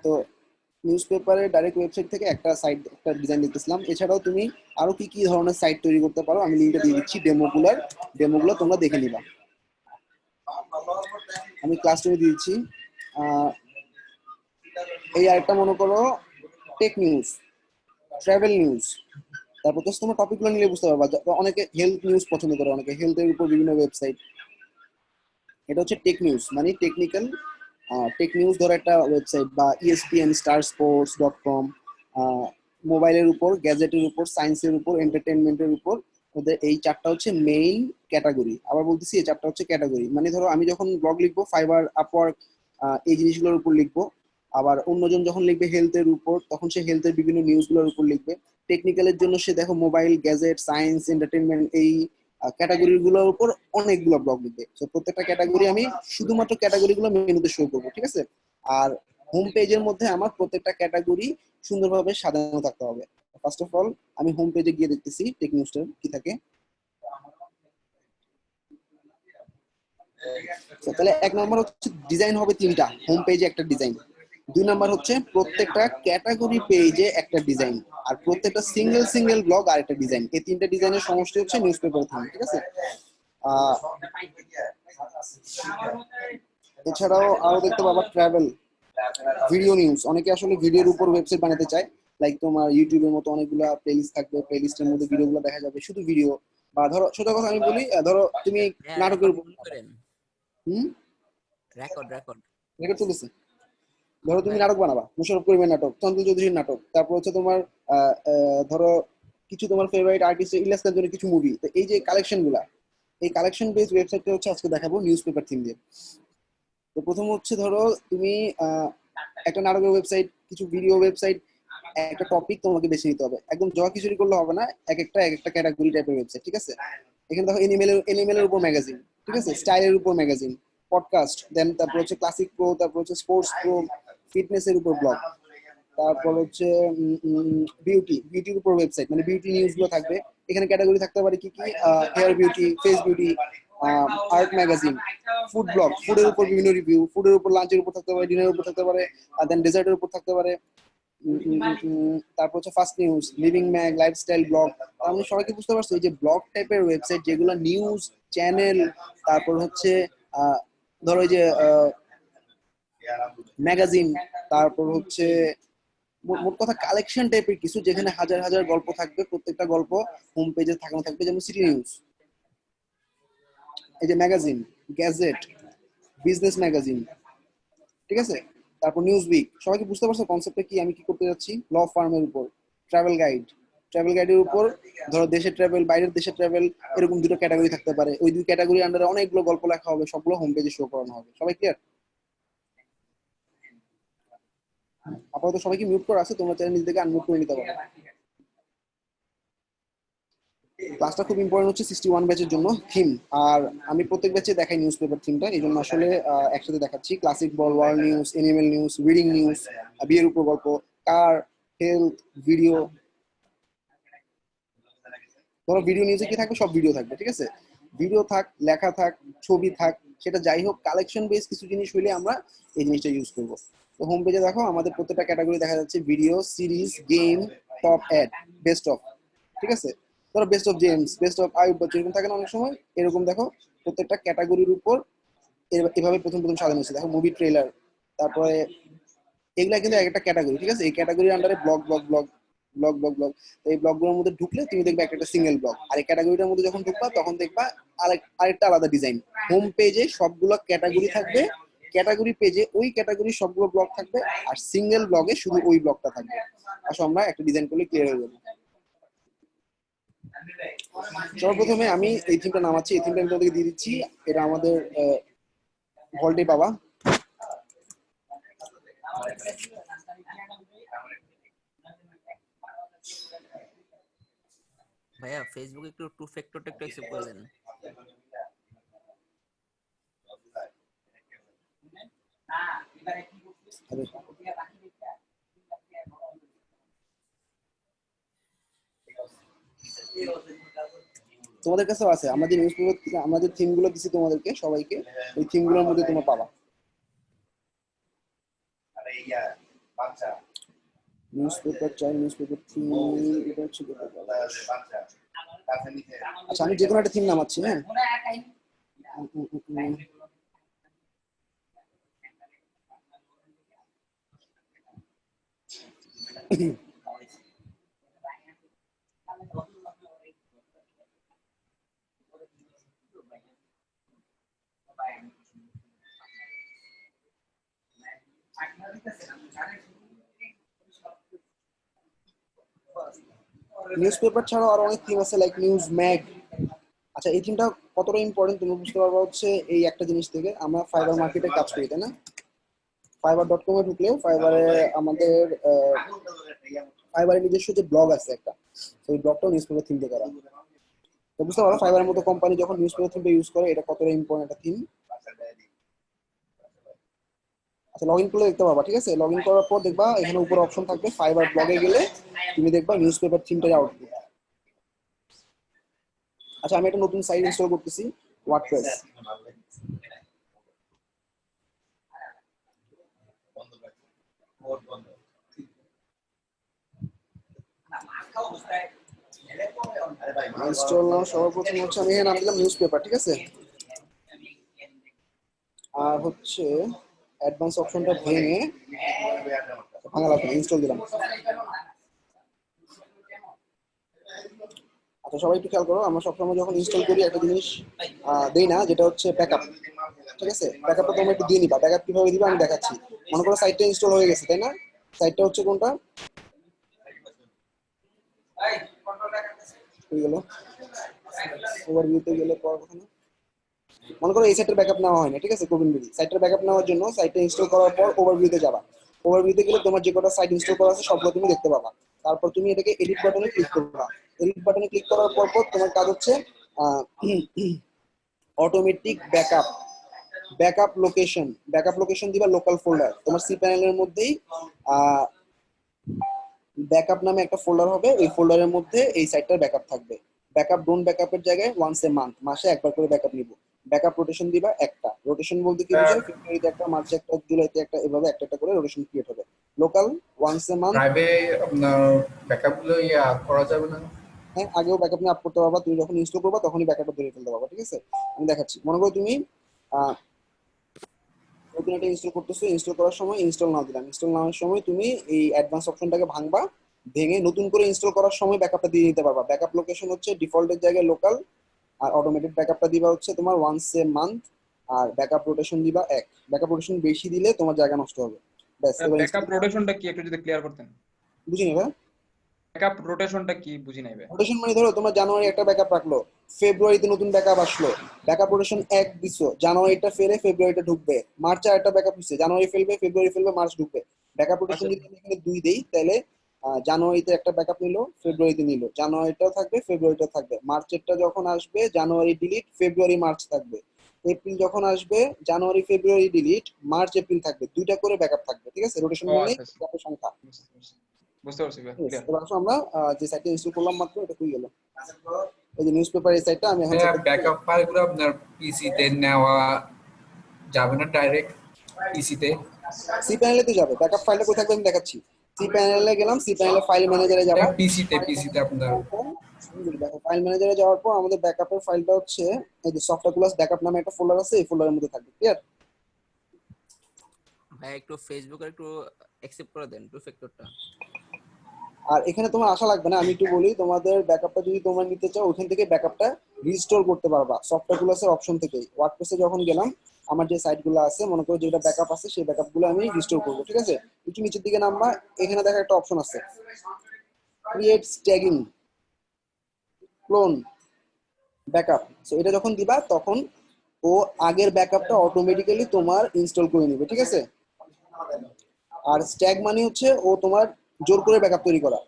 তো নিউজ পেপারের direct website থেকে একটা সাইট একটা ডিজাইন দেখতেছিলাম। এছাড়াও তুমি আরো কি কি ধরনের সাইট তৈরি করতে পারো আমি লিঙ্কটা দিয়ে দিচ্ছি, ডেমোগুলো তোমরা দেখে নিবা। আমি ক্লাসরুমে দিয়ে দিচ্ছি। এই আরেকটা মনে করো টেক নিউজ, ট্রাভেল নিউজ, তারপর তো তোমার টপিকগুলো নিলে বুঝতে পারবা। অনেকে হেলথ নিউজ পছন্দ করে, অনেকে হেলথের উপর বিভিন্ন ওয়েবসাইট। এটা হচ্ছে টেক নিউজ মানে টেকনিক্যাল টেক নিউজ ধরো একটা ওয়েবসাইট, বা ESPN, star sports dot com. মোবাইলের উপর, গ্যাজেটের উপর, সায়েন্সের উপর, এন্টারটেনমেন্টের উপর, ওদের এই চারটা হচ্ছে মেইন ক্যাটাগরি। আবার বলতেছি এই চারটা হচ্ছে ক্যাটাগরি। মানে ধরো আমি যখন ব্লগ লিখবো ফাইবার, আপওয়ার্ক, এই জিনিসগুলোর উপর লিখবো। আবার অন্যজন যখন লিখবে হেলথের উপর, তখন সে হেলথের বিভিন্ন নিউজগুলোর উপর লিখবে। টেকনিক্যালের জন্য সে দেখো মোবাইল, গ্যাজেট, সায়েন্স, এন্টারটেনমেন্ট, এই ক্যাটাগরি গুলোর উপর অনেকগুলো ব্লগ লিখবে। তো প্রত্যেকটা ক্যাটাগরি আমি শুধুমাত্র ক্যাটাগরি গুলো মেনুতে শো করবো, ঠিক আছে? আর হোম পেজের মধ্যে আমার প্রত্যেকটা ক্যাটাগরি সুন্দরভাবে সাজানো থাকতে হবে। ফার্স্ট অফ অল আমি হোম পেজে গিয়ে দেখতেছি টেক নিউজটার কি থাকে। তাহলে এক নম্বর হচ্ছে ডিজাইন হবে তিনটা, হোম পেজে একটা ডিজাইন। দুই নাম্বার হচ্ছে প্রত্যেকটা ক্যাটাগরি পেজে একটা ডিজাইন। আর প্রত্যেকটা সিঙ্গেল সিঙ্গেল ব্লগ আর একটা ডিজাইন। এই তিনটা ডিজাইনের সমষ্টি হচ্ছে নিউজ পেপার থিম, ঠিক আছে? আহ এছাড়াও আরো দেখতে পাবা ট্রাভেল, ভিডিও নিউজ। অনেকে আসলে ভিডিওর উপর ওয়েবসাইট বানাতে চায়। লাইক তোমার ইউটিউবের মতো অনেকগুলা প্লেলিস্ট থাকবে, প্লেলিস্টের মধ্যে ভিডিওগুলো দেখা যাবে, শুধু ভিডিও। বা ধরো সোজা কথা আমি বলি, ধরো তুমি নাটকের উপর। হুম, রেকর্ড রেকর্ড চলতেছে। ধরো তুমি নাটক বানাবা, মোশাররফ করিমের নাটক, চঞ্চল চৌধুরীর নাটক, তারপর হচ্ছে তোমার ধরো কিছু তোমার ফেভারিট আর্টিস্ট ইলিয়াস কাঞ্চনের কিছু মুভি। তো এই যে কালেকশন গুলা, এই কালেকশন বেস ওয়েবসাইটটা হচ্ছে আজকে দেখাবো নিউজ পেপার থিম দিয়ে। তো প্রথম হচ্ছে ধরো তুমি একটা নাটকের ওয়েবসাইট, কিছু ভিডিও ওয়েবসাইট, একটা টপিক তোমাকে বেছে নিতে হবে। একদম জয়া খিচুড়ি করলে হবে না, এক একটা ক্যাটাগরি টাইপের ওয়েবসাইট, ঠিক আছে? এখানে দেখো এনিমেলের উপর ম্যাগাজিন, ঠিক আছে, স্টাইলের উপর ম্যাগাজিন, পডকাস্ট, দেন তারপর হচ্ছে ক্লাসিক প্রো, তারপর হচ্ছে স্পোর্টস প্রো, ফিটনেসের উপর ব্লগ, তারপর হচ্ছে বিউটির উপর ওয়েবসাইট, মানে বিউটি নিউজ গুলো থাকবে। এখানে ক্যাটাগরি থাকতে পারে কি কি, hair beauty, face beauty, art magazine, food blog, ফুডের উপর বিভিন্ন রিভিউ, ফুডের উপর, লাঞ্চের উপর থাকতে পারে, ডিনারের উপর থাকতে পারে, দেন ডেজার্টের উপর থাকতে পারে। তারপর হচ্ছে first news, living mag, lifestyle blog. আমি সবাইকে বুঝতে পারছো এই যে ব্লগ টাইপের ওয়েবসাইট যেগুলো নিউজ চ্যানেল, তারপর হচ্ছে ধরো এই যে ম্যাগাজিন, তারপর হচ্ছে মোট কথা কালেকশন টাইপের কিছু, যেখানে হাজার হাজার গল্প থাকবে, প্রত্যেকটা গল্প হোম পেজে থাকানো থাকবে। যেমন সিটি নিউজ, এই যে ম্যাগাজিন, গ্যাজেট, বিজনেস ম্যাগাজিন, ঠিক আছে? তারপর নিউজ উইক। সবাই কি বুঝতে পারছো কনসেপ্টটা কি, আমি কি করতে যাচ্ছি? ল ফার্মের উপর, ট্রাভেল গাইড, ট্রাভেল গাইডের উপর ধরো দেশের ট্রাভেল, বাইরের দেশের ট্রাভেল, এরকম দুটো ক্যাটাগরি থাকতে পারে। ওই দুই ক্যাটাগরি আন্ডারে অনেকগুলো গল্প লেখা হবে, সবগুলো হোম পেজে শো করানো হবে। সবাই ক্লিয়ার? আপাতত সবাই কি মিউট করা আছে? তোমরা চ্যানেল নিজে থেকে আনমিউট করে নিতে পারো। ক্লাসটা খুব ইম্পর্টেন্ট হচ্ছে 61 ব্যাচের জন্য থিম। আর আমি প্রত্যেক ব্যাচে দেখাই নিউজ পেপার থিমটা, এই জন্য আসলে একসাথে দেখাচ্ছি। Classic ball, world news, animal news, reading news, বিয়ের উপর গল্প, কার, হেলথ, ভিডিও। ধরো ভিডিও নিউজে কি থাকবে? সব ভিডিও থাকবে, ঠিক আছে? ভিডিও থাক, লেখা থাক, ছবি থাক, সেটা যাই হোক, কালেকশন বেস কিছু জিনিস হইলে আমরা এই জিনিসটা ইউজ করবো। তো হোম পেজে দেখো আমাদের প্রত্যেকটা ক্যাটাগরি দেখা যাচ্ছে, video, series, game, top ad, best of, ঠিক আছে? ধরো best of James, best of Ayub Bachchan, এরকম থাকে না অনেক সময়? এরকম দেখো প্রত্যেকটা ক্যাটাগরির উপর এভাবে প্রথম প্রথম সাজানো হচ্ছে। দেখো মুভি ট্রেলার, তারপরে এগুলা কিন্তু একটা ক্যাটাগরি, ঠিক আছে? এই ক্যাটাগরির আন্ডারে blog blog blog blog blog blog. এই ব্লগগুলোর মধ্যে ঢুকলে তুমি দেখবে একটা সিঙ্গেল ব্লগ। আর এই ক্যাটাগরিটার মধ্যে যখন ঢুকবা তখন দেখবা আরেকটা আলাদা ডিজাইন। হোম পেজে সবগুলো ক্যাটাগরি থাকবে, ক্যাটাগরি পেজে ওই ক্যাটাগরির সবগুলো ব্লগ থাকবে, আর সিঙ্গেল ব্লগে শুধু ওই ব্লগটা থাকবে। আসলে আমরা একটা ডিজাইন করলে ক্লিয়ার হয়ে যাবে। সর্বপ্রথমে আমি এই থিমটা নামাচ্ছি, এই থিমটা আমি তোমাদেরকে দিয়ে দিচ্ছি। এটা আমাদের ভল্টে পাবা। ভাইয়া ফেসবুকে একটু টু ফ্যাক্টরটা একটু অ্যাকসেপ্ট করে দেন। তোমাদের কাছেও আছে, আমাদের নিউজ পেপার থেকে আমাদের থিম গুলো দিচ্ছি তোমাদেরকে সবাইকে, ওই থিম গুলোর মধ্যে তোমরা পাবা। নিউজ পেপার চাই, নিউজ পেপার থিম, এটা হচ্ছে আচ্ছা আমি যে কোনো একটা থিম নামাচ্ছি। হ্যাঁ নিউজ পেপার ছাড়াও আরো অনেক থিম আছে, লাইক নিউজ ম্যাগ। আচ্ছা এই থিমটা কতটা ইম্পর্টেন্ট তুমি বুঝতে পারবা হচ্ছে এই একটা জিনিস থেকে, আমরা ফাইবার মার্কেটে কাজ করি তাই না? fiverr.com এ ঢুকলে ফাইবারে আমাদের ফাইবারের নিজস্ব যে ব্লগ আছে একটা, সেই ব্লগটাও নিউজ পেপার থিম দিয়ে করা। তো বুঝতে পারো ফাইবারের মতো কোম্পানি যখন নিউজ পেপার থিমটা ইউজ করে এটা কতটা ইম্পর্টেন্ট একটা থিম। আচ্ছা লগ ইন করলে দেখতে পাবা, ঠিক আছে? লগ ইন করার পর দেখবা এখানে উপরে অপশন থাকবে, ফাইবার ব্লগে গেলে তুমি দেখবা নিউজ পেপার থিমটা আউটপুট। আচ্ছা আমি একটা নতুন সাইট ইনস্টল করতেছি, ওয়ার্ডপ্রেস। ইনস্টল নাও, সর্বপ্রথম হচ্ছে আমি এখানে নাম দিলাম নিউজ পেপার, ঠিক আছে? আর হচ্ছে অ্যাডভান্স অপশনটা ভেঙে ভাঙা লাগবে, ইনস্টল দিলাম। আচ্ছা সবাই একটু খেয়াল করো, আমরা সবসময় যখন ইনস্টল করি একটা জিনিস দেই না, যেটা হচ্ছে ব্যাকআপ। ঠিক আছে, ব্যাকআপটা তোমরা একটু দিয়ে নিবা। ব্যাকআপ কিভাবে দিবা আমি দেখাচ্ছি। মনে করো সাইটটা ইনস্টল হয়ে গেছে তাই না? সাইটটা হচ্ছে কোনটা হয়ে গেল, ওভারভিউতে গেলে পর কথা না। মনে করো এই সাইটের ব্যাকআপ নেওয়া হয় না, ঠিক আছে? কোবিনবিডি সাইটের ব্যাকআপ নেওয়ার জন্য সাইটটা ইনস্টল করার পর ওভারভিউতে যাবা। ওভারভিউতে গেলে তোমার যে কটা সাইট ইনস্টল করা আছে সবগুলো তুমি দেখতে পাবা। তারপর তুমি এটাকে এডিট বাটনে ক্লিক করবা। এডিট বাটনে ক্লিক করার পর তোমার কাজ হচ্ছে অটোমেটিক ব্যাকআপ, ব্যাকআপ লোকেশন দিবা লোকাল ফোল্ডার। তোমার সি প্যানেলের মধ্যেই ব্যাকআপ নামে একটা ফোল্ডার হবে, ওই ফোল্ডারের মধ্যে এই সাইটটার ব্যাকআপ থাকবে। ব্যাকআপ ডোন ব্যাকআপের জায়গায় ওয়ান্স এ মান্থ, মাসে একবার করে ব্যাকআপ নিব। ব্যাকআপ রোটেশন দিবা একটা। রোটেশন বলতে কি বোঝায়? ফেব্রুয়ারিতে একটা, মার্চে একটা, জুলাইতে একটা, এভাবে একটা একটা করে রোটেশন ক্রিয়েট হবে। Local once a month. ড্রাইভে আপনার ব্যাকআপ গুলো করা যাবে না? হ্যাঁ আগেও ব্যাকআপ নিয়ে আপ করতে পারবা, তুমি যখন ইনস্টল করবা তখনই ব্যাকআপটা ধরে ফেলতে পারবা, ঠিক আছে? আমি দেখাচ্ছি। মনে করো তুমি নতুন একটা ইনস্টল করতেছো, ইনস্টল করার সময় ইনস্টল নাও দিলাম। ইনস্টল নেওয়ার সময় তুমি এই অ্যাডভান্স অপশনটাকে ভাঙবা, ভেঙে নতুন করে ইনস্টল করার সময় ব্যাকআপটা দিয়ে নিতে পারবা। ব্যাকআপ লোকেশন হচ্ছে ডিফল্টের জায়গায় লোকাল, আর অটোমেটেড ব্যাকআপটা দিবা হচ্ছে তোমার ওয়ান্স এ মান্থ, আর ব্যাকআপ রোটেশন দিবা এক। ব্যাকআপ রোটেশন বেশি দিলে তোমার জায়গা নষ্ট হবে। ব্যাস এবার ব্যাকআপ রোটেশনটা কি একটু যদি ক্লিয়ার করতেন? বুঝি নেবা। ব্যাকআপ রোটেশনটা কি বুঝি নাই ভাই। রোটেশন মানে ধরো তোমার জানুয়ারি একটা ব্যাকআপ রাখলো, ফেব্রুয়ারিতে নতুন ব্যাকআপ আসলো, ব্যাকআপ রোটেশন এক দিছো, জানুয়ারিটা ফেলে ফেব্রুয়ারিটা ঢুকবে। মার্চে একটা ব্যাকআপ হচ্ছে, জানুয়ারি ফেলবে, ফেব্রুয়ারি ফেলবে, মার্চ ঢুকবে। ব্যাকআপ রোটেশন যদি আমি এখানে দুই দেই তাহলে জানুয়ারিতে একটা ব্যাকআপ নিল, ফেব্রুয়ারিতে নিল, জানুয়ারিটাও থাকবে, ফেব্রুয়ারিটাও থাকবে। মার্চেরটা যখন আসবে জানুয়ারি ডিলিট, ফেব্রুয়ারি মার্চ থাকবে। এপ্রিল যখন আসবে জানুয়ারি ফেব্রুয়ারি ডিলিট, মার্চ এপ্রিল থাকবে। দুইটা করে ব্যাকআপ থাকবে, ঠিক আছে? রোটেশন ও মানে আচ্ছা আচ্ছা, ব্যাকআপের সংখ্যা। বুঝতে পারছি ভাই, ক্লিয়ার। এবার আসো আমরা যে সাইটটা ইনস্টল করলাম মাত্র, এটা হয়ে গেল। এই যে নিউজ পেপার এই সাইটটা আমি এখন ব্যাকআপ ফাইলগুলো আপনার পিসিতে নেওয়া যাবে না ডাইরেক্ট পিসিতে? সি প্যানেলে তো যাবে। ব্যাকআপ ফাইলটা কোথায় থাকবে আমি দেখাচ্ছি। সি প্যানেলে গেলাম, সি প্যানেলে ফাইল ম্যানেজারে যাব। পিসিতে আপনার ফাইল ম্যানেজারে যাওয়ার পর আমাদের ব্যাকআপের ফাইলটা হচ্ছে এই যে সফটওয়্যার ক্লাস ব্যাকআপ নামে একটা ফোল্ডার আছে, এই ফোল্ডারের মধ্যে থাকবে। ক্লিয়ার? ভাই একটু ফেসবুকে একটু অ্যাকসেপ্ট করে দেন টু ফ্যাক্টরটা। আর এখানে তোমার আশা লাগবে না, আমি একটু বলি। তোমাদের ব্যাকআপটা যদি তোমরা নিতে চাও ওখান থেকে ব্যাকআপটা রিস্টোর করতে পারবা সফটওয়্যার ক্লাসের অপশন থেকেই। ওয়ার্ডপ্রেসে যখন গেলাম, আমার যে সাইটগুলো আছে মনে করো যেটা ব্যাকআপ আছে সেই ব্যাকআপগুলো আমি রিস্টোর করবো, ঠিক আছে? একটু নিচের দিকে নামবা, এখানে দেখা একটা অপশন আছে create tagging clone backup. So এটা যখন দিবা তখন ও আগের ব্যাকআপটা অটোমেটিক্যালি তোমার ইনস্টল করে নেবে, ঠিক আছে? আর স্ট্যাগ মানে হচ্ছে ও তোমার জোর করে ব্যাকআপ তৈরি করা,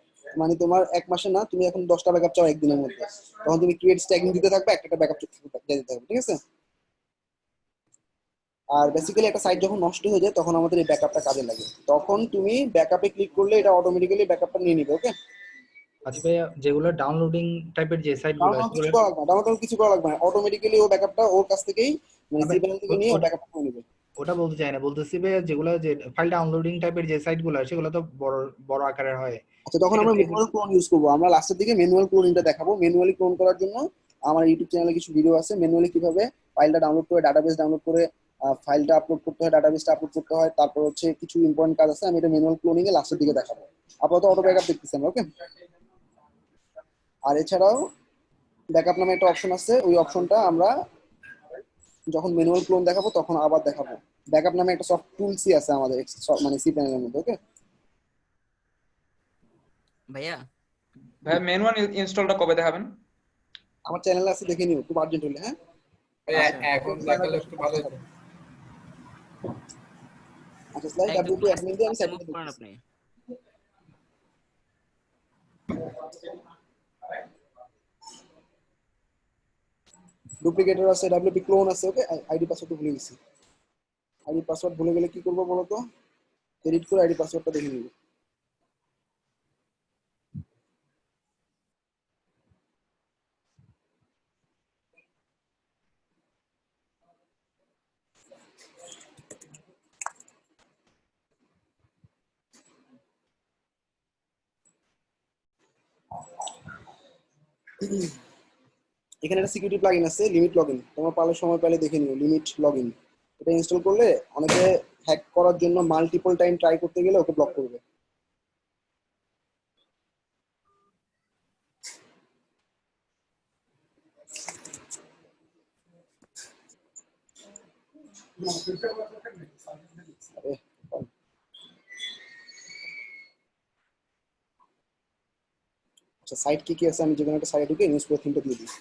মানে তোমার এক মাসে না, তুমি এখন 10টা ব্যাকআপ চাও একদিনের মধ্যে, তখন তুমি ক্রিয়েট স্ট্যাগিং দিতে থাকবে, একটা ব্যাকআপ দিতে থাকবে, ঠিক আছে? আর বেসিক্যালি একটা সাইট যখন নষ্ট হয়ে যায় তখন আমাদের এই ব্যাকআপটা কাজে লাগে, তখন তুমি ব্যাকআপে ক্লিক করলে এটা অটোমেটিক্যালি ব্যাকআপটা নিয়ে নিবে। ওকে, আচ্ছা ভাইয়া, যেগুলো ডাউনলোডিং টাইপের যে সাইটগুলো কিছু করা লাগবে না, ডাউনলোড কিছু করা লাগবে না, অটোমেটিক্যালি ও ব্যাকআপটা ওর কাছ থেকেই মানে সি প্যানেল থেকে নিয়ে ও ব্যাকআপটা করে নেবে। ওটা বলতে চাই না, বলতেছি ভাইয়া যেগুলো যে ফাইল ডাউনলোডিং টাইপের যে সাইটগুলো সেগুলো তো বড় বড় আকারের হয়। আচ্ছা, তখন আমরা সেক্ষেত্রে এগুলো ম্যানুয়াল ক্লোন ইউজ করবো। আমরা লাস্টের দিকে ম্যানুয়াল ক্লোনিংটা দেখাবো। ম্যানুয়ালি ক্লোন করার জন্য আমার ইউটিউব চ্যানেলে কিছু ভিডিও আছে, ম্যানুয়ালি কিভাবে ফাইলটা ডাউনলোড করে, ডাটাবেস ডাউনলোড করে ফাইলটা আপলোড করতে হয়, ডাটাবেসটা আপলোড করতে হয়। তারপর হচ্ছে কিছু ইম্পর্টেন্ট কাজ আছে, আমি এটা ম্যানুয়াল ক্লোনিং এ লাস্টের দিকে দেখাবো। আপাতত অটো ব্যাকআপ দেখতেছি আমরা, ওকে। আর এছাড়াও ব্যাকআপ নামে একটা অপশন আছে, ওই অপশনটা আমরা যখন ম্যানুয়াল ক্লোন দেখাবো তখন আবার দেখাবো। ব্যাকআপ নামে একটা সফট টুলসই আছে আমাদের মানে সি প্যানেলের মধ্যে, ওকে। ভাইয়া ভাই ম্যানুয়াল ইনস্টলটা কবে দেখাবেন? আমার চ্যানেলে আছে, দেখে নিও খুব আর্জেন্ট হলে, হ্যাঁ। আচ্ছা এখন দেখালে একটু ভালো হতো। আচ্ছা, স্লাইড একটু ডাব্লিউপি অ্যাডমিন দিয়ে আমি কাছে মুভ সেটিংটা করেন দেখতেছি। আপনি। ডুপ্লিকেটর আছে, ডাব্লিউপি ক্লোন আছে, ওকে। আইডি পাসওয়ার্ড ভুলে গেছি। আইডি পাসওয়ার্ড ভুলে গেলে কি করবো বলতো? এডিট করে আইডি পাসওয়ার্ডটা দেখে নিবো। এখানে একটা সিকিউরিটি প্লাগইন আছে, লিমিট লগইন। তোমার পারলে সময় পেলে দেখে নিও, লিমিট লগইন। এটা ইনস্টল করলে অনেকে হ্যাক করার জন্য মাল্টিপল টাইম ট্রাই করতে গেলে ওকে ব্লক করবে। আরে, আচ্ছা, সাইট কি কি আছে আমি যেকোনো একটা সাইটে ঢুকে নিউজ পেপার থিমটা দিয়ে দিই।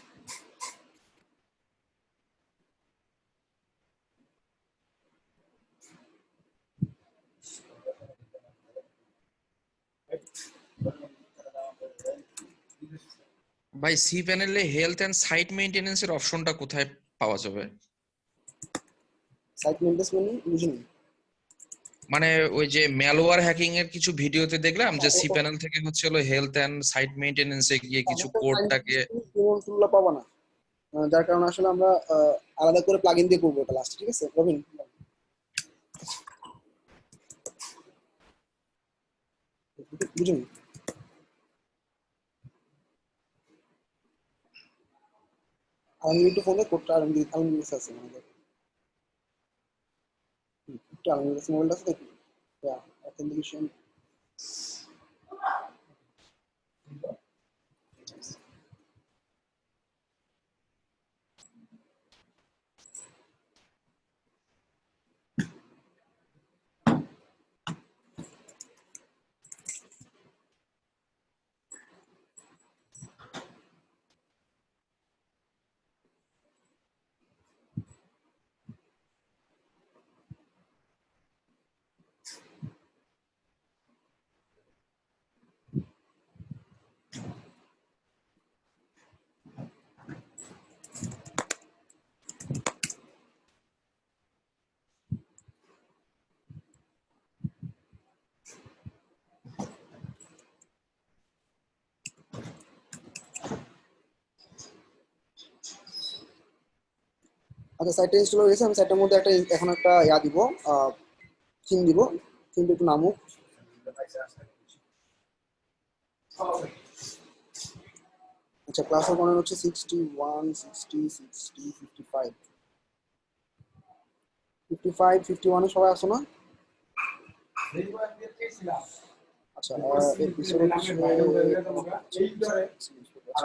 ভাই সি প্যানেলে হেলথ এন্ড সাইট মেইনটেনেন্স এর অপশনটা কোথায় পাওয়া যাবে? সাইট মেনটেন্স মানে বুঝিনি। মানে ওই যে ম্যালওয়্যার হ্যাকিং এর কিছু ভিডিওতে দেখলাম যে সি প্যানেল থেকে হচ্ছে হলো হেলথ এন্ড সাইট মেইনটেনেন্স এ গিয়ে কিছু কোডটাকে। টুলটা পাবো না, যার কারণে আসলে আমরা আলাদা করে প্লাগইন দিয়ে করবো এটা লাস্ট, ঠিক আছে রবিন? বুঝুন, আলমির ফোনে কোডটা আলমির আছে আমাদের। একটু আলমির মোবাইলটা আছে দেখুন, অথেন্টিকেশন। আচ্ছা, সাইটটা ইনস্টল হয়ে গেছে। আমি সাইটটার মধ্যে একটা এখন একটা দিব, থিম দিব। থিমটা একটু নামুক। আচ্ছা, ক্লাসের বানানো হচ্ছে 61, 60, 60, 55, 55, 51 সবাই আসো না? আচ্ছা, এর পিছনে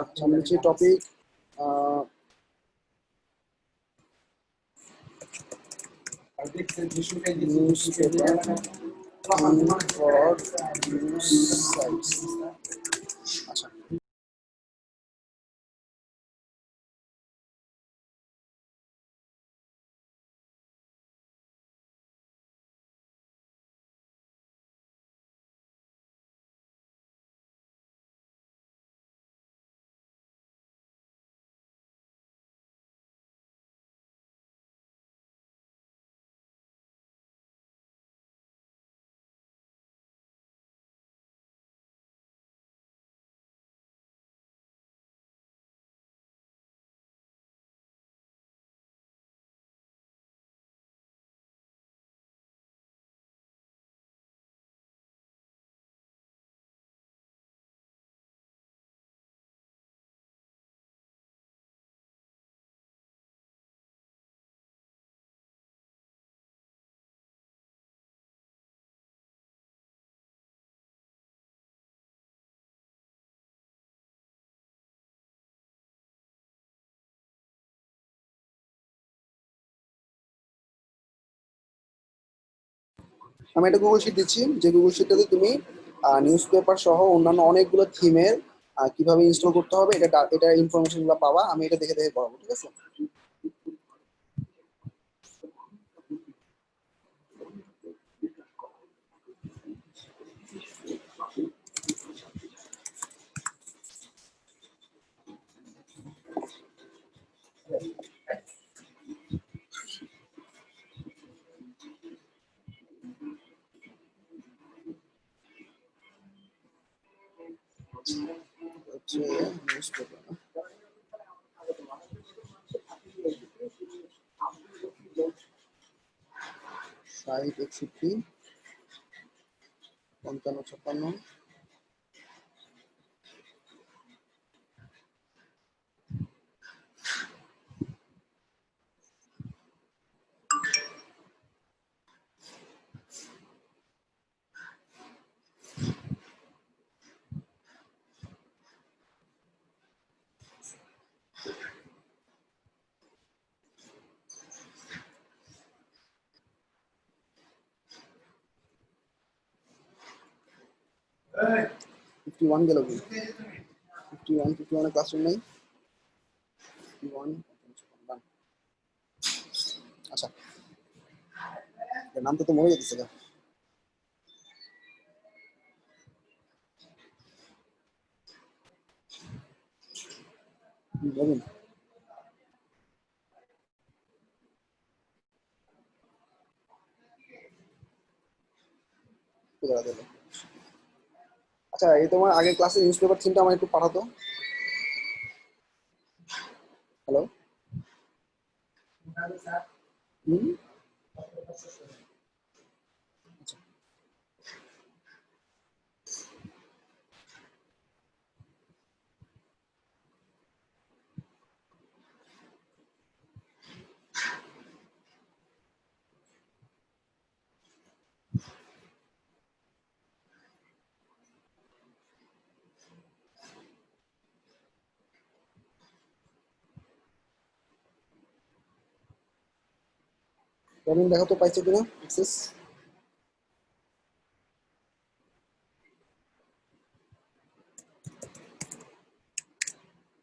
আচ্ছা, আমি হচ্ছে topic news paper for news sites. আচ্ছা, আমি একটা গুগল শিট দিচ্ছি, যে গুগল শিটটাতে তুমি নিউজ পেপার সহ অন্যান্য অনেকগুলো থিমের কিভাবে ইনস্টল করতে হবে এটা ইনফরমেশন গুলো পাবা। আমি এটা দেখে দেখে করাবো, ঠিক আছে? হচ্ছে news paper, site 61, 55, 56। Fifty one গেল কি? 51 ক্লাসরুম নেই। 51, আচ্ছা এর নাম তো মরে যেতেছে গা। রবিন, কোথায় গেল? আচ্ছা, এই তোমার আগের ক্লাসের নিউজ পেপার থিমটা আমার একটু পাঠাতো। হ্যালো। হুম। রবিন দেখো তো পাইছো কিনা অ্যাক্সেস,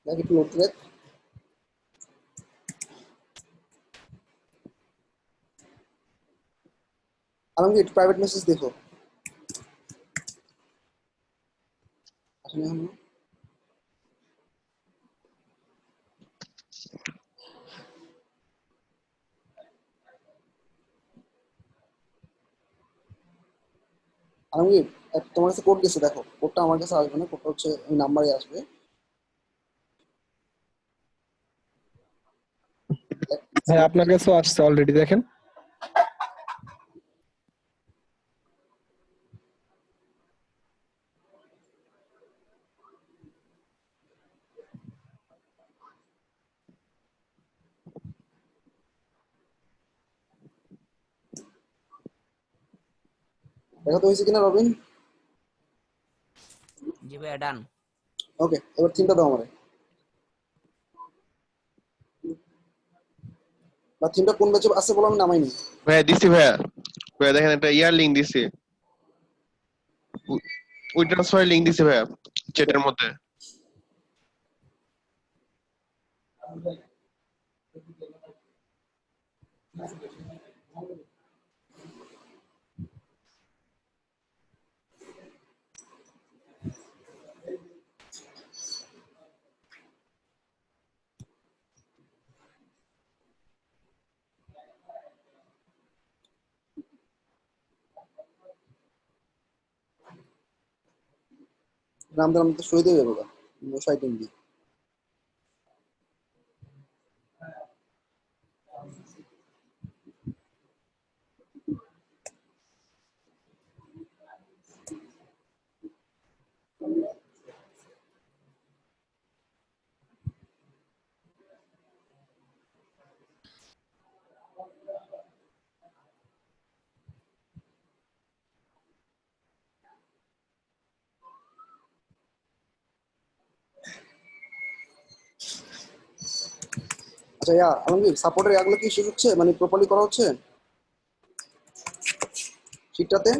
দেখ একটু লোড দেখ। আলমগীর একটু প্রাইভেট মেসেজ দেখো। আসলে এখন আলমগীর তোমার কাছে কোড গেছে, দেখো কোডটা আমার কাছে আসবে না, কোডটা হচ্ছে ওই নাম্বারে আসবে। হ্যাঁ, আপনার কাছেও আসছে অলরেডি, দেখেন। দেখো তো হয়েছে কিনা রবিন। জি ভাইয়া ডান। ওকে, এবার থিমটা দাও আমারে, বা থিমটা কোন ব্যাচে আছে বলো, আমি নামাইনি। ভাইয়া দিছি ভাইয়া। ভাইয়া দেখেন একটা ইয়ার লিঙ্ক দিছি, ওই ট্রান্সফার লিঙ্ক দিছি ভাইয়া চ্যাটের মধ্যে। নাম দিলাম তো শহীদ হয়ে যাবে গা, মশাই টিম দি। আচ্ছা আলমগীর সাপোর্টের এগুলো কি শেষ হচ্ছে, মানে প্রপারলি করা হচ্ছে? শীটটাতে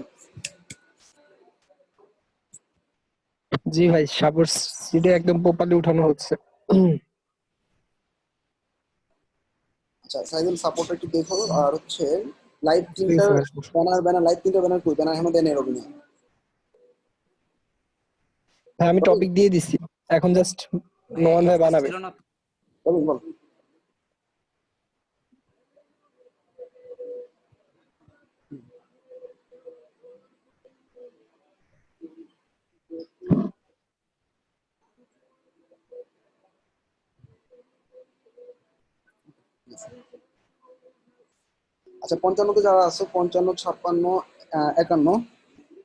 জি ভাই, সাপোর্ট সিটে একদম প্রপারলি উঠানো হচ্ছে। আচ্ছা সাইজুল সাপোর্ট একটু দেখো। আর হচ্ছে লাইভ ঠিক আছে প্রিন্টার ভাই। ব্যানার লাইভ প্রিন্টার ব্যানার কই ব্যানার এখনো দেন এরকম ভাই আমি টপিক দিয়ে দিছি, এখন জাস্ট নোমান ভাই বানাবে। ছিল না তো? বল বল। আচ্ছা 55 যারা আছে 55, 56, 51,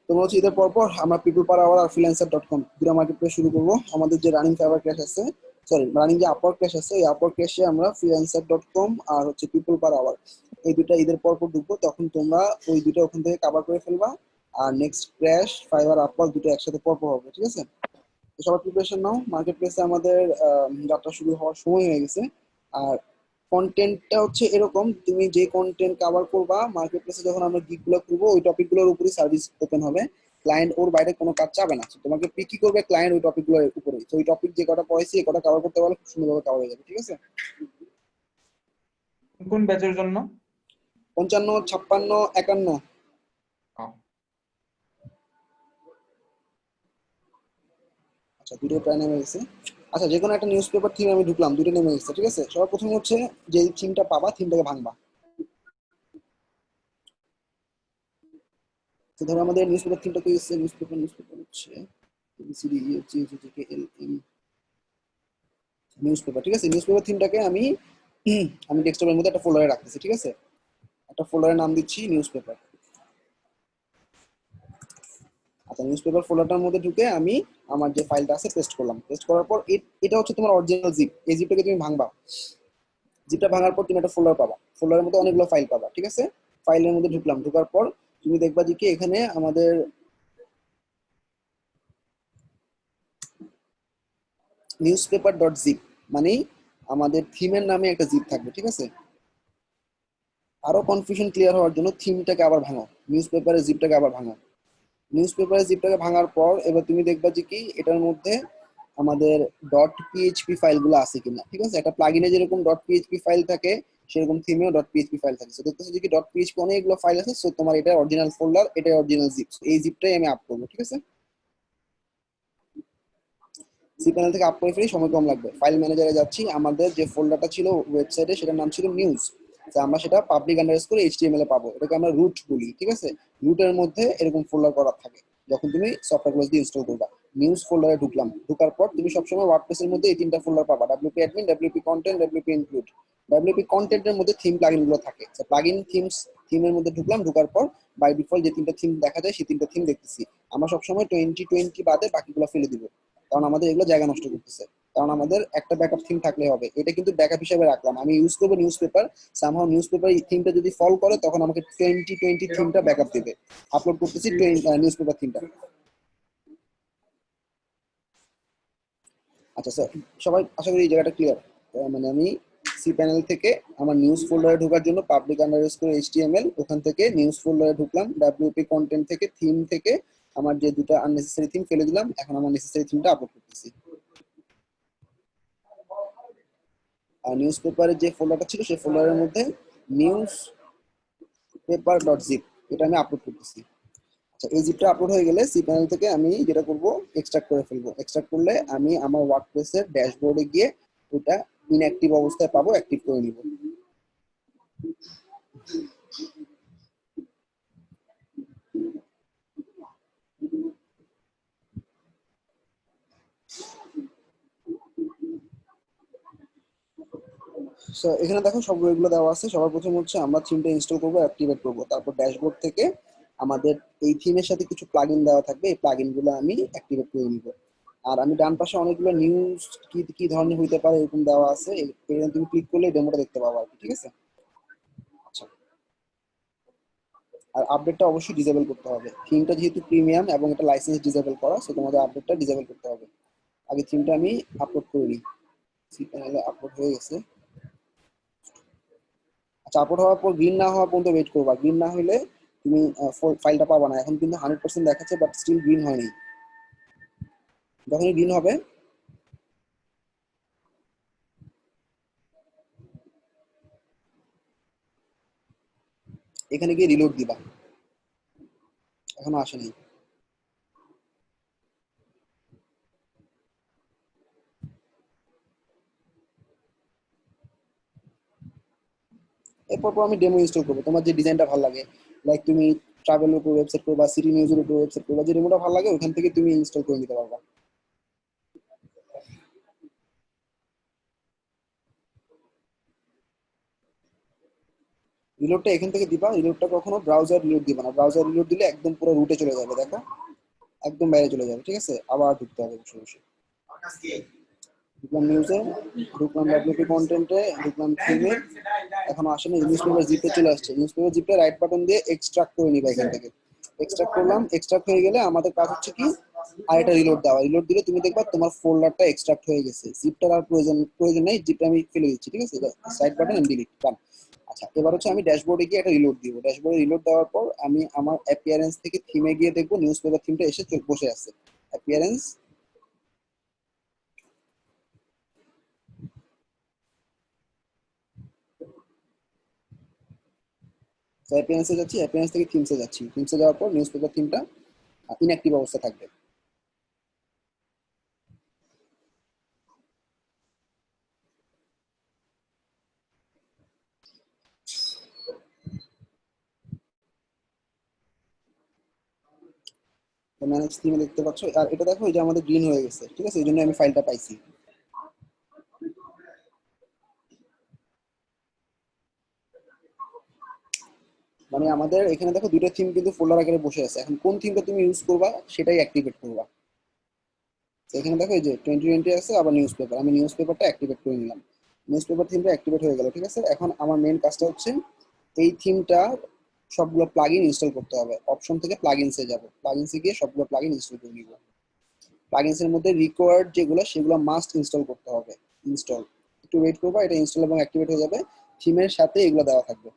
তোমরা হচ্ছে ঈদের পর আমরা পিপল পার আওয়ার আর ফ্রিল্যান্সার.com দুটো মার্কেট প্লেস শুরু করবো। আমাদের যে রানিং ফাইবার ক্র্যাশ আছে, সরি রানিং যে আপওয়ার্ক ক্র্যাশ আছে, এই আপওয়ার্ক ক্র্যাশে আমরা ফ্রিল্যান্সার.com আর হচ্ছে পিপল পার আওয়ার এই দুটো ঈদের পর ঢুকবো। তখন তোমরা ওই দুটো ওখান থেকে কভার করে ফেলবা। আর নেক্সট ক্র্যাশ ফাইবার আপওয়ার্ক দুটো একসাথে পর হবে, ঠিক আছে? তো সবার প্রিপারেশন নাও। মার্কেট প্লেসে আমাদের যাত্রা শুরু হওয়ার সময় হয়ে গেছে। আর কন্টেন্টটা হচ্ছে এরকম, তুমি যে কন্টেন্ট কভার করবা মার্কেট প্লেসে যখন আমরা গিগগুলো করবো ওই টপিকগুলোর উপরই সার্ভিস ওপেন হবে। ক্লায়েন্ট ওর বাইরে কোনো কাজ চাবে না। So, তোমাকে পিকি করবে ক্লায়েন্ট ওই টপিকগুলোর উপরে। তো ওই টপিক যে কটা পড়াইছি এই কটা কভার করতে পারলে খুব সুন্দরভাবে কভার হয়ে যাবে, ঠিক আছে? কোন ব্যাচের জন্য? 55, 56, 51। আচ্ছা দুটো প্রায় নেমে গেছে। আচ্ছা যে কোনো একটা নিউজ পেপার থিম আমি ঢুকলাম, দুটো নেমে গেছে, ঠিক আছে? সবার প্রথমে হচ্ছে যে থিমটা পাবা থিমটাকে ভাঙবা। তো ধরো আমাদের নিউজ পেপার থিমটা কি হচ্ছে, নিউজ পেপার হচ্ছে এবিসিডি জি জি জি কে এল এম নিউজ পেপার, ঠিক আছে? নিউজ পেপার থিমটাকে আমি ডেস্কটপের মধ্যে একটা ফোল্ডারে রাখতেছি, ঠিক আছে? একটা ফোল্ডারের নাম দিচ্ছি নিউজ পেপার। আচ্ছা নিউজ পেপার ফোল্ডারটার মধ্যে ঢুকে আমি আমার যে ফাইলটা আছে পেস্ট করলাম। পেস্ট করার পর এটা হচ্ছে তোমার অরিজিনাল জিপ। এই জিপটাকে তুমি ভাঙবা। জিপটা ভাঙার পর তুমি একটা ফোল্ডার পাবা। ফোল্ডারের মধ্যে অনেকগুলো ফাইল পাবা, ঠিক আছে? ফাইলের মধ্যে ঢুকলাম, ঢোকার পর তুমি দেখবা যে কি এখানে আমাদের newspaper.zip মানে আমাদের থিমের নামে একটা জিপ থাকবে, ঠিক আছে? আরো কনফিউশন ক্লিয়ার হওয়ার জন্য থিমটাকে আবার ভাঙো, নিউজ পেপারের জিপটাকে আবার ভাঙো। নিউজ পেপারের জিপটাকে ভাঙার পর এবার তুমি দেখবা যে কি এটার মধ্যে আমাদের ডট পিএইচপি ফাইলগুলো আছে কিনা, ঠিক আছে? একটা প্লাগইনে যেরকম ডট পিএইচপি ফাইল থাকে সেরকম থিমেও ডট পিএইচপি ফাইল থাকে। সো দেখতেছো যে কি ডট পিএইচপি অনেকগুলো ফাইল আছে। সো তোমার এটা অরিজিনাল ফোল্ডার, এটা অরিজিনাল জিপ। এই জিপটাই আমি আপ করবো, ঠিক আছে? সি প্যানেল থেকে আপ করে ফেলি, সময় কম লাগবে। ফাইল ম্যানেজারে যাচ্ছি, আমাদের যে ফোল্ডারটা ছিল ওয়েবসাইটে সেটার নাম ছিল নিউজ। আমরা সেটা পাবলিক আন্ডারস্কোর এইচটিএমএল এ পাবো, এটাকে আমরা রুট বলি, ঠিক আছে? রুটের মধ্যে এরকম ফোল্ডার করা থাকে যখন তুমি সফটওয়্যার দিয়ে ইনস্টল করবা। নিউজ ফোল্ডারে ঢুকলাম, ঢোকার পর তুমি সবসময় ওয়ার্ডপ্রেসের মধ্যে এই তিনটা ফোল্ডার পাবা, WP admin, WP content, WP include. WP কন্টেন্টের মধ্যে থিম প্লাগইন গুলো থাকে। প্লাগইন থিমের মধ্যে ঢুকলাম, ঢোকার পর বাই ডিফল্ট যে তিনটা থিম দেখা যায় সেই তিনটা থিম দেখতেছি। আমরা সবসময় 2020 বাদে বাকিগুলো ফেলে দিব, কারণ আমাদের এগুলো জায়গা নষ্ট করতেছে। কারণ আমাদের একটা ব্যাকআপ থিম থাকলে হবে। এটা কিন্তু ব্যাকআপ হিসেবে রাখলাম। আমি ইউজ করবো news paper, somehow news paper থিমটা যদি ফল করে তখন আমাকে 2020 থিমটা ব্যাকআপ দেবে। আপলোড করতেছি নিউজ পেপার থিমটা। আচ্ছা স্যার, সবাই আশা করি এই জায়গাটা ক্লিয়ার। মানে আমি সি প্যানেল থেকে আমার নিউজ ফোল্ডারে ঢোকার জন্য পাবলিক আন্ডারস্কোর এইচটিএমএল, ওখান থেকে নিউজ ফোল্ডারে ঢুকলাম, ডাব্লিউপি কন্টেন্ট থেকে থিম থেকে আমার যে দুটো আননেসেসারি থিম ফেলে দিলাম, এখন আমার নেসেসারি থিমটা আপলোড করতেছি। আর নিউজ পেপারের যে ফোল্ডারটা ছিল সেই ফোল্ডারের মধ্যে নিউজ পেপার ডট জিপ এটা আমি আপলোড করতেছি। আচ্ছা এই জিপটা আপলোড হয়ে গেলে সি প্যানেল থেকে আমি যেটা করব এক্সট্রাক্ট করে ফেলবো। এক্সট্রাক্ট করলে আমি আমার ওয়ার্ডপ্রেসের ড্যাশবোর্ডে গিয়ে ওটা ইনঅ্যাক্টিভ অবস্থায় পাবো, অ্যাক্টিভ করে নিব। সো এখানে দেখো সব এগুলো দেওয়া আছে। সবার প্রথম হচ্ছে আমরা থিমটা ইনস্টল করবো, অ্যাক্টিভেট করবো। তারপর ড্যাশবোর্ড থেকে আমাদের এই থিমের সাথে কিছু প্লাগইন দেওয়া থাকবে, এই প্লাগইন গুলো আমি অ্যাক্টিভেট করে নিব। আর আমি ডান পাশে অনেকগুলো নিউজ কি কি ধরনের হইতে পারে এরকম দেওয়া আছে, এখানে তুমি ক্লিক করলে ডেমোটা দেখতে পাবো আর কি, ঠিক আছে? আচ্ছা আর আপডেটটা অবশ্যই ডিসেবল করতে হবে। থিমটা যেহেতু প্রিমিয়াম এবং এটা লাইসেন্স ডিসেবল করা, সো তোমাদের আপডেটটা ডিসেবল করতে হবে। আগে থিমটা আমি আপলোড করে নিই। সি প্যানেলে আপলোড হয়ে গেছে। আচ্ছা আপলোড হওয়ার পর গ্রিন না হওয়া পর্যন্ত ওয়েট করবা। গ্রিন না হলে তুমি ফাইলটা পাবা না। এখন কিন্তু 100% দেখাচ্ছে, বাট স্টিল গ্রিন হয়নি। যখনই গ্রিন হবে এখানে গিয়ে রিলোড দিবা। এখনো আসেনি। এরপর আমি ডেমো ইনস্টল করবো। তোমার যে ডিজাইনটা ভালো লাগে, লাইক তুমি ট্রাভেলের উপর ওয়েবসাইট করবা, সিটি নিউজের উপর ওয়েবসাইট করবা, যে ডেমোটা ভালো লাগে ওখান থেকে তুমি ইনস্টল করে নিতে পারবা। রিলোডটা এখান থেকে দিবা। রিলোডটা কখনো ব্রাউজার রিলোড দিবা না। ব্রাউজার রিলোড দিলে একদম পুরো রুটে চলে যাবে, দেখো একদম বাইরে চলে যাবে। ঠিক আছে, আবার ঢুকতে হবে বসে বসে। ঢুকলাম নিউজে, ঢুকলাম ডাব্লিউপি কন্টেন্টে, ঢুকলাম থিমে, এখনো আসেনি। নিউজ পেপার জিপে চলে আসছে। নিউজ পেপার জিপে রাইট বাটন দিয়ে এক্সট্রাক্ট করে নিবা এখান থেকে। এক্সট্রাক্ট করলাম। এক্সট্রাক্ট হয়ে গেলে আমাদের কাজ হচ্ছে কি, আর এটা রিলোড দেওয়া। রিলোড দিলে তুমি দেখবা তোমার ফোল্ডারটা এক্সট্রাক্ট হয়ে গেছে। জিপটার আর প্রয়োজন নেই, জিপটা আমি ফেলে দিচ্ছি। ঠিক আছে, সাইড বাটন এন্ড ডিলিট, ডান। আচ্ছা, এবার হচ্ছে আমি ড্যাশবোর্ডে গিয়ে একটা রিলোড দিব। ড্যাশবোর্ডে রিলোড দেওয়ার পর আমি আমার অ্যাপিয়ারেন্স থেকে থিমে গিয়ে দেখবো নিউজ পেপার থিমটা এসে বসে আছে। অ্যাপিয়ারেন্স, অ্যাপিয়ারেন্সে যাচ্ছি, অ্যাপিয়ারেন্স থেকে থিমসে যাচ্ছি। থিমসে যাওয়ার পর নিউজ পেপার থিমটা ইনঅ্যাক্টিভ অবস্থা থাকবে। ম্যানেজ থিমে দেখতে পাচ্ছ, আর এটা দেখো এই যে আমাদের গ্রিন হয়ে গেছে। ঠিক আছে, এই জন্য আমি ফাইলটা পাইছি। মানে আমাদের এখানে দেখো দুইটা থিম কিন্তু ফোল্ডার আকারে বসে আছে। এখন কোন থিমটা তুমি ইউজ করবা সেটাই অ্যাক্টিভেট করবা। তো এখানে দেখো এই যে 2020 আছে, আবার নিউজ পেপার। আমি নিউজ পেপারটা অ্যাক্টিভেট করে নিলাম। নিউজ পেপার থিমটা অ্যাক্টিভেট হয়ে গেল। ঠিক আছে, এখন আমার মেইন কাজটা হচ্ছে এই থিমটা সবগুলো প্লাগইন ইনস্টল করতে হবে। অপশন থেকে প্লাগইনসে যাব, প্লাগইনসে গিয়ে সবগুলো প্লাগইন ইনস্টল করে নিব। প্লাগইনসের মধ্যে রিকোয়ার্ড যেগুলো সেগুলো মাস্ট ইনস্টল করতে হবে। ইনস্টল, একটু ওয়েট করবা, এটা ইনস্টল এবং অ্যাক্টিভেট হয়ে যাবে। থিমের সাথে এগুলো দেওয়া থাকবে।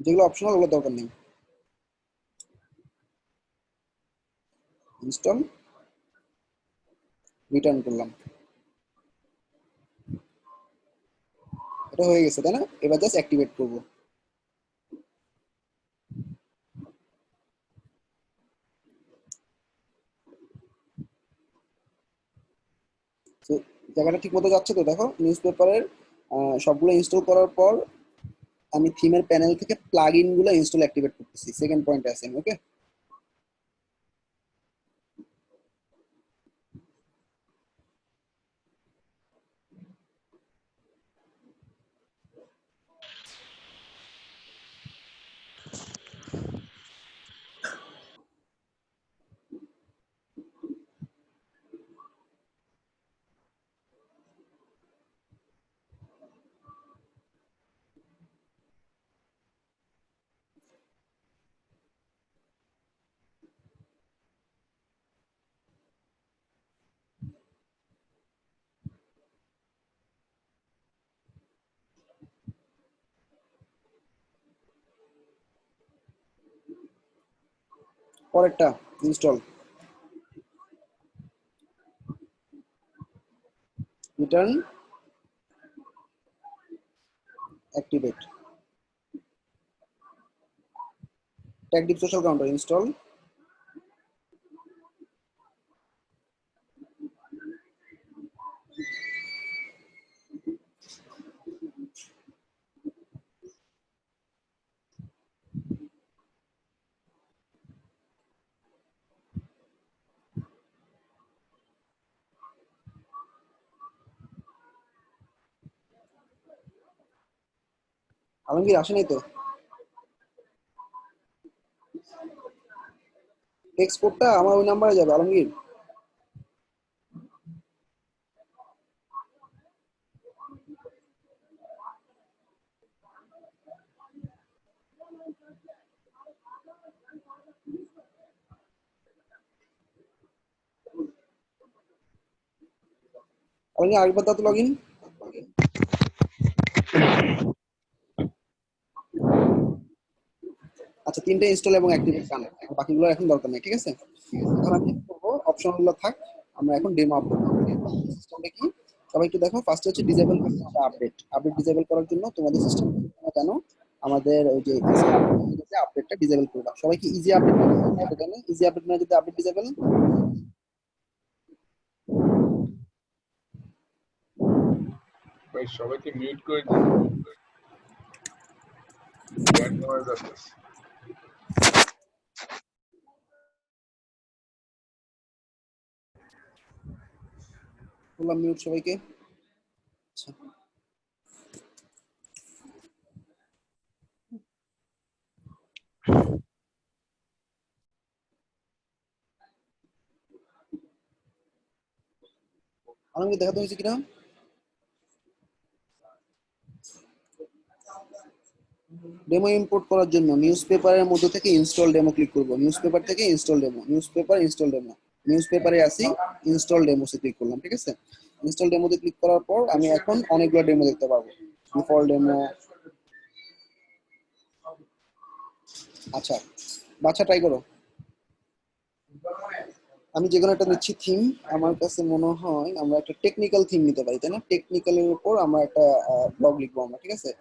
যেগুলো অপশনাল ওগুলো দরকার নেই। ইনস্টল, রিটার্ন করলাম। এটা হয়ে গেছে, তাই না? এবার জাস্ট অ্যাক্টিভেট করবো। তো জায়গাটা ঠিক মতো যাচ্ছে তো? দেখো নিউজ পেপারের সবগুলো ইনস্টল করার পর আমি থিমের প্যানেল থেকে প্লাগইন গুলো ইনস্টল অ্যাক্টিভেট করতেছি। সেকেন্ড পয়েন্টে আছি আমি, ওকে? পরেরটা ইনস্টল, রিটার্ন, অ্যাক্টিভেট। ট্যাগডিপ সোশ্যাল কাউন্টার ইনস্টল। আলমগীর আসে নাই তো? টেক্সট কোডটা আমার ওই নাম্বারে যাবে আলমগীর। আলমগীর আরেকবার দাও তো লগ ইন। আচ্ছা, তিনটে ইনস্টল এবং অ্যাক্টিভেট কানেক্ট, বাকিগুলো এখন দরকার নেই, ঠিক আছে? এখন আমি কি করবো, অপশনগুলো থাক, আমরা এখন ডেমো আপলোড করবো। সিস্টেমটা কি সবাই একটু দেখো। ফার্স্ট হচ্ছে ডিসেবল করতে হবে আপডেট ডিসেবল করার জন্য তোমাদের সিস্টেম জানো আমাদের ওই যে ইজি আপডেটটা ডিসেবল করবা। সবাই কি ইজি আপডেট জানে? ইজি আপডেট না যদি আপডেট ডিসেবল। ভাই সবাইকে মিউট করে দিন, ব্যাড নয়েজ আসছে। বললাম মিউট সবাইকে। আচ্ছা, আমাকে দেখাতে হয়েছে কিনা। ডেমো ইম্পোর্ট করার জন্য নিউজ পেপারের মধ্যে থেকে ইনস্টল ডেমো ক্লিক করব। নিউজ পেপার থেকে install demo, news paper install demo, news পেপারে আসি, ইনস্টল ডেমোসে ক্লিক করলাম, ঠিক আছে? ইনস্টল ডেমোতে ক্লিক করার পর আমি এখন অনেকগুলো ডেমো দেখতে পাবো। Default demo. আচ্ছা, বাচ্চা ট্রাই করো। আমি যে কোনো একটা নিচ্ছি থিম। আমার কাছে মনে হয় আমরা একটা টেকনিক্যাল থিম নিতে পারি, তাই না? টেকনিক্যালের উপর আমরা একটা ব্লগ লিখবো আমরা, ঠিক আছে?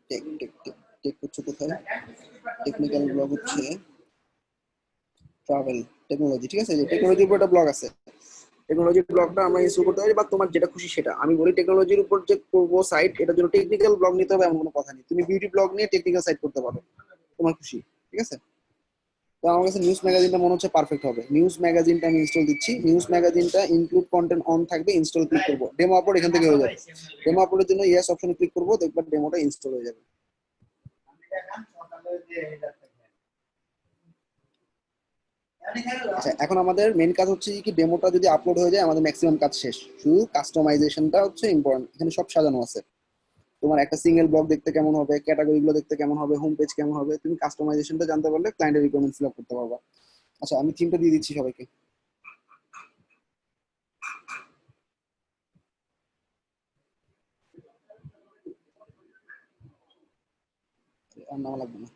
টেক টেক টেক টেক হচ্ছে কোথায়? টেকনিক্যাল ব্লগ হচ্ছে ট্রাভেল টেকনোলজি, ঠিক আছে? যে টেকনোলজির উপর একটা ব্লগ আছে, টেকনোলজির ব্লগটা আমরা ইনস্টল করতে পারি, বা তোমার যেটা খুশি সেটা। আমি বলি টেকনোলজির উপর যে করবো সাইট, এটার জন্য টেকনিক্যাল ব্লগ নিতে হবে এমন কোনো কথা নেই। তুমি বিউটি ব্লগ নিয়ে টেকনিক্যাল সাইট করতে পারো, তোমার খুশি, ঠিক আছে? তো আমার কাছে নিউজ ম্যাগাজিনটা মনে হচ্ছে পারফেক্ট হবে। নিউজ ম্যাগাজিনটা আমি ইনস্টল দিচ্ছি। নিউজ ম্যাগাজিনটা ইনক্লুড কন্টেন্ট অন থাকবে, ইনস্টল ক্লিক করবো। ডেমো আপলোড এখান থেকে হয়ে যাবে। ডেমো আপলোডের জন্য ইয়েস অপশনে ক্লিক করবো, দেখবা ডেমোটা ইনস্টল হয়ে যাবে। আচ্ছা, এখন আমাদের মেইন কাজ হচ্ছে কি, ডেমোটা যদি আপলোড হয়ে যায় আমাদের ম্যাক্সিমাম কাজ শেষ। শুধু কাস্টমাইজেশনটা হচ্ছে ইম্পর্টেন্ট। এখানে সব সাজানো আছে, তোমার একটা সিঙ্গেল ব্লগ দেখতে কেমন হবে, ক্যাটাগরি গুলো দেখতে কেমন হবে, হোম পেজ কেমন হবে, তুমি কাস্টমাইজেশনটা জানতে পারলে ক্লায়েন্টের রিকোয়ারমেন্ট ফিল আপ করতে পারবা। আচ্ছা, আমি থিমটা দিয়ে দিচ্ছি সবাইকে। আর নাম লাগবে না।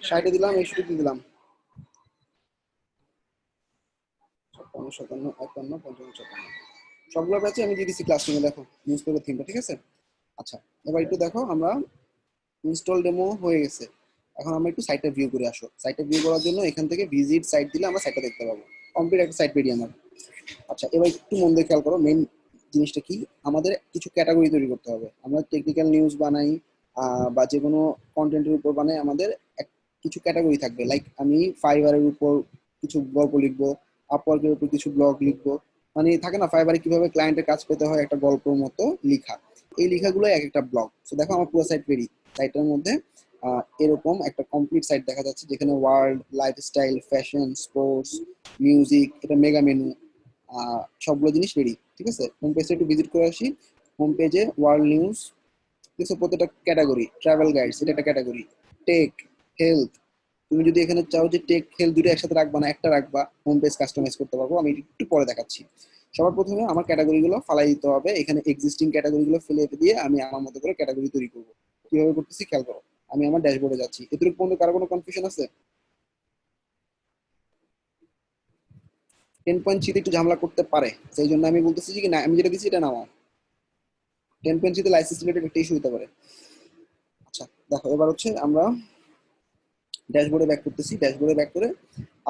সাইডে দিলাম, এই শুরু দিলাম 56, 57, 51, 55, 56 সবগুলো ব্যাচে আমি দিয়ে দিচ্ছি ক্লাসরুমে। দেখো নিউজ পেপার থিমটা, ঠিক আছে? আচ্ছা, এবার একটু দেখো, আমরা ইনস্টল ডেমো হয়ে গেছে। এখন আমরা একটু সাইটটা ভিউ করে আসো। সাইটটা ভিউ করার জন্য এখান থেকে ভিজিট সাইট দিলে আমরা সাইটটা দেখতে পাবো। কমপ্লিট একটা সাইট পেরি আমার। আচ্ছা, এবার একটু মন দিয়ে খেয়াল করো, মেইন জিনিসটা কি, আমাদের কিছু ক্যাটাগরি তৈরি করতে হবে। আমরা টেকনিক্যাল নিউজ বানাই বা যে কোনো কন্টেন্টের উপর বানাই, আমাদের কিছু ক্যাটাগরি থাকবে। লাইক আমি ফাইবারের উপর কিছু গল্প লিখবো, আপওয়ার্কের উপর কিছু ব্লগ লিখবো। মানে থাকে না ফাইবারে কিভাবে ক্লায়েন্টের কাজ পেতে হয়, একটা গল্পের মতো লিখা। এই লেখাগুলো এক একটা ব্লগ। তো দেখো আমার পুরো সাইট পেরি। সাইটের মধ্যে এরকম একটা কমপ্লিট সাইট দেখা যাচ্ছে, যেখানে world, lifestyle, fashion, sports, music, এটা মেগা মেনু, সবগুলো জিনিস রেডি, ঠিক আছে? হোম পেজে একটু ভিজিট করে আসি। হোম পেজে ওয়ার্ল্ড নিউজ, ঠিক আছে? প্রত্যেকটা ক্যাটাগরি, ট্রাভেল গাইডস এটা একটা ক্যাটাগরি, টেক, হেলথ। তুমি যদি এখানে চাও যে টেক হেলথ দুটো একসাথে রাখবা না, একটা রাখবা, হোম পেজ কাস্টমাইজ করতে পারবো। আমি একটু পরে দেখাচ্ছি। সবার প্রথমে আমার ক্যাটাগরিগুলো ফালাই দিতে হবে। এখানে এক্সিস্টিং ক্যাটাগরিগুলো ফেলে দিয়ে আমি আমার মতো করে ক্যাটাগরি তৈরি করবো। কিভাবে করতেছি খেয়াল করো। আমি আমার ড্যাশবোর্ডে যাচ্ছি। এতটুকু পর্যন্ত কারো কোনো কনফিউশন আছে? 10.3 একটু ঝামেলা করতে পারে, সেই জন্য আমি বলতেছি যে কি না, আমি যেটা দিচ্ছি এটা নামাও। টেনপেন্সিতে লাইসেন্স রিলেটেড একটা ইস্যু হতে পারে। আচ্ছা দেখো, এবার হচ্ছে আমরা ড্যাশবোর্ডে ব্যাক করতেছি। ড্যাশবোর্ডে ব্যাক করে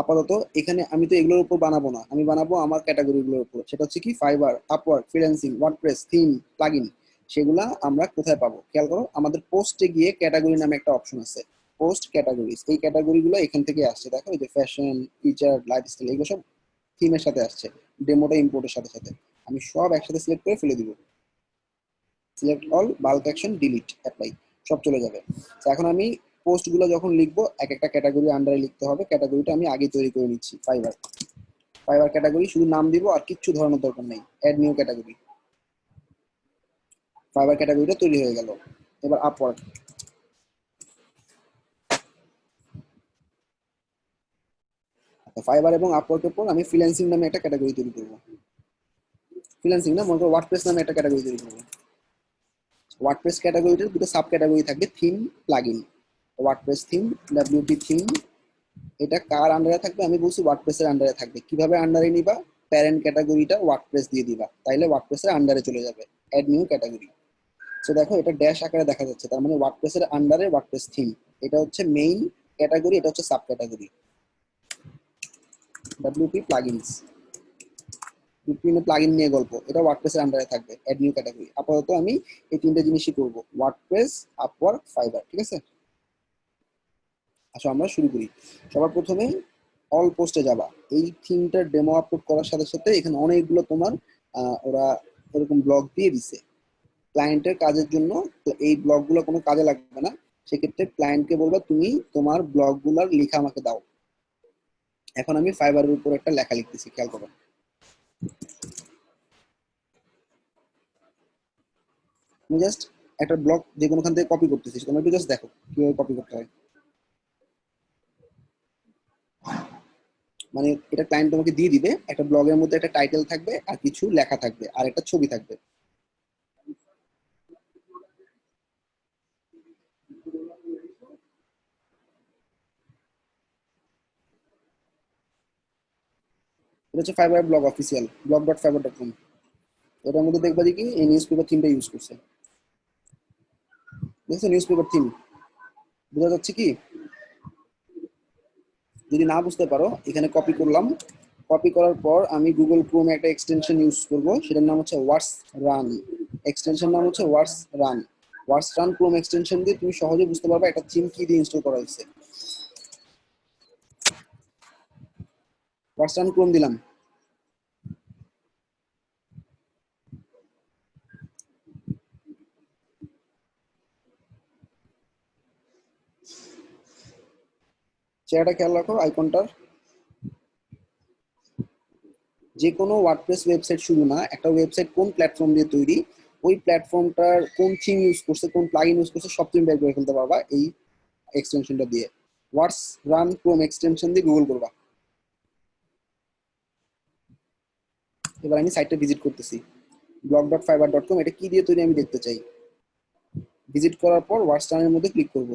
আপাতত এখানে আমি তো এগুলোর উপর বানাবো না, আমি বানাবো আমার ক্যাটাগরিগুলোর উপর। সেটা হচ্ছে কি, fibre, Upwork, freelancing, WordPress, theme, plugin. সেগুলা আমরা কোথায় পাবো? খেয়াল করো, আমাদের পোস্টে গিয়ে ক্যাটাগরি নামে একটা অপশন আছে, পোস্ট ক্যাটাগরিজ। এই ক্যাটাগরিগুলো এখান থেকে আসছে। দেখো এই যে ফ্যাশন, ফিচার, লাইফস্টাইল, এগুলো সব থিমের সাথে আসছে, ডেমোটা ইম্পোর্টের সাথে সাথে। আমি সব একসাথে সিলেক্ট করে ফেলে দিব। Select all, bulk action, delete, apply, সব চলে যাবে। তো এখন আমি পোস্টগুলো যখন লিখবো এক একটা ক্যাটাগরি আন্ডারে লিখতে হবে। ক্যাটাগরিটা আমি আগে তৈরি করে নিচ্ছি। ফাইবার, ফাইবার ক্যাটাগরি, শুধু নাম দিব আর কিচ্ছু ধরানোর দরকার নেই। অ্যাড নিউ ক্যাটাগরি, ফাইবার ক্যাটাগরিটা তৈরি হয়ে গেল। এবার আপওয়ার্ক, ফাইবার এবং আপওয়ার্কের পর আমি ফ্রিল্যান্সিং নামে একটা ক্যাটাগরি তৈরি করবো। ফ্রিল্যান্সিং না, মনে করো ওয়ার্ডপ্রেস নামে একটা ক্যাটাগরি তৈরি করবো। ওয়ার্ডপ্রেস ক্যাটাগরিটার দুটো সাব ক্যাটাগরি থাকবে, theme, plugin. WordPress theme, WP theme, এটা কার আন্ডারে থাকবে? আমি বলছি ওয়ার্ডপ্রেসের আন্ডারে থাকবে। কিভাবে আন্ডারে নিবা? প্যারেন্ট ক্যাটাগরিটা ওয়ার্ডপ্রেস দিয়ে দিবা, তাইলে ওয়ার্ডপ্রেসের আন্ডারে চলে যাবে। Add new category. সো দেখো এটা ড্যাশ আকারে দেখা যাচ্ছে, তার মানে ওয়ার্ডপ্রেসের আন্ডারে ওয়ার্ডপ্রেস থিম, এটা হচ্ছে মেইন ক্যাটাগরি, এটা হচ্ছে সাব ক্যাটাগরি। ডাব্লিউপি প্লাগইনস, বিভিন্ন প্লাগইন নিয়ে গল্প, এটা ওয়ার্ডপ্রেসের আন্ডারে থাকবে। Add new category. আপাতত আমি এই তিনটা জিনিসই করব, ওয়ার্ডপ্রেস, আপওয়ার্ক, ফাইবার। ঠিক আছে, আসো আমরা শুরু করি। সবার প্রথমে অল পোস্টে যাবা। এই থিমটার ডেমো আপলোড করার সাথে সাথে এখানে অনেকগুলো তোমার ওরা এরকম ব্লগ দিয়ে দিছে ক্লায়েন্টের কাজের জন্য। তো এই ব্লগগুলো কোনো কাজে লাগবে না, সেক্ষেত্রে ক্লায়েন্টকে বলবা তুমি তোমার ব্লগগুলোর লেখা আমাকে দাও। এখন আমি ফাইবারের উপর একটা লেখা লিখতেছি, খেয়াল করো। আমি জাস্ট একটা ব্লগ যে কোনোখান থেকে কপি করতেছি, তোমরা একটু জাস্ট দেখো কিভাবে কপি করতে হয়। মানে এটা ক্লায়েন্ট তোমাকে দিয়ে দিবে, একটা ব্লগের মধ্যে একটা টাইটেল থাকবে আর কিছু লেখা থাকবে আর একটা ছবি থাকবে। এটা হচ্ছে ফাইবার ব্লগ অফিসিয়াল, blog.fiverr.com। এটার মধ্যে দেখবা যে কি এই নিউজ পেপার থিমটা ইউজ করছে। দেখছো নিউজ পেপার থিম, বোঝা যাচ্ছে কি? যদি না বুঝতে পারো, এখানে কপি করলাম। কপি করার পর আমি গুগল ক্রোমে একটা এক্সটেনশন ইউজ করব, সেটার নাম হচ্ছে ওয়াটস রান। এক্সটেনশন নাম হচ্ছে ওয়াটস রান। ওয়াটস রান ক্রোম এক্সটেনশন দিয়ে তুমি সহজে বুঝতে পারবে একটা থিম কি দিয়ে ইনস্টল করা হয়েছে। ওয়াটস রান ক্রোম দিলাম। চেহারাটা খেয়াল রাখো আইকনটার। যে কোনো ওয়ার্ডপ্রেস ওয়েবসাইট শুধু না, একটা ওয়েবসাইট কোন প্ল্যাটফর্ম দিয়ে তৈরি, ওই প্ল্যাটফর্মটার কোন থিম ইউজ করছে, কোন প্লাগইন ইউজ করছে, সব তুমি বের করে ফেলতে পারবা এই এক্সটেনশনটা দিয়ে। ওয়াটস রান ক্রোম এক্সটেনশন দিয়ে গুগল করবা। এবার আমি সাইটটা ভিজিট করতেছি, blog.fiverr.com। এটা কি দিয়ে তৈরি আমি দেখতে চাই। ভিজিট করার পর ওয়াটস রানের মধ্যে ক্লিক করব।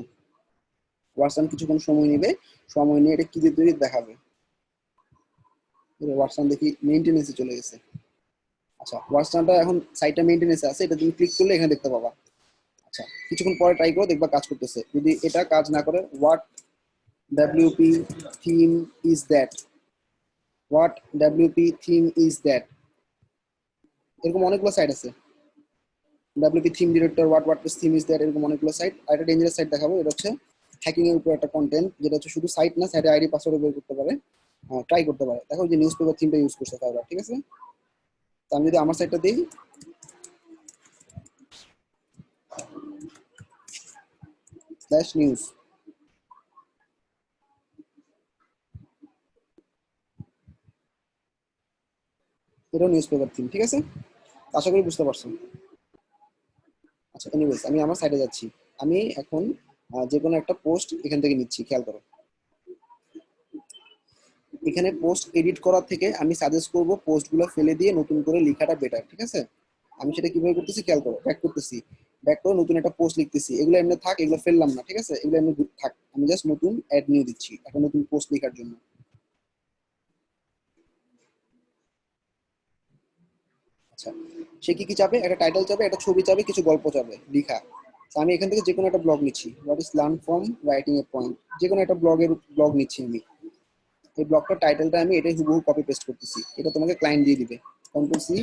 ওয়াটস রান কিছুক্ষণ সময় নেবে, সময় নিয়ে এটা কি দিয়ে তৈরি দেখাবে। ওয়াটস রান দেখি মেইনটেনেন্সে চলে গেছে। আচ্ছা, ওয়াটস রানটা এখন সাইটটা মেইনটেনেন্সে আছে, এটা তুমি ক্লিক করলে এখানে দেখতে পাবা। আচ্ছা, কিছুক্ষণ পরে ট্রাই করো, দেখবা কাজ করতেছে। যদি এটা কাজ না করে, what WP theme is that, what WP theme is that, এরকম অনেকগুলো সাইট আছে। WP theme director, what WordPress theme is that, এরকম অনেকগুলো সাইট। আর একটা ডেঞ্জারাস সাইট দেখাবো, এটা হচ্ছে হ্যাকিং এর উপর একটা কন্টেন্ট, যেটা হচ্ছে শুধু সাইট না, সাইটে আইডি পাসওয়ার্ড বের করতে পারে, ট্রাই করতে পারে। দেখো যে নিউজ পেপার থিমটা ইউজ করছে ফাইবার। ঠিক আছে, তো আমি যদি আমার সাইটটা দিই, স্ল্যাশ নিউজ, এটাও নিউজ পেপার থিম। ঠিক আছে, আশা করি বুঝতে পারছো। আচ্ছা, এনিওয়েজ আমি আমার সাইটে যাচ্ছি। আমি এখন যে কোনো একটা পোস্ট এখান থেকে নিচ্ছি, খেয়াল করো। এখানে পোস্ট এডিট করার থেকে আমি সাজেস্ট করব পোস্টগুলো ফেলে দিয়ে নতুন করে লেখাটা বেটার। ঠিক আছে, আমি সেটা কিভাবে করতেছি খেয়াল করো। ব্যাক করতেছি, ব্যাক করে নতুন একটা পোস্ট লিখতেছি। এগুলো এমনি থাক, এগুলো ফেললাম না। ঠিক আছে, এগুলো এমনি থাক, আমি জাস্ট নতুন অ্যাড নিয়ে দিচ্ছি একটা নতুন পোস্ট লেখার জন্য। আচ্ছা, সে কি কি চাবে? একটা টাইটেল চাবে, একটা ছবি চাবে, কিছু গল্প চাবে লিখা। তো আমি এখান থেকে যে কোনো একটা ব্লগ নিচ্ছি, what is learn from writing A point, যে কোনো একটা ব্লগ নিচ্ছি আমি। এই ব্লগটার টাইটেলটা আমি এটাই হুবহু কপি পেস্ট করতেছি, এটা তোমাকে ক্লায়েন্ট দিয়ে দিবে। Control C.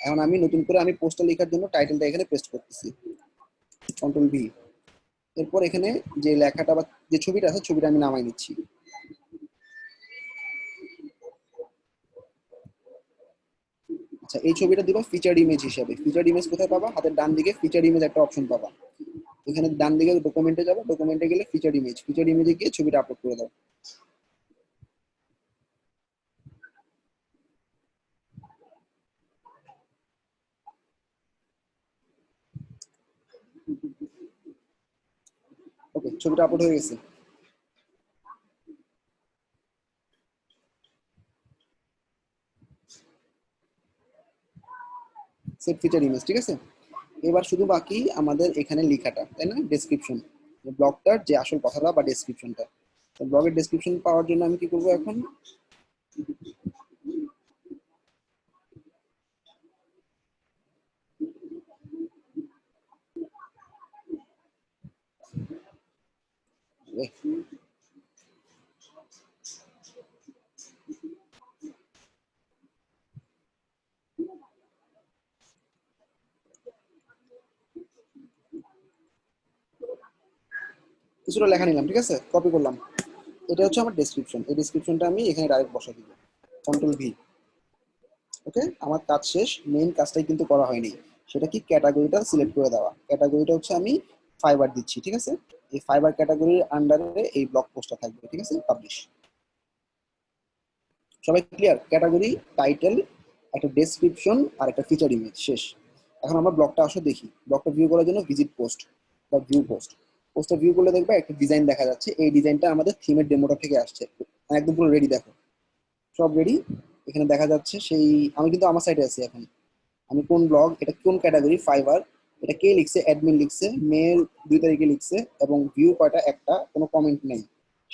এখন আমি নতুন করে আমি পোস্টটা লেখার জন্য টাইটেলটা এখানে পেস্ট করতেছি, কন্ট্রোল ভি। এরপর এখানে যে লেখাটা বা যে ছবিটা আছে ছবিটা আমি নামাই নিচ্ছি। আচ্ছা, এই ছবিটা দিবা ফিচার্ড ইমেজ হিসেবে। ফিচার্ড ইমেজ কোথায় পাবা? হাতের ডান দিকে ফিচার্ড ইমেজ একটা অপশন পাবা। এখানে ডান দিকে ডকুমেন্টে যাবে, ডকুমেন্টে গেলে ফিচার্ড ইমেজ, ফিচার্ড ইমেজে গিয়ে ছবিটা আপলোড করে দাও। ওকে, ছবিটা আপলোড হয়ে গেছে। সেট ফিচার ইমেজ, ঠিক আছে। এবার শুধু বাকি আমাদের এখানে লেখাটা, তাই না? ডেসক্রিপশন, ব্লগটার যে আসল কথাটা বা ডেসক্রিপশনটা। তো ব্লগের ডেসক্রিপশন পাওয়ার জন্য আমি কি করবো এখন? কিছুটা লেখা নিলাম, ঠিক আছে, কপি করলাম। এটা হচ্ছে আমার ডেসক্রিপশন। এই ডেসক্রিপশনটা আমি এখানে ডাইরেক্ট বসা দিব, কন্ট্রোল ভি। ওকে, আমার কাজ শেষ। মেইন কাজটাই কিন্তু করা হয়নি, সেটা কি? ক্যাটাগরিটা সিলেক্ট করে দেওয়া। ক্যাটাগরিটা হচ্ছে আমি ফাইবার দিচ্ছি, ঠিক আছে। এই ফাইবার ক্যাটাগরির আন্ডারে এই ব্লগ পোস্টটা থাকবে, ঠিক আছে, পাবলিশ। সবাই ক্লিয়ার? ক্যাটাগরি, টাইটেল, একটা ডেসক্রিপশন আর একটা ফিচার ইমেজ, শেষ। এখন আমরা ব্লগটা আসো দেখি। ব্লগটা ভিউ করার জন্য ভিজিট পোস্ট বা ভিউ পোস্ট। পোস্টটা ভিউ করলে দেখবে একটা ডিজাইন দেখা যাচ্ছে। এই ডিজাইনটা আমাদের থিমের ডেমোটা থেকে আসছে, একদম পুরো রেডি। দেখো, সব রেডি। এখানে দেখা যাচ্ছে সেই, আমি কিন্তু আমার সাইডে আছি এখন। আমি কোন ব্লগ, এটা কোন ক্যাটাগরি, ফাইবার, এটা কে লিখছে? অ্যাডমিন লিখছে, মেল 2 তারিখে লিখছে, এবং ভিউ কয়টা? একটা, কোনো কমেন্ট নেই।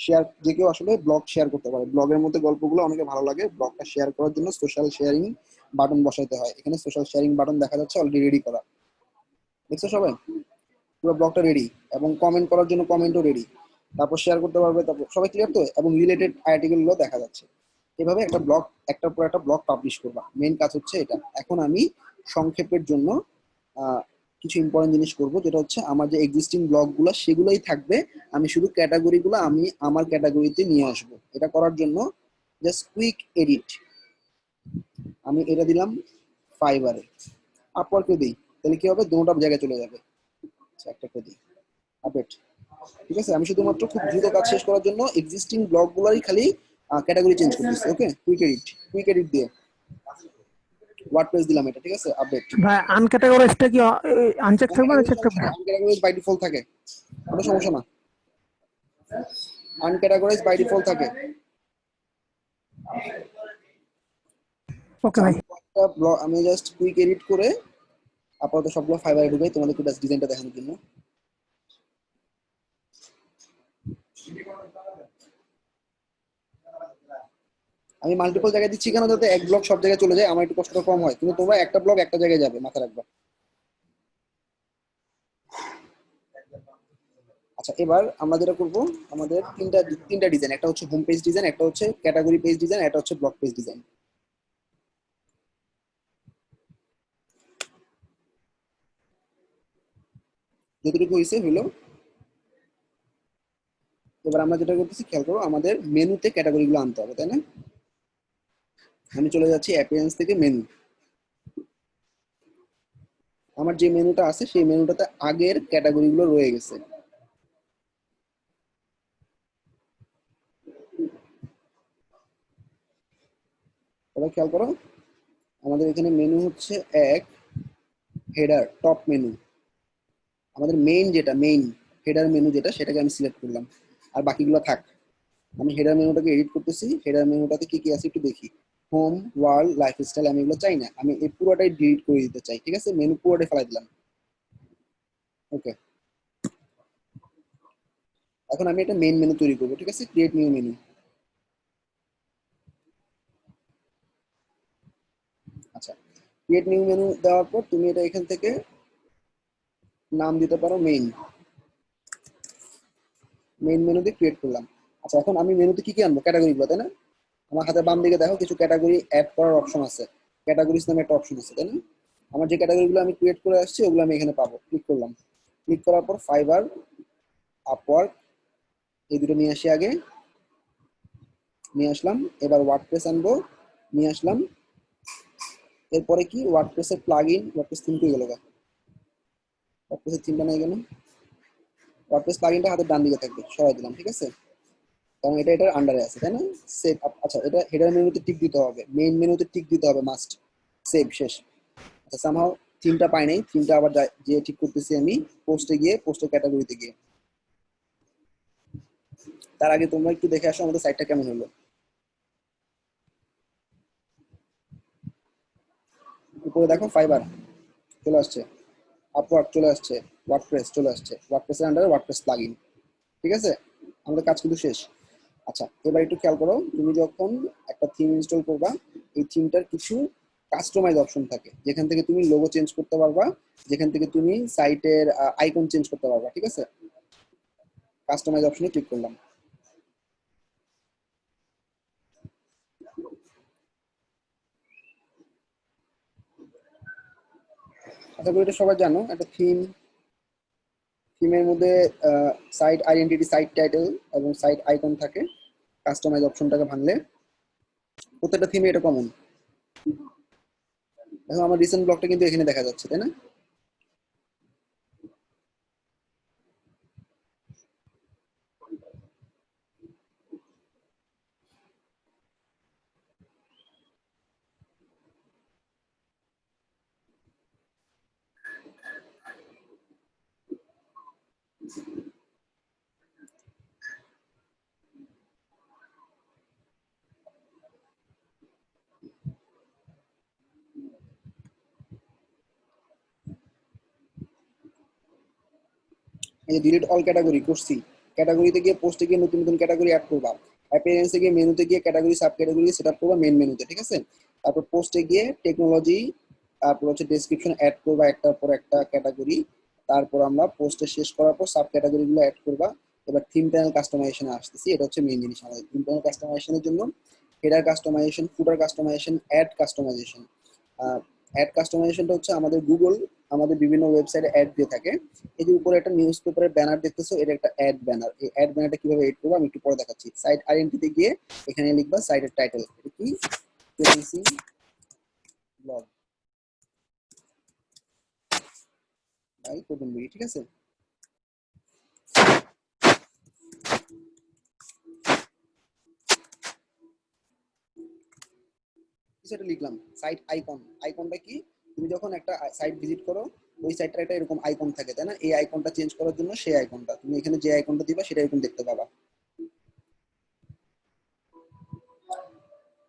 শেয়ার, যে কেউ আসলে ব্লগ শেয়ার করতে পারে। ব্লগের মধ্যে গল্পগুলো অনেকে ভালো লাগে, ব্লগটা শেয়ার করার জন্য সোশ্যাল শেয়ারিং বাটন বসাইতে হয়। এখানে সোশ্যাল শেয়ারিং বাটন দেখা যাচ্ছে অলরেডি রেডি করা, দেখছো সবাই? পুরো ব্লগটা রেডি, এবং কমেন্ট করার জন্য কমেন্টও রেডি। তারপর শেয়ার করতে পারবে। তারপর সবাই ক্লিয়ার তো? এবং রিলেটেড আর্টিকেলগুলো দেখা যাচ্ছে। এভাবে একটা ব্লগ, একটার পর একটা ব্লগ পাবলিশ করবা। মেইন কাজ হচ্ছে এটা। এখন আমি সংক্ষেপের জন্য কিছু ইম্পর্টেন্ট জিনিস করব, যেটা হচ্ছে আমার যে এক্সিস্টিং ব্লগগুলো সেগুলোই থাকবে। আমি শুধু ক্যাটাগরিগুলো আমি আমার ক্যাটাগরিতে নিয়ে আসব। এটা করার জন্য জাস্ট কুইক এডিট, আমি এটা দিলাম ফাইবারে। আপওয়ার্কে দিই, তাহলে কি হবে? দুটোটা জায়গায় চলে যাবে। আচ্ছা, একটা করে দিই আপডেট, ঠিক আছে। আমি শুধুমাত্র খুব দ্রুত কাজ শেষ করার জন্য এক্সিস্টিং ব্লগগুলোরই খালি ক্যাটাগরি চেঞ্জ করতেছি। ওকে, কুইক এডিট দিয়ে ওয়ার্ডপ্রেস দিলাম এটা, ঠিক আছে। আপডেট। ভাই আনক্যাটাগরাইজডটা কি আনচেক থাকবে না চেক থাকবে? আনক্যাটাগরাইজ বাই ডিফল্ট থাকে, কোনো সমস্যা না। আনক্যাটাগরাইজ বাই ডিফল্ট থাকে। ওকে ভাই। আমি জাস্ট কুইক এডিট করে আপাতত সবগুলো ফাইবারে ঢুকাই তোমাদেরকে জাস্ট ডিজাইনটা দেখানোর জন্য। আমি মাল্টিপল জায়গায় দিচ্ছি কেন? যাতে এক ব্লক সব জায়গায় চলে যায়, আমার একটু কষ্টটা কম হয়। কিন্তু তোমরা একটা ব্লক একটা জায়গায় যাবে, মাথা রাখবা। আচ্ছা, এবার আমরা যেটা করব, আমাদের তিনটা ডিজাইন, একটা হচ্ছে হোম পেজ ডিজাইন, একটা হচ্ছে ক্যাটাগরি পেজ ডিজাইন, একটা হচ্ছে ব্লগ পেজ ডিজাইন। যতটুকু হয়েছে হলো। এবার আমরা যেটা করতেছি খেয়াল করো, আমাদের মেনুতে ক্যাটাগরিগুলো আনতে হবে, তাই না? আমি চলে যাচ্ছি অ্যাপিয়ারেন্স থেকে মেনু। আমার যে মেনুটা আছে সেই মেনুটাতে আগের ক্যাটাগরিগুলো রয়ে গেছে। এবার খেয়াল করো, আমাদের এখানে মেনু হচ্ছে এক, হেডার, টপ মেনু। আমাদের মেইন হেডার মেনু যেটা, সেটাকে আমি সিলেক্ট করলাম, আর বাকিগুলো থাক। আমি হেডার মেনুটাকে এডিট করতেছি। হেডার মেনুটাতে কি কি আছে একটু দেখি। হোম, ওয়ার্ল্ড, লাইফস্টাইল, আমি এগুলো চাই না, আমি এই পুরোটাই ডিলিট করে দিতে চাই, ঠিক আছে। মেনু পুরোটাই ফেলাই দিলাম। ওকে, এখন আমি একটা মেইন মেনু তৈরি করবো, ঠিক আছে। Create new menu. আচ্ছা, ক্রিয়েট নিউ মেনু দেওয়ার পর তুমি এটা এখান থেকে নাম দিতে পারো মেইন মেনু দিয়ে ক্রিয়েট করলাম। আচ্ছা, এখন আমি মেনুতে কি কি আনবো? ক্যাটাগরিগুলো, তাই না? আমার হাতে বাম দিকে দেখো কিছু ক্যাটাগরি অ্যাড করার অপশন আছে, ক্যাটাগরিজ নামে একটা অপশন আছে, তাই না? আমার যে ক্যাটাগরিগুলো আমি ক্রিয়েট করে আসছি ওগুলো আমি এখানে পাবো। ক্লিক করলাম, ক্লিক করার পর ফাইবার, আপওয়ার্ক এই দুটো নিয়ে আসি, আগে নিয়ে আসলাম। এবার ওয়ার্ডপ্রেস আনবো, নিয়ে আসলাম। এরপরে কি ওয়ার্ডপ্রেসের প্লাগইন, ওয়ার্ডপ্রেস থিম পেয়ে গেল, ওয়ার্ডপ্রেসের থিমটা নিয়ে গেলাম। ওয়ার্ডপ্রেস প্লাগইনটা হাতের ডান দিকে থাকবে, সরাই দিলাম, ঠিক আছে? কারণ এটা এটার আন্ডারে আছে, তাই না? সেভ। আচ্ছা, এটা হেডার মেনুতে টিক দিতে হবে, মেইন মেনুতে টিক দিতে হবে, মাস্ট। সেভ, শেষ। আচ্ছা, সামহাও থিমটা পাই নাই, থিমটা আবার যে ঠিক করতেছি আমি পোস্টে গিয়ে, পোস্টের ক্যাটাগরিতে গিয়ে। তার আগে তোমরা একটু দেখে আসো আমাদের সাইটটা কেমন হলো। উপরে দেখো ফাইবার চলে আসছে, আপওয়ার্ক চলে আসছে, ওয়ার্ডপ্রেস চলে আসছে, ওয়ার্ডপ্রেসের আন্ডারে ওয়ার্ডপ্রেস প্লাগইন, ঠিক আছে? আমাদের কাজ কিন্তু শেষ। আচ্ছা, এবার একটু খেয়াল করো, তুমি যখন একটা থিম ইনস্টল করবা, এই থিমটার কিছু কাস্টমাইজ অপশন থাকে, যেখান থেকে তুমি লোগো চেঞ্জ করতে পারবা, যেখান থেকে তুমি সাইটের আইকন চেঞ্জ করতে পারবা, ঠিক আছে? কাস্টমাইজ অপশনে ক্লিক করলাম। আশা করি এটা সবাই জানো, একটা থিমের মধ্যে সাইট আইডেন্টিটি, সাইট টাইটেল এবং সাইট আইকন থাকে। কাস্টমাইজ অপশনটাকে ভাঙলে প্রত্যেকটা থিমে এটা কমন। দেখো আমার রিসেন্ট ব্লগটা কিন্তু এখানে দেখা যাচ্ছে, তাই না? এই যে ডিলিট অল ক্যাটাগরি করছি, ক্যাটাগরিতে গিয়ে পোস্টে গিয়ে নতুন নতুন ক্যাটাগরি অ্যাড করবা, অ্যাপিয়ারেন্সে গিয়ে মেনুতে গিয়ে ক্যাটাগরি সাব ক্যাটাগরি সেটআপ করবা মেইন মেনুতে, ঠিক আছে? তারপর পোস্টে গিয়ে টেকনোলজি, তারপর হচ্ছে ডেসক্রিপশন অ্যাড করবা একটার পর একটা ক্যাটাগরি। তারপর আমরা পোস্টে শেষ করার পর সাব ক্যাটাগরি গুলো অ্যাড করবা। এবার থিম প্যানেল কাস্টমাইজেশনে আসতেছি, এটা হচ্ছে মেইন জিনিস আমাদের থিম প্যানেল কাস্টমাইজেশনের জন্য। হেডার কাস্টমাইজেশন, ফুটার কাস্টমাইজেশন, অ্যাড কাস্টমাইজেশন। অ্যাড কাস্টমাইজেশনটা হচ্ছে আমাদের গুগল আমাদের বিভিন্ন ওয়েবসাইটে অ্যাড দিয়ে থাকে। এই যে উপরে একটা নিউজ পেপারের ব্যানার দেখতেছো, এটা একটা অ্যাড ব্যানার। এই অ্যাড ব্যানারটা কিভাবে এড করবো আমি একটু পরে দেখাচ্ছি। সাইট আইডেন্টিটি গিয়ে এখানে লিখবা সাইটের টাইটেল, এটা কি কেবিসি ব্লগ বাই কোডম্বি, ঠিক আছে? সেটা লিখলাম। সাইট আইকন, আইকনটা কি? তুমি যখন একটা সাইট ভিজিট করো ওই সাইটটার একটা এরকম আইকন থাকে, তাই না? এই আইকনটা চেঞ্জ করার জন্য সেই আইকনটা তুমি এখানে যে আইকনটা দিবা সেটা এরকম দেখতে পাবা।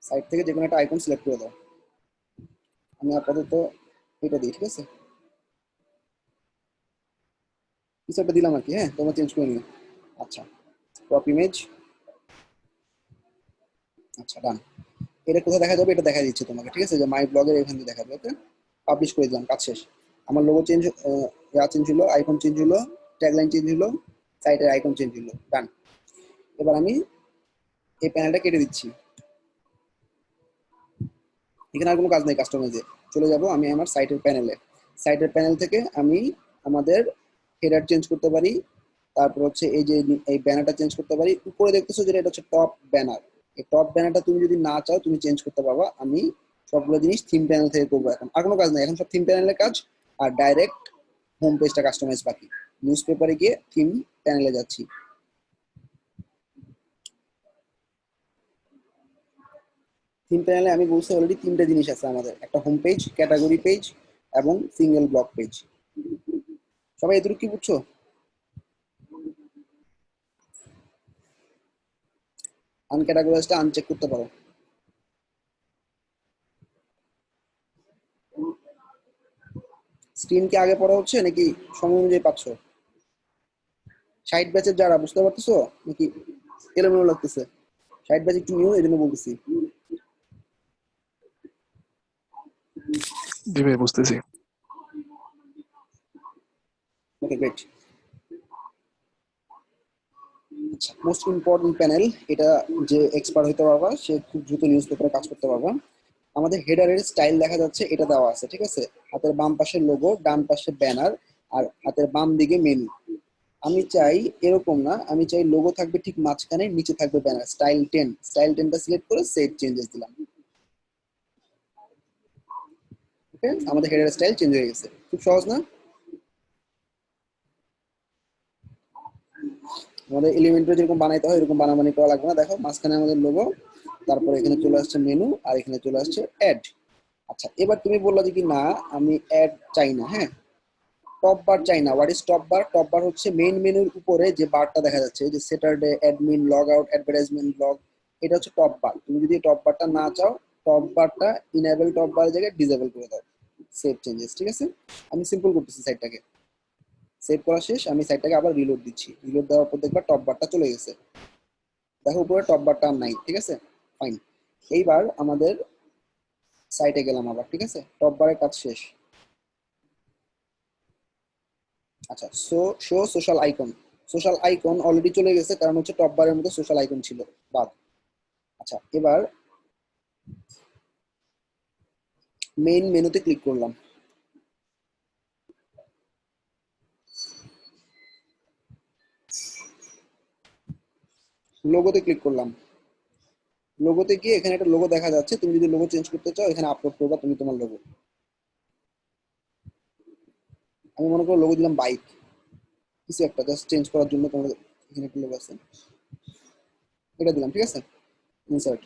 সাইট থেকে যে কোনো একটা আইকন সিলেক্ট করে দাও। আমি আপাতত এটা দিই, ঠিক আছে? কিছু একটা দিলাম আর কি, হ্যাঁ, তোমরা চেঞ্জ করে নিও। আচ্ছা, ক্রপ ইমেজ, আচ্ছা ডান। এটা কোথায় দেখা যাবে? এটা দেখা দিচ্ছে তোমাকে, ঠিক আছে? যে মাই ব্লগের এখান থেকে দেখাবে। ওকে, পাবলিশ করে দিলাম, কাজ শেষ। আমার লোগো চেঞ্জ, চেঞ্জ হলো, আইকন চেঞ্জ হলো, ট্যাগলাইন চেঞ্জ হলো, সাইটের আইকন চেঞ্জ হলো, ডান। এবার আমি এই প্যানেলটা কেটে দিচ্ছি। এখানে আর কোনো কাজ নেই কাস্টমাইজে। চলে যাব আমি আমার সাইটের প্যানেলে। সাইটের প্যানেল থেকে আমি আমাদের হেডার চেঞ্জ করতে পারি, তারপর হচ্ছে এই যে এই ব্যানারটা চেঞ্জ করতে পারি। উপরে দেখতেছো যেটা, এটা হচ্ছে টপ ব্যানার। এই টপ ব্যানারটা তুমি যদি না চাও তুমি চেঞ্জ করতে পারবা। আমি সবগুলো জিনিস থিম প্যানেল থেকে করবো এখন, আর কোনো কাজ নেই এখন, সব থিম প্যানেলের কাজ। আর ডাইরেক্ট হোম পেজটা কাস্টমাইজ বাকি। নিউজ পেপারে গিয়ে থিম প্যানেলে যাচ্ছি। থিম প্যানেলে আমি বলছি অলরেডি তিনটা জিনিস আছে আমাদের, একটা হোম পেজ, ক্যাটাগরি পেজ এবং সিঙ্গেল ব্লক পেজ। সবাই এতটুকু কি বুঝছো? আনক্যাটাগরাইজটা আনচেক করতে পারো। স্ক্রিন কি আগে পড়া হচ্ছে নাকি সময় অনুযায়ী পাচ্ছ? 60 ব্যাচের যারা, বুঝতে পারতেছো নাকি এলোমেলো লাগতেছে? 60 ব্যাচ একটু নিউ, এই জন্য বলতেছি। জি ভাই বুঝতেছি। Okay great. আচ্ছা, মোস্ট ইম্পর্টেন্ট প্যানেল, এটা যে এক্সপার্ট হতে পারবা সে খুব দ্রুত নিউজ পেপারে কাজ করতে পারবা। আমাদের হেডারের স্টাইল দেখা যাচ্ছে, এটা দেওয়া আছে, ঠিক আছে। হাতের বাম পাশে লোগো, ডান পাশে ব্যানার, আর হাতের বাম দিকে মেনু। আমি চাই এরকম না, আমি চাই লোগো থাকবে ঠিক মাঝখানে, নিচে থাকবে ব্যানার। স্টাইল 10টা সিলেক্ট করে সেভ চেঞ্জেস দিলাম। ওকে, আমাদের হেডার স্টাইল চেঞ্জ হয়ে গেছে। খুব সহজ না? আমাদের এলিমেন্টও যেরকম বানাইতে হয় এরকম বানাবানি করা লাগবে না। দেখো মাঝখানে আমাদের লোগো, তারপরে এখানে চলে আসছে মেনু, আর এখানে চলে আসছে অ্যাড। আচ্ছা, এবার তুমি বললা যে কি না আমি অ্যাড চাই না। হ্যাঁ, টপ বার চাই না। What is top bar? Top বার হচ্ছে মেইন মেনুর উপরে যে বারটা দেখা যাচ্ছে, যে Saturday, admin, log out, advertisement, blog, এটা হচ্ছে টপ বার। তুমি যদি টপ বারটা না চাও, টপ বারটা ইনেবল টপ বার জায়গায় ডিসেবল করে দাও। সেভ চেঞ্জেস, ঠিক আছে। আমি সিম্পল করতেছি সাইটটাকে। সেভ করা শেষ, আমি সাইটটাকে আবার রিলোড দিচ্ছি। রিলোড দেওয়ার পর দেখবা টপ বারটা চলে গেছে। দেখো উপরে টপ বারটা আর নাই, ঠিক আছে, ফাইন। এইবার আমাদের সাইটে গেলাম আবার, ঠিক আছে, টপ বারের কাজ শেষ। আচ্ছা, show social icon. Social icon already চলে গেছে, কারণ হচ্ছে টপ বারের মধ্যে সোশ্যাল আইকন ছিল, বাদ। আচ্ছা, এবার মেইন মেনুতে ক্লিক করলাম, লোগোতে ক্লিক করলাম। লোগোতে গিয়ে এখানে একটা লোগো দেখা যাচ্ছে, তুমি যদি লোগো চেঞ্জ করতে চাও এখানে আপলোড করবা তুমি তোমার লোগো। আমি মনে করো লোগো দিলাম বাইক, কিছু একটা জাস্ট চেঞ্জ করার জন্য তোমার এখানে একটা লোগো আছে, এটা দিলাম, ঠিক আছে, ইনসার্ট।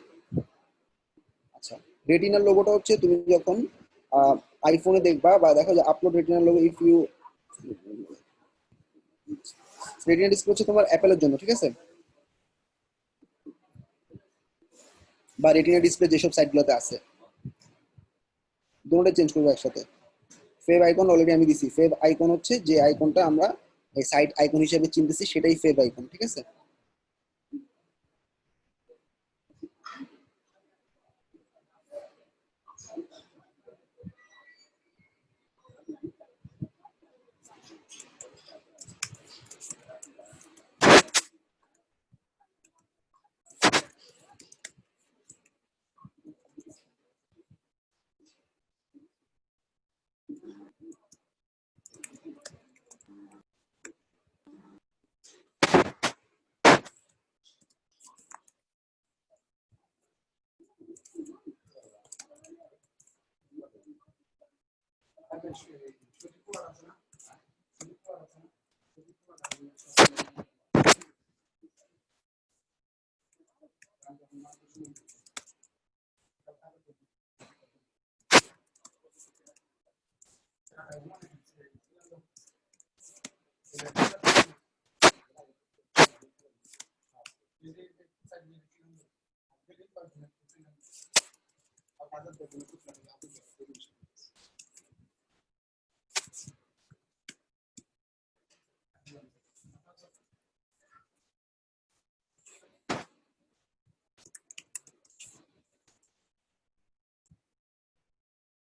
আচ্ছা, রেটিনার লোগোটা হচ্ছে তুমি যখন আইফোনে দেখবা বা দেখো যে আপলোড রেটিনার logo, if you, retina display হচ্ছে তোমার অ্যাপেলের জন্য, ঠিক আছে, বা রেটিনা ডিসপ্লে যেসব সাইটগুলোতে আছে, দুটোটা চেঞ্জ করবো একসাথে। ফেভ আইকন অলরেডি আমি দিছি। ফেভ আইকন হচ্ছে যে আইকনটা আমরা এই সাইট আইকন হিসেবে চিনতেছি, সেটাই ফেভ আইকন, ঠিক আছে।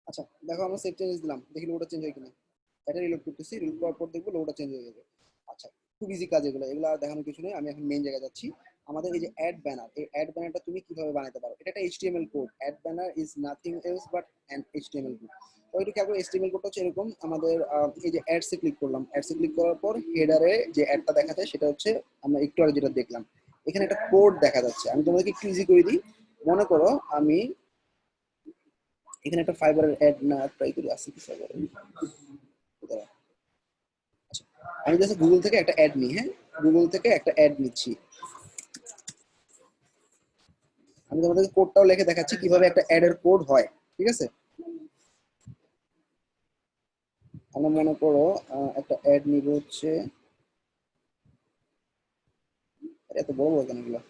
আচ্ছা, দেখো আমরা সেভ চেঞ্জ দিলাম, দেখি লোগোটা চেঞ্জ হয় কিনা। এটা রিলোড করতেছি, রিলোড করার পর দেখবো লোগোটা চেঞ্জ হয়ে যাবে। আচ্ছা, খুব ইজি কাজ এগুলো, এগুলো আর দেখানোর কিছু নেই। আমি এখন মেইন জায়গায় যাচ্ছি। আমাদের এই যে অ্যাড ব্যানার, এই অ্যাড ব্যানারটা তুমি কিভাবে বানাতে পারো, এটা একটা HTML code. Add banner is nothing else but an HTML code. তো একটু খেয়াল করে, এইচটিএমএল কোডটা হচ্ছে এরকম। আমাদের এই যে অ্যাডসে ক্লিক করলাম, অ্যাডসে ক্লিক করার পর হেডারে যে অ্যাডটা দেখা যায় সেটা হচ্ছে আমরা একটু আগে যেটা দেখলাম। এখানে একটা কোড দেখা যাচ্ছে, আমি তোমাদেরকে একটু ইজি করে দিই। মনে করো আমি এখানে একটা ফাইবারের অ্যাড না ট্রাই করি, আসি কি ফাইবারের। আচ্ছা, আমি জাস্ট গুগল থেকে একটা অ্যাড নিই। হ্যাঁ, গুগল থেকে একটা অ্যাড নিচ্ছি। আমি তোমাদেরকে কোডটাও লিখে দেখাচ্ছি কিভাবে একটা অ্যাড এর কোড হয়, ঠিক আছে। আমরা মনে করো একটা অ্যাড নিব হচ্ছে, এত বড় বড় কেন এগুলো।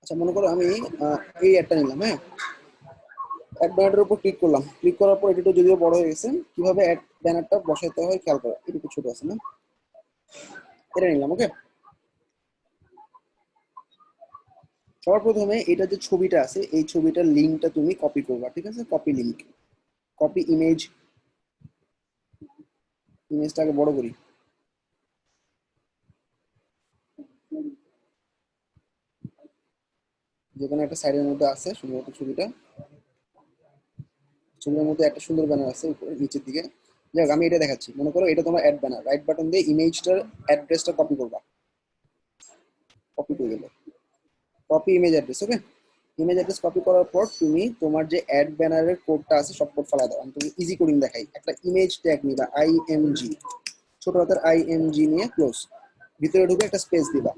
আচ্ছা মনে করো আমি এই অ্যাডটা নিলাম, হ্যাঁ, অ্যাড ব্যানারের উপর ক্লিক করলাম, ক্লিক করার পর এটা যদিও বড় হয়ে গেছে, কিভাবে অ্যাড ব্যানারটা বসাইতে হয় খেয়াল করো, এটা একটু ছোট আছে না, এটা নিলাম। ওকে, সবার প্রথমে এটা যে ছবিটা আছে এই ছবিটার লিঙ্কটা তুমি কপি করবা, ঠিক আছে, কপি লিঙ্ক, কপি ইমেজ, ইমেজটাকে বড় করি, যেখানে একটা সাইডের মধ্যে আছে শুধুমাত্র ছবিটা, ছবির মধ্যে একটা সুন্দর ব্যানার আছে উপরে নিচের দিকে। যাই হোক, আমি এটা দেখাচ্ছি, মনে করো এটা তোমার অ্যাড ব্যানার, রাইট বাটন দিয়ে ইমেজটার অ্যাড্রেসটা কপি করবা, কপি করে গেলে কপি ইমেজ অ্যাড্রেস। ওকে, ইমেজ অ্যাড্রেস কপি করার পর তুমি তোমার যে অ্যাড ব্যানারের কোডটা আছে সব কোড ফেলা দাও। আমি তুমি ইজি কোডিং দেখাই, একটা ইমেজ ট্যাগ নিবা আইএমজি, ছোট হাতের আইএমজি নিয়ে ক্লোজ, ভিতরে ঢুকে একটা স্পেস দিবা,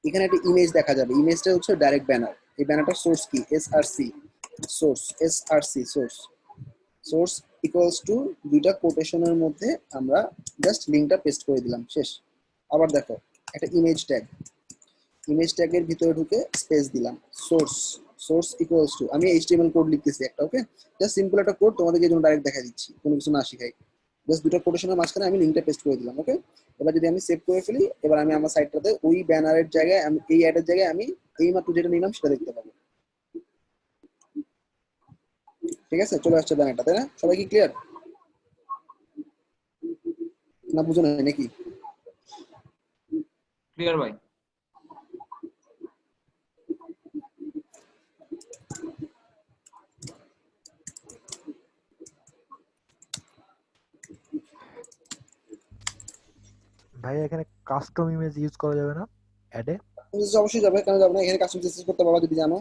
এখানে একটা ইমেজ দেখা যাবে, ইমেজটা হচ্ছে ডাইরেক্ট ব্যানার, এই ব্যানারটার সোর্স কি, SRC source, SRC source, source equals to দুইটা কোটেশনের মধ্যে আমরা জাস্ট লিঙ্কটা পেস্ট করে দিলাম, শেষ। আবার দেখো একটা ইমেজ ট্যাগ, ইমেজ ট্যাগের ভিতরে ঢুকে স্পেস দিলাম, সোর্স, সোর্স ইকুয়ালস টু, আমি এইচটিএমএল কোড লিখতেছি একটা, ওকে, জাস্ট সিম্পল একটা কোড তোমাদেরকে এই জন্য ডাইরেক্ট দেখা দিচ্ছি, কোনো কিছু না শিখাই, জাস্ট দুটো কোটেশনের মাঝখানে আমি লিঙ্কটা পেস্ট করে দিলাম। ওকে, এবার যদি আমি সেভ করে ফেলি, এবার আমি আমার সাইটটাতে ওই ব্যানারের জায়গায় আমি এই অ্যাডের জায়গায় আমি এই মাত্র যেটা নিলাম সেটা দেখতে পাবো। ঠিক আছে, চলে আসছে ব্যানারটা, তাই না? সবাই কি ক্লিয়ার, না বুঝো না নাকি? ক্লিয়ার ভাই। ভাই এখানে কাস্টম ইমেজ ইউজ করা যাবে না অ্যাডে? অবশ্যই যাবে, কেন যাবে না, এখানে কাস্টম সিস্টেম করতে পারবা যদি জানো।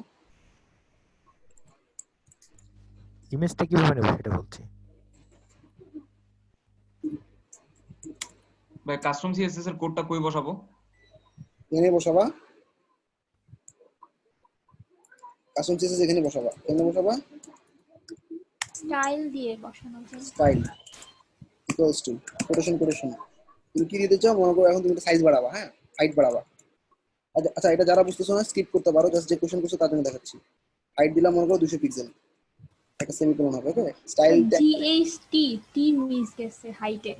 ইমেজটা কিভাবে নেব সেটা বলছি। ভাই কাস্টম সিএসএস এর কোডটা কই বসাবো? এখানে বসাবা, কাস্টম সিস্টেম এখানে বসাবা, এখানে বসাবা, স্টাইল দিয়ে বসানো যায়। Style equals to quotation, quotation তুমি কি দিতে চাও, মনে করো এখন তুমি সাইজ বাড়াবা, হ্যাঁ, হাইট বাড়াবা। আচ্ছা এটা যারা বুঝতেছো না স্কিপ করতে পারো, জাস্ট যে কোশ্চেন করছো তার জন্য দেখাচ্ছি। হাইট দিলাম মনে করো 200 পিক্সেল, একটা সেমিকোলন হবে। ওকে, স্টাইল জিএইচটি টি মিস গেছে হাইটে,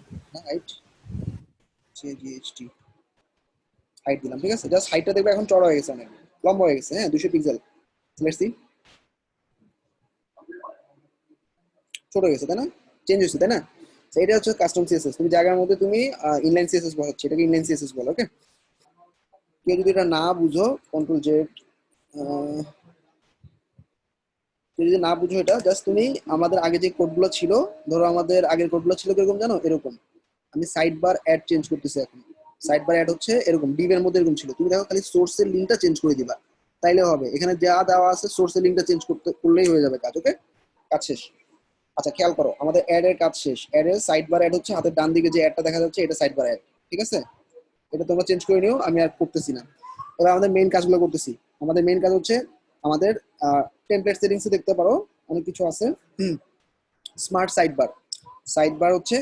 হাইট জিএইচটি হাইট দিলাম, ঠিক আছে, জাস্ট হাইটটা দেখবে এখন চড়া হয়ে গেছে, অনেক লম্বা হয়ে গেছে, হ্যাঁ 200 পিক্সেল, লেটস সি, ছোট হয়ে গেছে তাই না, চেঞ্জ হয়েছে তাই না। তো এটা হচ্ছে কাস্টম সিএসএস, তুমি জায়গার মধ্যে তুমি ইনলাইন সিএসএস বসাচ্ছ, এটাকে ইনলাইন সিএসএস বলে। ওকে, কেউ যদি এটা না বুঝো কন্ট্রোল জেড, যদি না বুঝো এটা জাস্ট তুমি আমাদের আগে যে কোডগুলো ছিল, ধরো আমাদের আগের কোডগুলো ছিল কিরকম জানো, এরকম, আমি সাইড বার অ্যাড চেঞ্জ করতেছি এখন, সাইড বার অ্যাড হচ্ছে এরকম ডিভ এর মধ্যে এরকম ছিল, তুমি দেখো খালি সোর্সের লিঙ্কটা চেঞ্জ করে দিবা, তাইলে হবে, এখানে যা দেওয়া আছে সোর্সের লিঙ্কটা চেঞ্জ করলেই হয়ে যাবে কাজ। ওকে, কাজ শেষ। আচ্ছা খেয়াল করো, আমাদের অ্যাড এর কাজ শেষ, অ্যাড এর সাইড বার অ্যাড হচ্ছে হাতের ডান দিকে যে অ্যাডটা দেখা যাচ্ছে, এটা সাইড বার অ্যাড, ঠিক আছে, এটা তোমরা চেঞ্জ করে নিও, আমি আর করতেছি না। এবার আমাদের মেইন কাজগুলো করতেছি, আমাদের মেইন কাজ হচ্ছে আমাদের টেমপ্লেট সেটিংসে দেখতে পারো অনেক কিছু আছে, smart side bar, side bar হচ্ছে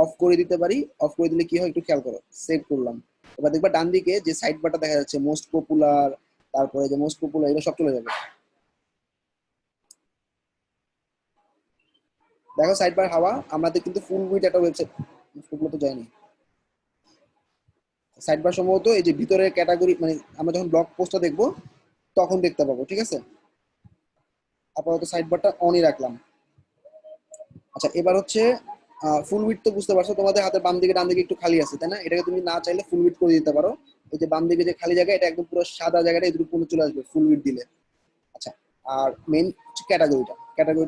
অফ করে দিতে পারি, অফ করে দিলে কি হয় একটু খেয়াল করো, সেভ করলাম, এবার দেখবা ডান দিকে যে সাইড বারটা দেখা যাচ্ছে মোস্ট পপুলার, তারপরে যে মোস্ট পপুলার এগুলো সব চলে যাবে, দেখো সাইড বার হাওয়া, আমাদের কিন্তু ফুল উইথ একটা ওয়েবসাইট তো যায়নি, সাইড বার সম্ভবত এই যে ভিতরের ক্যাটাগরি, মানে আমরা যখন ব্লগ পোস্টটা দেখবো তখন দেখতে পাবো, ঠিক আছে, আপাতত সাইড বারটা অনই রাখলাম। আচ্ছা এবার হচ্ছে ফুল উইথ তো বুঝতে পারছো, তোমাদের হাতের বাম দিকে ডান দিকে একটু খালি আছে তাই না, এটাকে তুমি না চাইলে ফুল উইথ করে দিতে পারো, এই যে বাম দিকে যে খালি জায়গা এটা একদম পুরো সাদা জায়গাটা এদিকে পুরো চলে আসবে ফুল উইথ দিলে। আচ্ছা আর মেইন হচ্ছে ক্যাটাগরিটা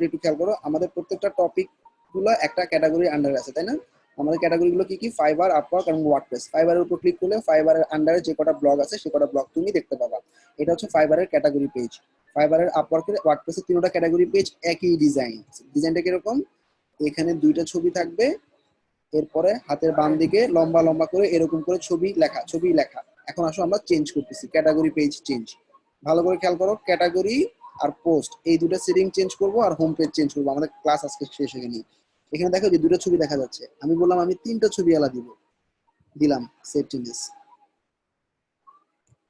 একটু খেয়াল করো, আমাদের প্রত্যেকটা টপিক গুলো একটা ক্যাটাগরির আন্ডারে আছে তাই না, আমাদের ক্যাটাগরি গুলো কি কি, ফাইবার, আপওয়ার্ক এবং ওয়ার্ডপ্রেস। ফাইবারের উপর ক্লিক করলে ফাইবারের আন্ডারে যে কটা ব্লগ আছে সে কটা ব্লগ তুমি দেখতে পাবা, এটা হচ্ছে ফাইবারের ক্যাটাগরি পেজ। ফাইবারের, আপওয়ার্কের, ওয়ার্ডপ্রেসের তিনটা ক্যাটাগরি পেজ, একই ডিজাইন, ডিজাইনটা কিরকম, এখানে দুইটা ছবি থাকবে, এরপরে হাতের বাম দিকে লম্বা লম্বা করে এরকম করে ছবি লেখা। এখন আসো আমরা চেঞ্জ করতেছি, ক্যাটাগরি পেজ চেঞ্জ, ভালো করে খেয়াল করো, ক্যাটাগরি আর পোস্ট এই দুটো সেটিং চেঞ্জ করব আর হোম পেজ চেঞ্জ করব, আমাদের ক্লাস আজকে শেষ হয়ে গেল। এখানে দেখো যে দুটো ছবি দেখা যাচ্ছে, আমি বললাম আমি তিনটা ছবি আলা দিলাম সেভ চেঞ্জেস,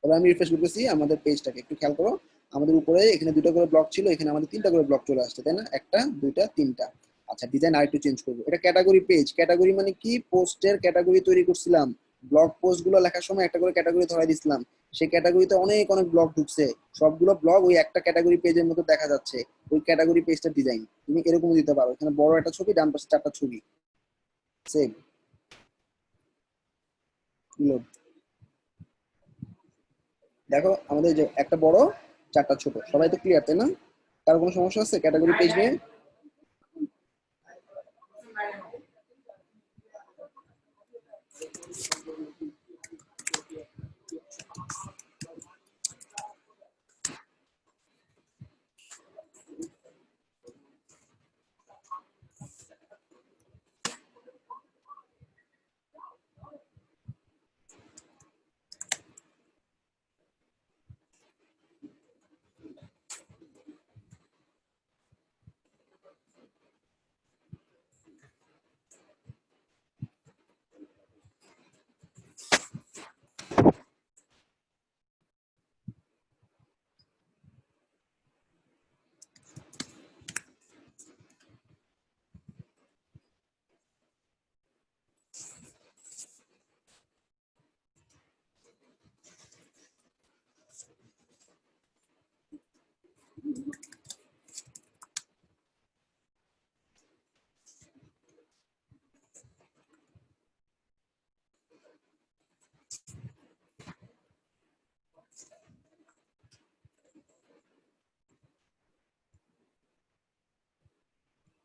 এবার আমি রিফ্রেশ করতেছি আমাদের পেজটাকে, একটু খেয়াল করো আমাদের উপরে এখানে 2টা করে ব্লক ছিল, এখানে আমাদের 3টা করে ব্লক চলে আসছে, তাই না? 1টা 2টা 3টা। আচ্ছা ডিজাইন আরেকটু চেঞ্জ করবো, এটা ক্যাটাগরি পেজ। ক্যাটাগরি মানে কি? পোস্টের ক্যাটাগরি তৈরি করছিলাম, ব্লগ পোস্ট গুলো লেখার সময় একটা করে ক্যাটাগরি ধরাই দিছিলাম, সেই ক্যাটাগরিতে অনেক অনেক ব্লগ ঢুকছে, সবগুলো ব্লগ ওই একটা ক্যাটাগরি পেজের মতো দেখা যাচ্ছে, ওই ক্যাটাগরি পেজটার ডিজাইন তুমি এরকম দিতে পারো। এখানে বড় একটা ছবি, ডান পাশে 4টা ছবি, সেম। দেখো আমাদের যে একটা বড় 4টা ছোট, সবাই তো ক্লিয়ার তাই না? কারো কোনো সমস্যা আছে ক্যাটাগরি পেজ নিয়ে?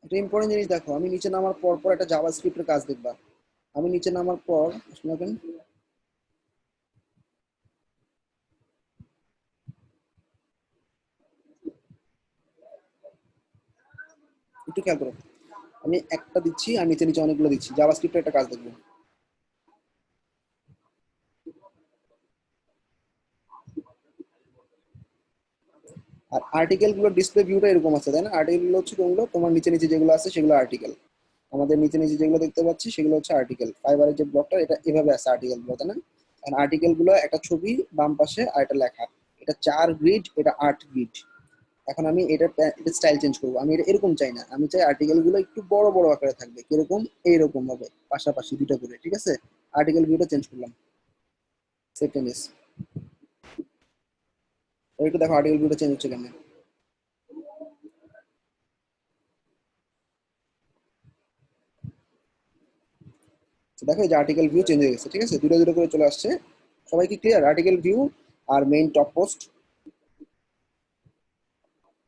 একটা ইম্পর্টেন্ট জিনিস দেখো, আমি নিচে নামার পর পর একটা জাভাস্ক্রিপ্টের কাজ দেখবা। আমি নিচে নামার পর শোনাবেন, একটু খেয়াল করো, আমি একটা দিচ্ছি আর নিচে নিচে অনেকগুলো দিচ্ছি, জাভাস্ক্রিপ্টের একটা কাজ দেখবো। আর আর্টিকেল গুলো ডিসপ্লে ভিউটা এরকম আছে তাই না? আর্টিকেল গুলো হচ্ছে কোনগুলো? তোমার নিচে নিচে যেগুলো আছে সেগুলো আর্টিকেল, আমাদের নিচে নিচে যেগুলো দেখতে পাচ্ছি সেগুলো হচ্ছে আর্টিকেল। ফাইবারের যে ব্লকটা এটা এভাবে আছে আর্টিকেল গুলো, তাই না? আর আর্টিকেল গুলো একটা ছবি বাম পাশে আর এটা লেখা, এটা 4 গ্রিড, এটা 8 গ্রিড। এখন আমি এটা স্টাইল চেঞ্জ করবো, আমি এটা এরকম চাই না, আমি চাই আর্টিকেল গুলো একটু বড় বড় আকারে থাকবে, কিরকম? এইরকম ভাবে পাশাপাশি 2টা করে, ঠিক আছে? আর্টিকেল ভিউটা চেঞ্জ করলাম, সেকেন্ড ইস একটু দেখো আর্টিকেল ভিউটা চেঞ্জ হচ্ছে কেন। তো দেখো এই যে আর্টিকেল ভিউ চেঞ্জ হয়ে গেছে, ঠিক আছে? 2টা 2টা করে চলে আসছে। সবাই কি ক্লিয়ার? আর্টিকেল ভিউ আর মেইন টপ পোস্ট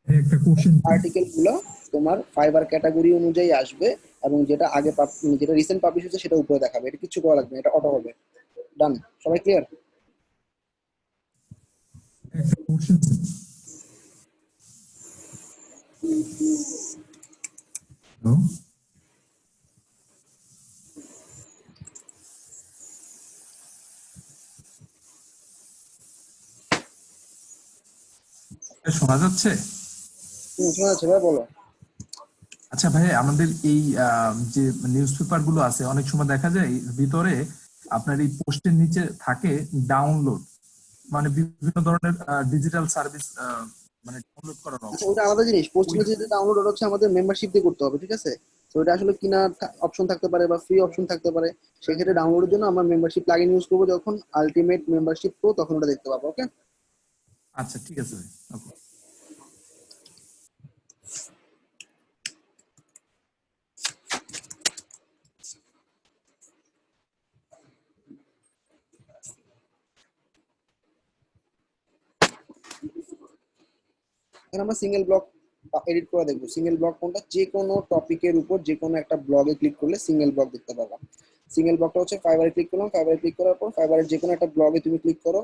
একটা কোশ্চেন, আর্টিকেল গুলো তোমার ফাইবার ক্যাটাগরি অনুযায়ী আসবে, এবং যেটা আগে যেটা রিসেন্ট পাবলিশ হচ্ছে সেটা উপরে দেখাবে, এটা কিছু করা লাগবে না, এটা অটো হবে। ডান, সবাই ক্লিয়ার? একটা কোশ্চেন হ্যালো, শোনা যাচ্ছে? শোনা যাচ্ছে ভাই, বলো। আচ্ছা ভাই, আমাদের এই যে নিউজ পেপার গুলো আছে, অনেক সময় দেখা যায় ভিতরে আপনার এই পোস্টের নিচে থাকে ডাউনলোড, মানে বিভিন্ন ধরনের ডিজিটাল সার্ভিস মানে ডাউনলোড করার আচ্ছা অপশন। ওটা আলাদা জিনিস, পোস্টের যেটা ডাউনলোড ওটা হচ্ছে আমাদের মেম্বারশিপ দিয়ে করতে হবে, ঠিক আছে? তো এটা আসলে কিনার অপশন থাকতে পারে বা ফ্রি অপশন থাকতে পারে, সেক্ষেত্রে ডাউনলোডের জন্য আমরা মেম্বারশিপ প্লাগইন ইউজ করবো, যখন আলটিমেট মেম্বারশিপ প্রো তখন ওটা দেখতে পাবো। ওকে, আচ্ছা ঠিক আছে ভাই, ওকে। এখন আমরা সিঙ্গেল ব্লক এডিট করে দেখবো। সিঙ্গেল ব্লক কোনটা? যে কোনো টপিকের উপর যে কোনো একটা ব্লগে ক্লিক করলে সিঙ্গেল ব্লক দেখতে পাবা। সিঙ্গেল ব্লকটা হচ্ছে ফাইবারে ক্লিক করলাম, ফাইবারে ক্লিক করার পর ফাইবারের যে কোনো একটা ব্লগে তুমি ক্লিক করো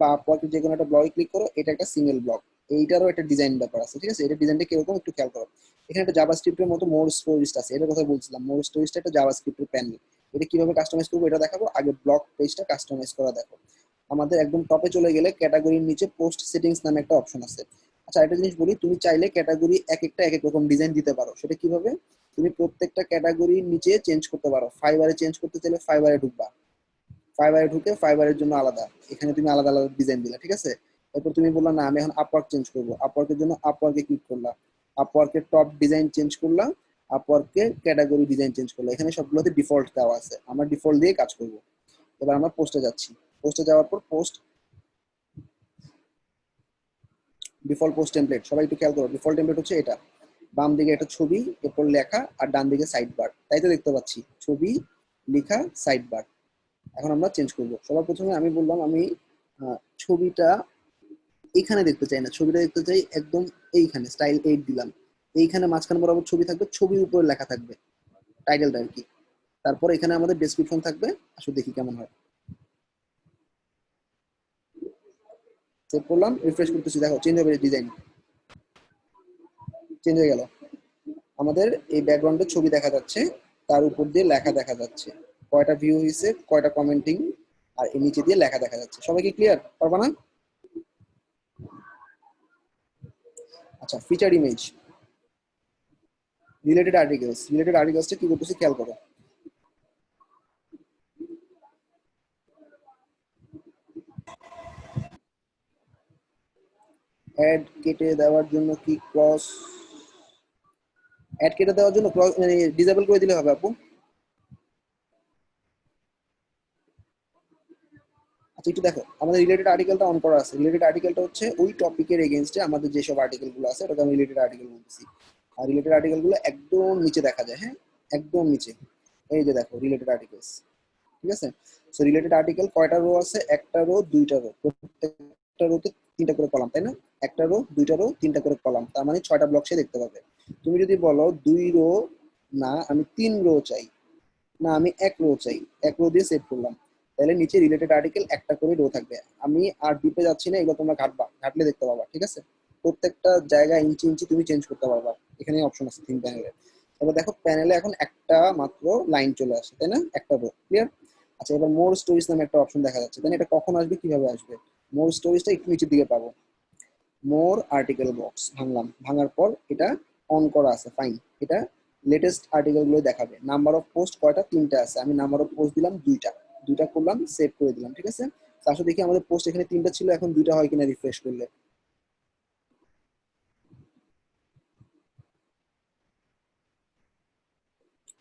বা আপওয়ার্কে যে কোনো একটা ব্লগে ক্লিক করো, এটা একটা সিঙ্গেল ব্লক। এইটারও একটা ডিজাইন ব্যাপার আছে, ঠিক আছে? এটা ডিজাইনটা কিরকম একটু খেয়াল করো। এখানে একটা জাভাস্ক্রিপ্টের মতো মোর স্টোরিস্ট আছে, এটার কথা বলছিলাম। মোর স্টোরিস্ট একটা জাভাস্ক্রিপ্টের প্যানেল, এটা কিভাবে কাস্টমাইজ করবো এটা দেখাবো। আগে ব্লক পেজটা কাস্টমাইজ করা দেখো। আমাদের একদম টপে চলে গেলে ক্যাটাগরির নিচে পোস্ট সেটিংস নামে একটা অপশন আছে। আচ্ছা একটা জিনিস বলি, তুমি চাইলে ক্যাটাগরি এক একটা এক এক রকম ডিজাইন দিতে পারো। সেটা কিভাবে? তুমি প্রত্যেকটা ক্যাটাগরির নিচে চেঞ্জ করতে পারো। ফাইবারে চেঞ্জ করতে চাইলে ফাইবারে ঢুকবা, ফাইবারে ঢুকে ফাইবারের জন্য আলাদা, এখানে তুমি আলাদা আলাদা ডিজাইন দিলা, ঠিক আছে। এরপর তুমি বললা না আমি এখন আপওয়ার্ক চেঞ্জ করবো, আপওয়ার্কের জন্য আপওয়ার্কে ক্লিক করলাম, আপওয়ার্কের টপ ডিজাইন চেঞ্জ করলাম, আপওয়ার্কে ক্যাটাগরি ডিজাইন চেঞ্জ করলাম। এখানে সবগুলোতে ডিফল্ট দেওয়া আছে, আমরা ডিফল্ট দিয়ে কাজ করব। এবার আমরা পোস্টে যাচ্ছি, পোস্টে যাওয়ার পর পোস্ট ডিফল্ট পোস্ট টেমপ্লেট, সবাই একটু খেয়াল করো, ডিফল্ট টেমপ্লেট হচ্ছে এটা। বাম দিকে একটা ছবি, এরপর লেখা, আর ডান দিকে সাইড বার, তাই তো দেখতে পাচ্ছি ছবি, লেখা, সাইড বার। এখন আমরা চেঞ্জ করব। সবার প্রথমে আমি বললাম আমি ছবিটা এইখানে দেখতে চাই না, ছবিটা দেখতে চাই একদম এইখানে, স্টাইল 8 দিলাম, এইখানে মাঝখানে বরাবর ছবি থাকবে, ছবির উপরে লেখা থাকবে টাইটেলটা আর কি। তারপর এখানে আমাদের ডেসক্রিপশন থাকবে, আসলে দেখি কেমন হয়। সেভ করলাম, রিফ্রেশ করতেছি, দেখো চেঞ্জ হবে, ডিজাইন চেঞ্জ হয়ে গেল। আমাদের এই ব্যাকগ্রাউন্ডে ছবি দেখা যাচ্ছে, তার উপর দিয়ে লেখা দেখা যাচ্ছে, কয়টা ভিউ হয়েছে, কয়টা কমেন্টিং, আর এর নিচে দিয়ে লেখা দেখা যাচ্ছে। সবাই কি ক্লিয়ার? পারবা না? আচ্ছা, ফিচার ইমেজ, রিলেটেড আর্টিকেলসটা কি করতেছি খেয়াল করো। অ্যাড কেটে দেওয়ার জন্য কি ক্রস, অ্যাড কেটে দেওয়ার জন্য ক্রস মানে ডিসেবল করে দিলে হবে আপু। আচ্ছা একটু দেখো, আমাদের রিলেটেড আর্টিকেলটা অন করা আছে, রিলেটেড আর্টিকেলটা হচ্ছে ওই টপিকের এগেইনস্টে আমাদের যেসব আর্টিকেলগুলো আছে ওটাকে আমি রিলেটেড আর্টিকেল বলতেছি। আর রিলেটেড আর্টিকেলগুলো একদম নিচে দেখা যায়, হ্যাঁ একদম নিচে, এই যে দেখো রিলেটেড আর্টিকেলস, ঠিক আছে। সো রিলেটেড আর্টিকেল কয়টা রো আছে? একটা রো, দুইটা রো, প্রত্যেকটা রোতে 3টা করে কলাম, তাই না? একটা রো, দুইটা রো, 3টা করে কলাম, তার মানে 6টা ব্লক সে দেখতে পাবে। তুমি যদি বলো 2 রো না আমি 3 রো চাই, না আমি 1 রো চাই, 1 রো দিয়ে সেভ করলাম, তাহলে নিচে রিলেটেড আর্টিকেল একটা করে রো থাকবে। আমি আর ডিপে যাচ্ছি না, এগুলো তোমরা ঘাটলে দেখতে পাবা, ঠিক আছে। প্রত্যেকটা জায়গায় ইঞ্চি ইঞ্চি তুমি চেঞ্জ করতে পারবা, এখানে অপশন আছে 3 প্যানেলে। এবার দেখো প্যানেলে এখন একটা মাত্র লাইন চলে আসে, তাই না? একটা রো, ক্লিয়ার। আচ্ছা এবার মোর স্টোরিজ নামে একটা অপশন দেখা যাচ্ছে, তাই না? এটা কখন আসবে, কিভাবে আসবে? মোর স্টোরিজটা একটু নিচের দিকে পাবো, মোর আর্টিকেল বক্স ভাঙলাম, ভাঙার পর এটা অন করা আছে, ফাইন। এটা লেটেস্ট আর্টিকেল গুলো দেখাবে। নাম্বার অফ পোস্ট কয়টা? 3টা আছে, আমি নাম্বার অফ পোস্ট দিলাম 2টা করলাম, সেভ করে দিলাম, ঠিক আছে। তারপর দেখি আমাদের পোস্ট এখানে 3টা ছিল, এখন 2টা হয় কিনা রিফ্রেশ করলে।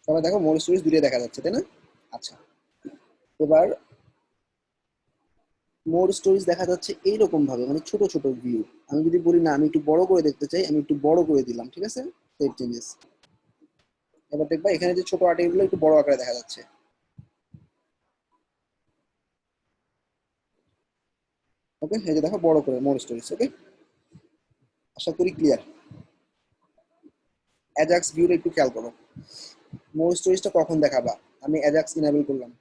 তারপর দেখো মোর স্টোরিজ 2টাই দেখা যাচ্ছে, তাই না? আচ্ছা এবার মোর স্টোরিজ দেখা যাচ্ছে এইরকম ভাবে, মানে ছোট ছোট ভিউ। আমি যদি বলি না আমি একটু বড় করে দেখতে চাই, আমি একটু বড় করে দিলাম, ঠিক আছে, সেভ চেঞ্জেস। এবার দেখবা এখানে যে ছোট আর্টিকেলগুলো একটু বড় আকারে দেখা যাচ্ছে। ওকে, এই যে দেখো বড় করে মোর স্টোরিজ। ওকে, আশা করি ক্লিয়ার। অ্যাজাক্স ভিউটা একটু খেয়াল করো, মোর স্টোরিজটা কখন দেখাবা? আমি অ্যাজাক্স ইনেবল করলাম।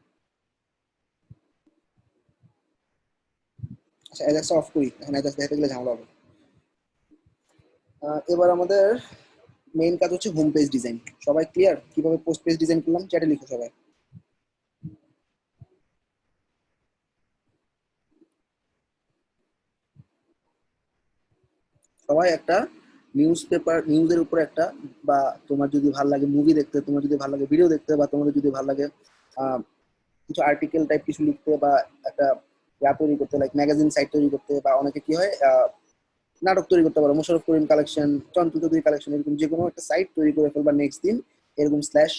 আচ্ছা অ্যাজাক্সটা অফ করি, এখন অ্যাজাক্স দেখাতে গেলে ঝামেলা হবে। এবার আমাদের মেইন কাজ হচ্ছে হোম পেজ ডিজাইন। সবাই ক্লিয়ার কিভাবে পোস্ট পেজ ডিজাইন করলাম? চ্যাটে লিখো সবাই। সবাই একটা নিউজের উপর একটা, বা তোমার যদি ভালো লাগে মুভি দেখতে, তোমার যদি ভালো লাগে ভিডিও দেখতে, বা তোমার যদি ভালো লাগে কিছু আর্টিকেল টাইপ কিছু লিখতে, বা একটা তৈরি করতে, লাইক ম্যাগাজিন সাইট তৈরি করতে, বা অনেকে কি হয় নাটক তৈরি করতে পারো, মোশাররফ করিম কালেকশন, চঞ্চল চৌধুরী কালেকশন, এরকম যে কোনো একটা সাইট তৈরি করে ফেলবা নেক্সট দিন, এরকম স্ল্যাশ,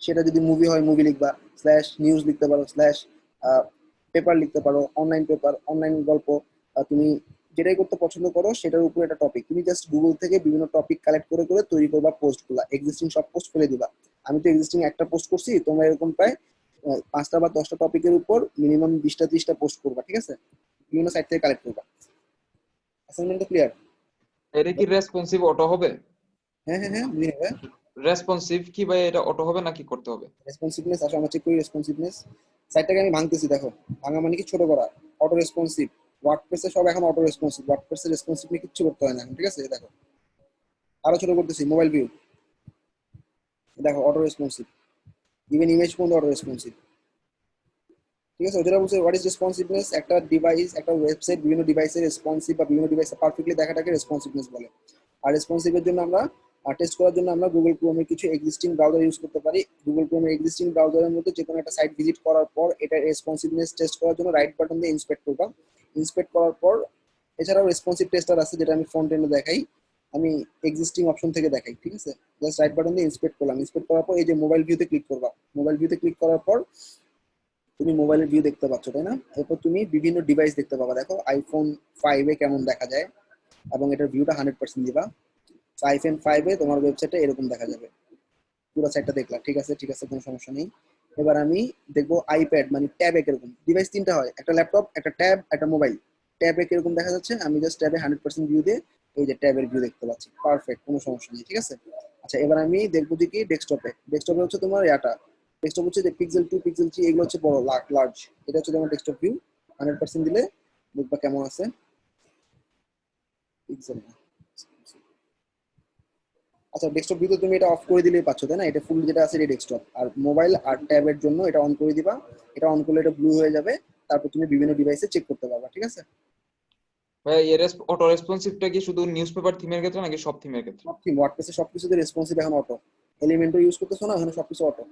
সেটা যদি মুভি হয় মুভি লিখবা, স্ল্যাশ নিউজ লিখতে পারো, স্ল্যাশ পেপার লিখতে পারো, অনলাইন পেপার, অনলাইন গল্প, তুমি যেটাই করতে পছন্দ করো সেটার উপর একটা টপিক, তুমি জাস্ট গুগল থেকে বিভিন্ন টপিক কালেক্ট করে করে তৈরি করবা পোস্টগুলা, এক্সিস্টিং সব পোস্ট ফেলে দিবা। আমি তো এক্সিস্টিং একটা পোস্ট করছি, তোমরা এরকম প্রায় 5টা বা 10টা টপিকের উপর মিনিমাম 20টা 30টা পোস্ট করবা, ঠিক আছে, বিভিন্ন সাইট থেকে কালেক্ট করবা। Assignment clear? এটা কি রেসপন্সিভ অটো হবে? হ্যাঁ হ্যাঁ হ্যাঁ, বুঝে নেবে। রেসপন্সিভ কি ভাই, এটা অটো হবে নাকি করতে হবে? রেসপন্সিভনেস, আসলে আমরা চেক করি রেসপন্সিভনেস। সাইটটাকে আমি ভাঙতেছি, দেখো ভাঙা মানে কি ছোট করা, অটো রেসপন্সিভ। ওয়ার্ডপ্রেসে সব এখন অটো রেসপন্সিভ, ওয়ার্ডপ্রেসে রেসপন্সিভ নিয়ে কিচ্ছু করতে হয় না এখন, ঠিক আছে। দেখো আরো ছোট করতেছি, মোবাইল ভিউ, দেখো অটো রেসপন্সিভ, ইভেন ইমেজ পর্যন্ত অটো রেসপন্সিভ, ঠিক আছে। যেটা বলছে হোয়াট ইজ রেসপন্সিভনেস, একটা ডিভাইস, একটা ওয়েবসাইট বিভিন্ন ডিভাইসে রেসপন্সিভ বা বিভিন্ন ডিভাইসে পারফেক্টলি দেখাটাকে রেসপন্সিভনেস বলে। আর রেসপন্সিভের জন্য আমরা টেস্ট করার জন্য আমরা গুগল ক্রোমের কিছু এক্সিস্টিং ব্রাউজার ইউজ করতে পারি। গুগল ক্রোমের এক্সিস্টিং ব্রাউজারের মধ্যে যে কোনো একটা সাইট ভিজিট করার পর এটার রেসপন্সিভনেস টেস্ট করার জন্য রাইট বাটন দিয়ে ইন্সপেক্ট করবা। ইন্সপেক্ট করার পর এছাড়াও রেসপন্সিভ টেস্টার আছে যেটা আমি ফ্রন্ট এন্ডে দেখাই, আমি এক্সিস্টিং অপশন থেকে দেখাই, ঠিক আছে। জাস্ট রাইট বাটন দিয়ে ইন্সপেক্ট করলাম। ইন্সপেক্ট করার পর এই যে মোবাইল ভিউতে ক্লিক করবা। মোবাইল ভিউতে ক্লিক করার পর তুমি মোবাইলের ভিউ দেখতে পাচ্ছ, তাই না? এরপর তুমি বিভিন্ন ডিভাইস দেখতে পাবা। দেখো আইফোন 5 এ কেমন দেখা যায় এবং এটার ভিউটা 100% দিবা। আইফোন 5 এ তোমার ওয়েবসাইটে এরকম দেখা যাবে। পুরো সাইটটা দেখলা, ঠিক আছে, ঠিক আছে, কোনো সমস্যা নেই। এবার আমি দেখবো আইপ্যাড মানে ট্যাবে কিরকম। ডিভাইস তিনটা হয়, একটা ল্যাপটপ, একটা ট্যাব, একটা মোবাইল। ট্যাবে কিরকম দেখা যাচ্ছে, আমি জাস্ট ট্যাবে 100% ভিউ দিয়ে এই যে ট্যাবের ভিউ দেখতে পাচ্ছি, পারফেক্ট, কোনো সমস্যা নেই, ঠিক আছে। আচ্ছা, এবার আমি দেখবো যে কি ডেস্কটপে। ডেস্কটপে হচ্ছে তোমার এটা ডেস্কটপ হচ্ছে যে পিক্সেল 2, পিক্সেল 3, এগুলো হচ্ছে বড় লার্জ। এটা হচ্ছে তোমার ডেস্কটপ ভিউ। 100% দিলে দেখবা কেমন আছে। পিক্সেল, আচ্ছা, ডেস্কটপ ভিউতে তুমি এটা অফ করে দিলেই পাচ্ছ, তাই না? এটা ফুল যেটা আছে এটা ডেস্কটপ। আর মোবাইল আর ট্যাবের জন্য এটা অন করে দিবা। এটা অন করলে এটা ব্লু হয়ে যাবে। তারপর তুমি বিভিন্ন ডিভাইসে চেক করতে পারবা, ঠিক আছে। ভাই এর অটো রেসপন্সিভটা কি শুধু নিউজপেপার থিমের ক্ষেত্রে নাকি সব থিমের ক্ষেত্রে? সব থিম ওয়ার্ডপ্রেসে সবকিছুতে রেসপন্সিভ এখন অটো। এলিমেন্টও ইউজ করতেছো না, ওখানে সবকিছু অটো।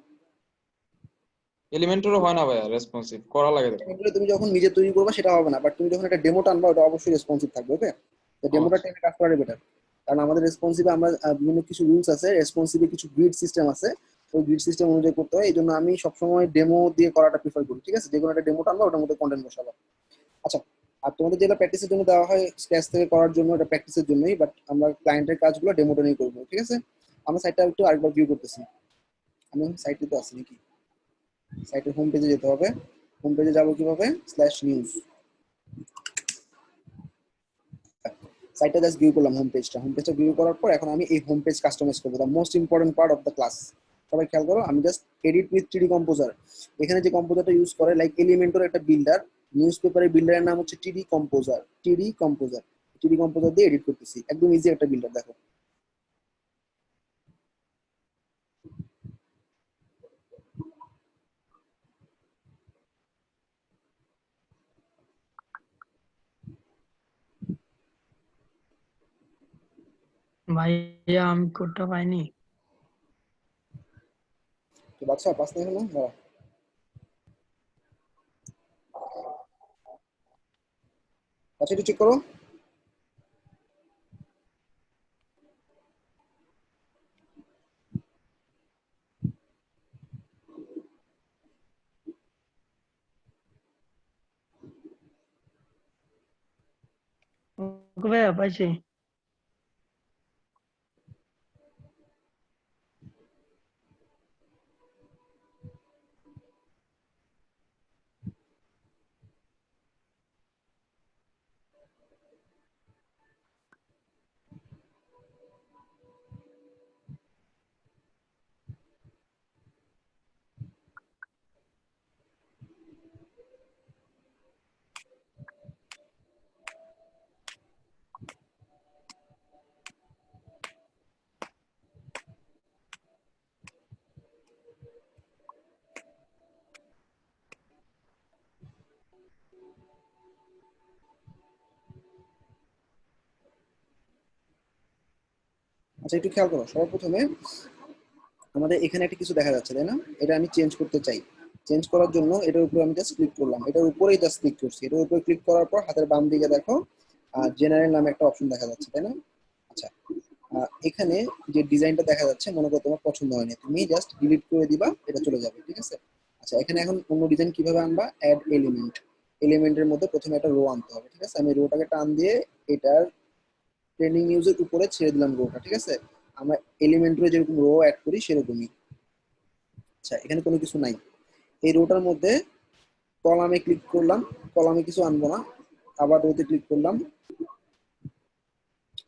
এলিমেন্টেরও হয় না ভাইয়া রেসপন্সিভ, করা লাগে তো। এগুলো তুমি যখন নিজে তৈরি করবা সেটা হবে না, বাট তুমি যখন একটা ডেমো টানবা ওটা অবশ্যই রেসপন্সিভ থাকবে, ওকে? তো ডেমোটা টেনে কাজ করাটা বেটার। কারণ আমাদের রেসপন্সিভে আমরা বিভিন্ন কিছু রুলস আছে, রেসপন্সিভে কিছু গ্রিড সিস্টেম আছে, ওই গ্রিড সিস্টেম অনুযায়ী করতে হয়। এই জন্য আমি সবসময় ডেমো দিয়ে করাটা প্রিফার করি, ঠিক আছে। যে কোনো একটা ডেমো টানবা ওটার মধ্যে কন্টেন্ট বসাবো। আচ্ছা, আর তোমাদের যেটা প্র্যাকটিসের জন্য দেওয়া হয় স্ক্র্যাচ থেকে করার জন্য, এটা প্র্যাকটিসের জন্যই, বাট আমরা ক্লায়েন্টের কাজগুলো ডেমোটা নিয়ে করবো, ঠিক আছে। আমরা সাইটটা একটু আরেকবার ভিউ করতেছি। আমি সাইটে তো আছি নাকি? সাইটের হোম পেজে যেতে হবে। হোম পেজে যাবো কিভাবে? /নিউজ। সাইটটা জাস্ট ভিউ করলাম, হোম পেজটা ভিউ করার পর এখন আমি এই হোম পেজ কাস্টমাইজ করবো, the most important part of the class. সবাই খেয়াল করো, আমি just edit with 3D composer. এখানে যে কম্পোজারটা ইউজ করে, লাইক এলিমেন্টর একটা বিল্ডার, নিউজ পেপারের বিল্ডারের নাম হচ্ছে টিডি কম্পোজার। টিডি কম্পোজার দিয়ে এডিট করতেছি, একদম ইজি একটা বিল্ডার। দেখো ভাইয়া আমি কোডটা পাইনি। তো বাচ্চা পাস না এখনো, দাঁড়া। আচ্ছা, একটু চেক করো। ওকে ভাইয়া পাইছি। আচ্ছা, একটু খেয়াল করো। সবার প্রথমে আমাদের এখানে একটা কিছু দেখা যাচ্ছে, তাই না? এটা আমি চেঞ্জ করতে চাই। চেঞ্জ করার জন্য এটার উপরে আমি জাস্ট ক্লিক করলাম, এটার উপরেই জাস্ট ক্লিক করছি। এটার উপরে ক্লিক করার পর হাতের বাম দিকে দেখো জেনারেল নামে একটা অপশন দেখা যাচ্ছে, তাই না? আচ্ছা, এখানে যে ডিজাইনটা দেখা যাচ্ছে মনে করো তোমার পছন্দ হয়নি, তুমি জাস্ট ডিলিট করে দিবা, এটা চলে যাবে, ঠিক আছে। আচ্ছা, এখানে এখন অন্য ডিজাইন কিভাবে আনবা? অ্যাড এলিমেন্টের মধ্যে প্রথমে একটা রো আনতে হবে, ঠিক আছে। আমি রোটাকে টান দিয়ে এটার ট্রেন্ডিং নিউজের উপরে ছেড়ে দিলাম রোটা, ঠিক আছে। আমরা এলিমেন্টরে যেরকম রো অ্যাড করি সেরকমই। আচ্ছা, এখানে কোনো কিছু নাই। এই রোটার মধ্যে কলামে ক্লিক করলাম, কলামে কিছু আনবো না, আবার রোতে ক্লিক করলাম।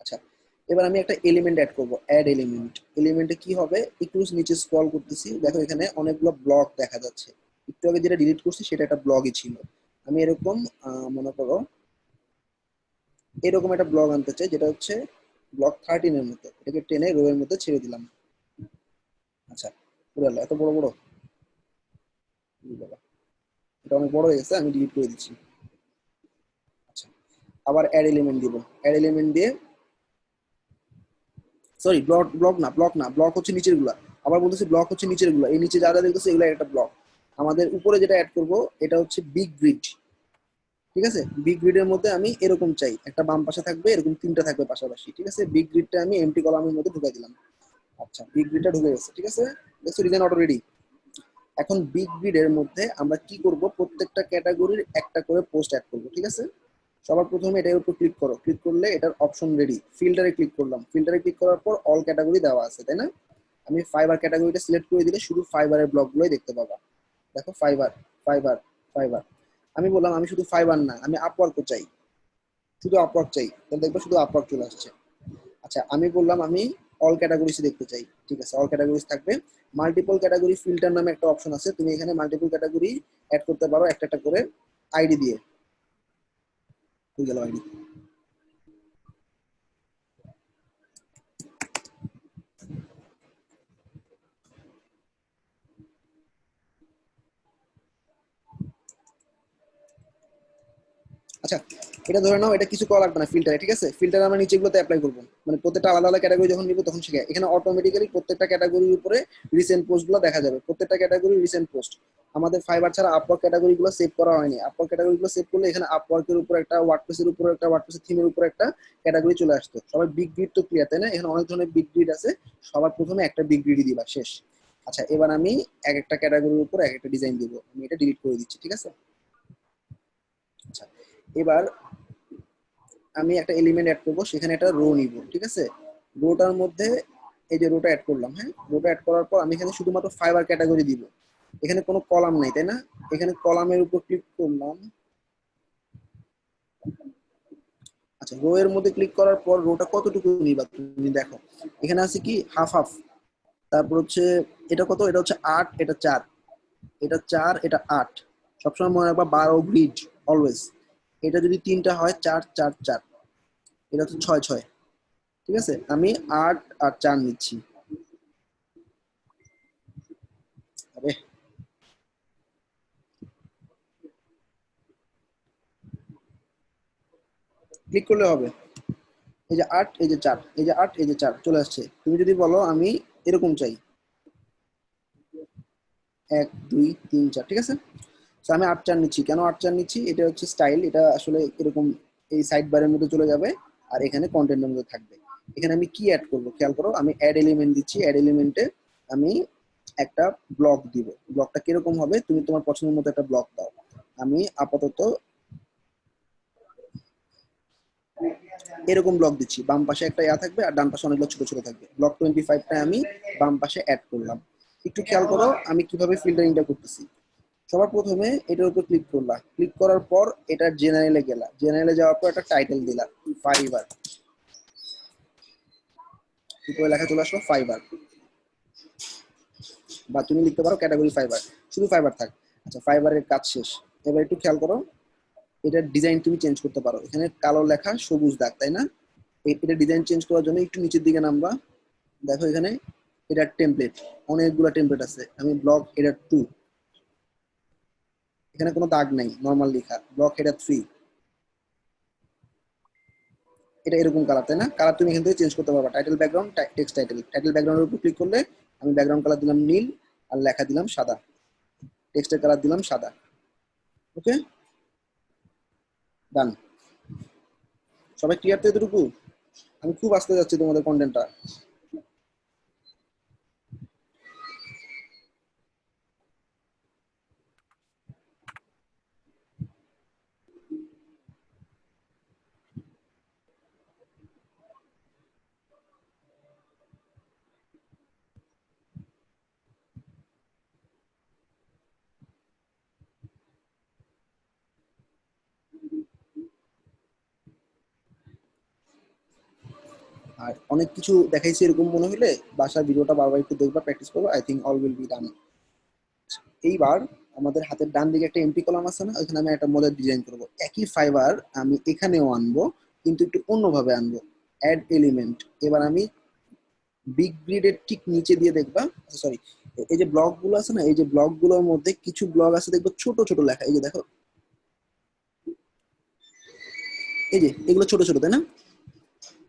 আচ্ছা, এবার আমি একটা এলিমেন্ট অ্যাড করবো, অ্যাড এলিমেন্টে কি হবে? একটু নিচে স্ক্রল করতেছি, দেখো এখানে অনেকগুলো ব্লক দেখা যাচ্ছে। একটু আগে যেটা ডিলিট করছি সেটা একটা ব্লগই ছিল। আমি এরকম মনে করো এরকম একটা ব্লগ আনতে চাই, যেটা হচ্ছে ব্লক 13 এর মধ্যে। এটাকে টেনে রো এর মধ্যে ছেড়ে দিলাম। আচ্ছা, পুরো এত বড় বড়, বাবা, এটা অনেক বড় হয়ে গেছে, আমি ডিলিট করে দিচ্ছি। আচ্ছা, আবার অ্যাড এলিমেন্ট দিব। অ্যাড এলিমেন্ট দিয়ে সরি ব্লক না ব্লক হচ্ছে নিচের গুলা, আবার বলতেছি ব্লক হচ্ছে নিচের গুলা, এই নিচে যারা দেখতেছে এগুলা একটা ব্লক। আমাদের উপরে যেটা অ্যাড করব এটা হচ্ছে বিগ গ্রিড, ঠিক আছে? বিগ গ্রিডের মধ্যে আমি এরকম চাই, একটা বাম পাশে থাকবে, এরকম তিনটা থাকবে পাশাপাশি, ঠিক আছে? বিগ গ্রিডটা আমি এমটি কলামের মধ্যে ঢুকাই দিলাম। আচ্ছা, বিগ গ্রিডটা ঢুকে গেছে, ঠিক আছে? দেখছো ডিজাইন অটো রেডি। এখন বিগ গ্রিডের মধ্যে আমরা কি করব, প্রত্যেকটা ক্যাটাগরির একটা করে পোস্ট অ্যাড করব, ঠিক আছে? সবার প্রথমে এটার উপর ক্লিক করো, ক্লিক করলে এটার অপশন রেডি, ফিল্টারে ক্লিক করলাম, ফিল্টারে ক্লিক করার পর অল ক্যাটাগরি দেওয়া আছে, তাই না? আমি ফাইবার ক্যাটাগরিটা সিলেক্ট করে দিলে শুধু ফাইবারের ব্লকগুলোই দেখতে পাবা। দেখো ফাইবার ফাইবার ফাইবার, আমি বললাম আমি শুধু ফাইবার না, আমি আপওয়ার্কও চাই, শুধু আপওয়ার্ক চাই, তাহলে দেখবো শুধু আপওয়ার্ক চলে আসছে। আচ্ছা, আমি বললাম আমি অল ক্যাটাগরিজ দেখতে চাই, ঠিক আছে? অল ক্যাটাগরিজ থাকবে। মাল্টিপল ক্যাটাগরি ফিল্টার নামে একটা অপশন আছে, তুমি এখানে মাল্টিপল ক্যাটাগরি অ্যাড করতে পারো একটা একটা করে আইডি দিয়ে। হয়ে গেল আইডি। আচ্ছা, এটা ধরে নাও এটা কিছু করা লাগবে না ফিল্টারে, ঠিক আছে? ফিল্টার আমরা নিচেগুলোতে অ্যাপ্লাই করবো, মানে প্রত্যেকটা আলাদা আলাদা ক্যাটাগরি যখন নিব তখন শিখে এখানে অটোমেটিক্যালি প্রত্যেকটা ক্যাটাগরির উপরে রিসেন্ট পোস্টগুলো দেখা যাবে, প্রত্যেকটা ক্যাটাগরি রিসেন্ট পোস্ট। আমাদের ফাইবার ছাড়া আপওয়ার্ক ক্যাটাগরিগুলো সেভ করা হয়নি, আপওয়ার্ক ক্যাটাগরিগুলো সেভ করলে এখানে আপওয়ার্কের উপর একটা, ওয়ার্ডপ্রেসের উপর একটা, ওয়ার্ডপ্রেসের থিমের উপর একটা ক্যাটাগরি চলে আসতো। সবাই বিগ গ্রিড তো ক্লিয়ার, তাই না? এখানে অনেক ধরনের বিগ গ্রিড আছে, সবার প্রথমে একটা বিগ গ্রিডই দিবা, শেষ। আচ্ছা, এবার আমি এক একটা ক্যাটাগরির উপর এক একটা ডিজাইন দিব, আমি এটা ডিলিট করে দিচ্ছি, ঠিক আছে? আচ্ছা, এবার আমি একটা এলিমেন্ট অ্যাড করব, সেখানে একটা রো নিব, ঠিক আছে? রোটার মধ্যে এই যে রোটা অ্যাড করলাম, হ্যাঁ, রোটা অ্যাড করার পর আমি এখানে শুধুমাত্র ফাইবার ক্যাটাগরি দিব, এখানে কোনো কলাম নাই, তাই না? এখানে কলামের উপর ক্লিক করলাম। আচ্ছা, রো এর মধ্যে ক্লিক করার পর রোটা কতটুকু নিবা তুমি দেখো, এখানে আছে কি হাফ হাফ, তারপর হচ্ছে এটা কত, এটা হচ্ছে 8, এটা 4, এটা 4, এটা 8। সবসময় মনে রাখবা 12 গ্রিড অলওয়েজ। এটা যদি 3টা হয় 4 4 4, এটা হচ্ছে 6 6, ঠিক আছে? আমি 8 আর 4 নিচ্ছি। আরে ক্লিক করলে হবে, এই যে 8, এই যে 4, এই যে 8, এই যে 4 চলে আসছে। তুমি যদি বলো আমি এরকম চাই 1 2 3 4, ঠিক আছে? তো আমি 8 4 নিচ্ছি, কেন 8 4 নিচ্ছি? এটা হচ্ছে স্টাইল, এটা আসলে এরকম এই সাইড বারের মধ্যে চলে যাবে আর এখানে কন্টেন্টের মধ্যে থাকবে। এখানে আমি কি অ্যাড করব খেয়াল করো, আমি অ্যাড এলিমেন্ট দিচ্ছি, অ্যাড এলিমেন্টে আমি একটা ব্লক দিব। ব্লকটা কিরকম হবে, তুমি তোমার পছন্দের মতো একটা ব্লক দাও। আমি আপাতত এরকম ব্লক দিচ্ছি, বাম পাশে একটা ইয়া থাকবে আর ডান পাশে অনেকগুলো ছোট ছোট থাকবে। ব্লক 25টা আমি বাম পাশে অ্যাড করলাম। একটু খেয়াল করো আমি কিভাবে ফিল্টারিংটা করতেছি। সবার প্রথমে এটার উপর ক্লিক করলা, ক্লিক করার পর এটা জেনারেলে গেলা, জেনারেলে যাওয়ার পর একটা টাইটেল দিলা ফাইবার, উপরে লেখা চলে আসলো ফাইবার, বা তুমি লিখতে পারো ক্যাটাগরি ফাইবার, শুধু ফাইবার থাক। আচ্ছা, ফাইবারের কাজ শেষ। এবার একটু খেয়াল করো, এটার ডিজাইন তুমি চেঞ্জ করতে পারো। এখানে কালো লেখা সবুজ দাগ, তাই না? এটা ডিজাইন চেঞ্জ করার জন্য একটু নিচের দিকে নামবা, দেখো এখানে এটার টেমপ্লেট, অনেকগুলো টেমপ্লেট আছে। আমি ব্লক হেডার 2, এখানে কোনো দাগ নাই, নরমাল লেখা। ব্লক হেডার 3, এটা এরকম কালার, তাই না? কালার তুমি এখান থেকে চেঞ্জ করতে পারবা। Title background, text title, title ব্যাকগ্রাউন্ডের উপর ক্লিক করলে আমি ব্যাকগ্রাউন্ড কালার দিলাম নীল আর লেখা দিলাম সাদা, টেক্সটের কালার দিলাম সাদা। ওকে, ডান। সবাই ক্লিয়ার তো এতটুকু? আমি খুব আস্তে যাচ্ছি তোমাদের কন্টেন্টটা। আর অনেক কিছু দেখাইছি এরকম মনে হলে বাসার ভিডিওটা বারবার একটু দেখবা, প্র্যাকটিস করবো। I think all will be done. এইবার আমাদের হাতের ডান দিকে একটা এমটি কলাম আছে না, ওখানে আমি একটা মজার ডিজাইন করব। একই ফাইবার আমি এখানেও আনবো, কিন্তু একটু অন্যভাবে আনবো। অ্যাড এলিমেন্ট, এবার আমি বিগ গ্রিডের ঠিক নিচে দিয়ে দেখবা, সরি, এই যে ব্লক গুলো আছে না, এই যে ব্লক গুলোর মধ্যে কিছু ব্লক আছে দেখবো ছোট ছোট লেখা, এই যে দেখো, এই যে এগুলো ছোট ছোট, তাই না?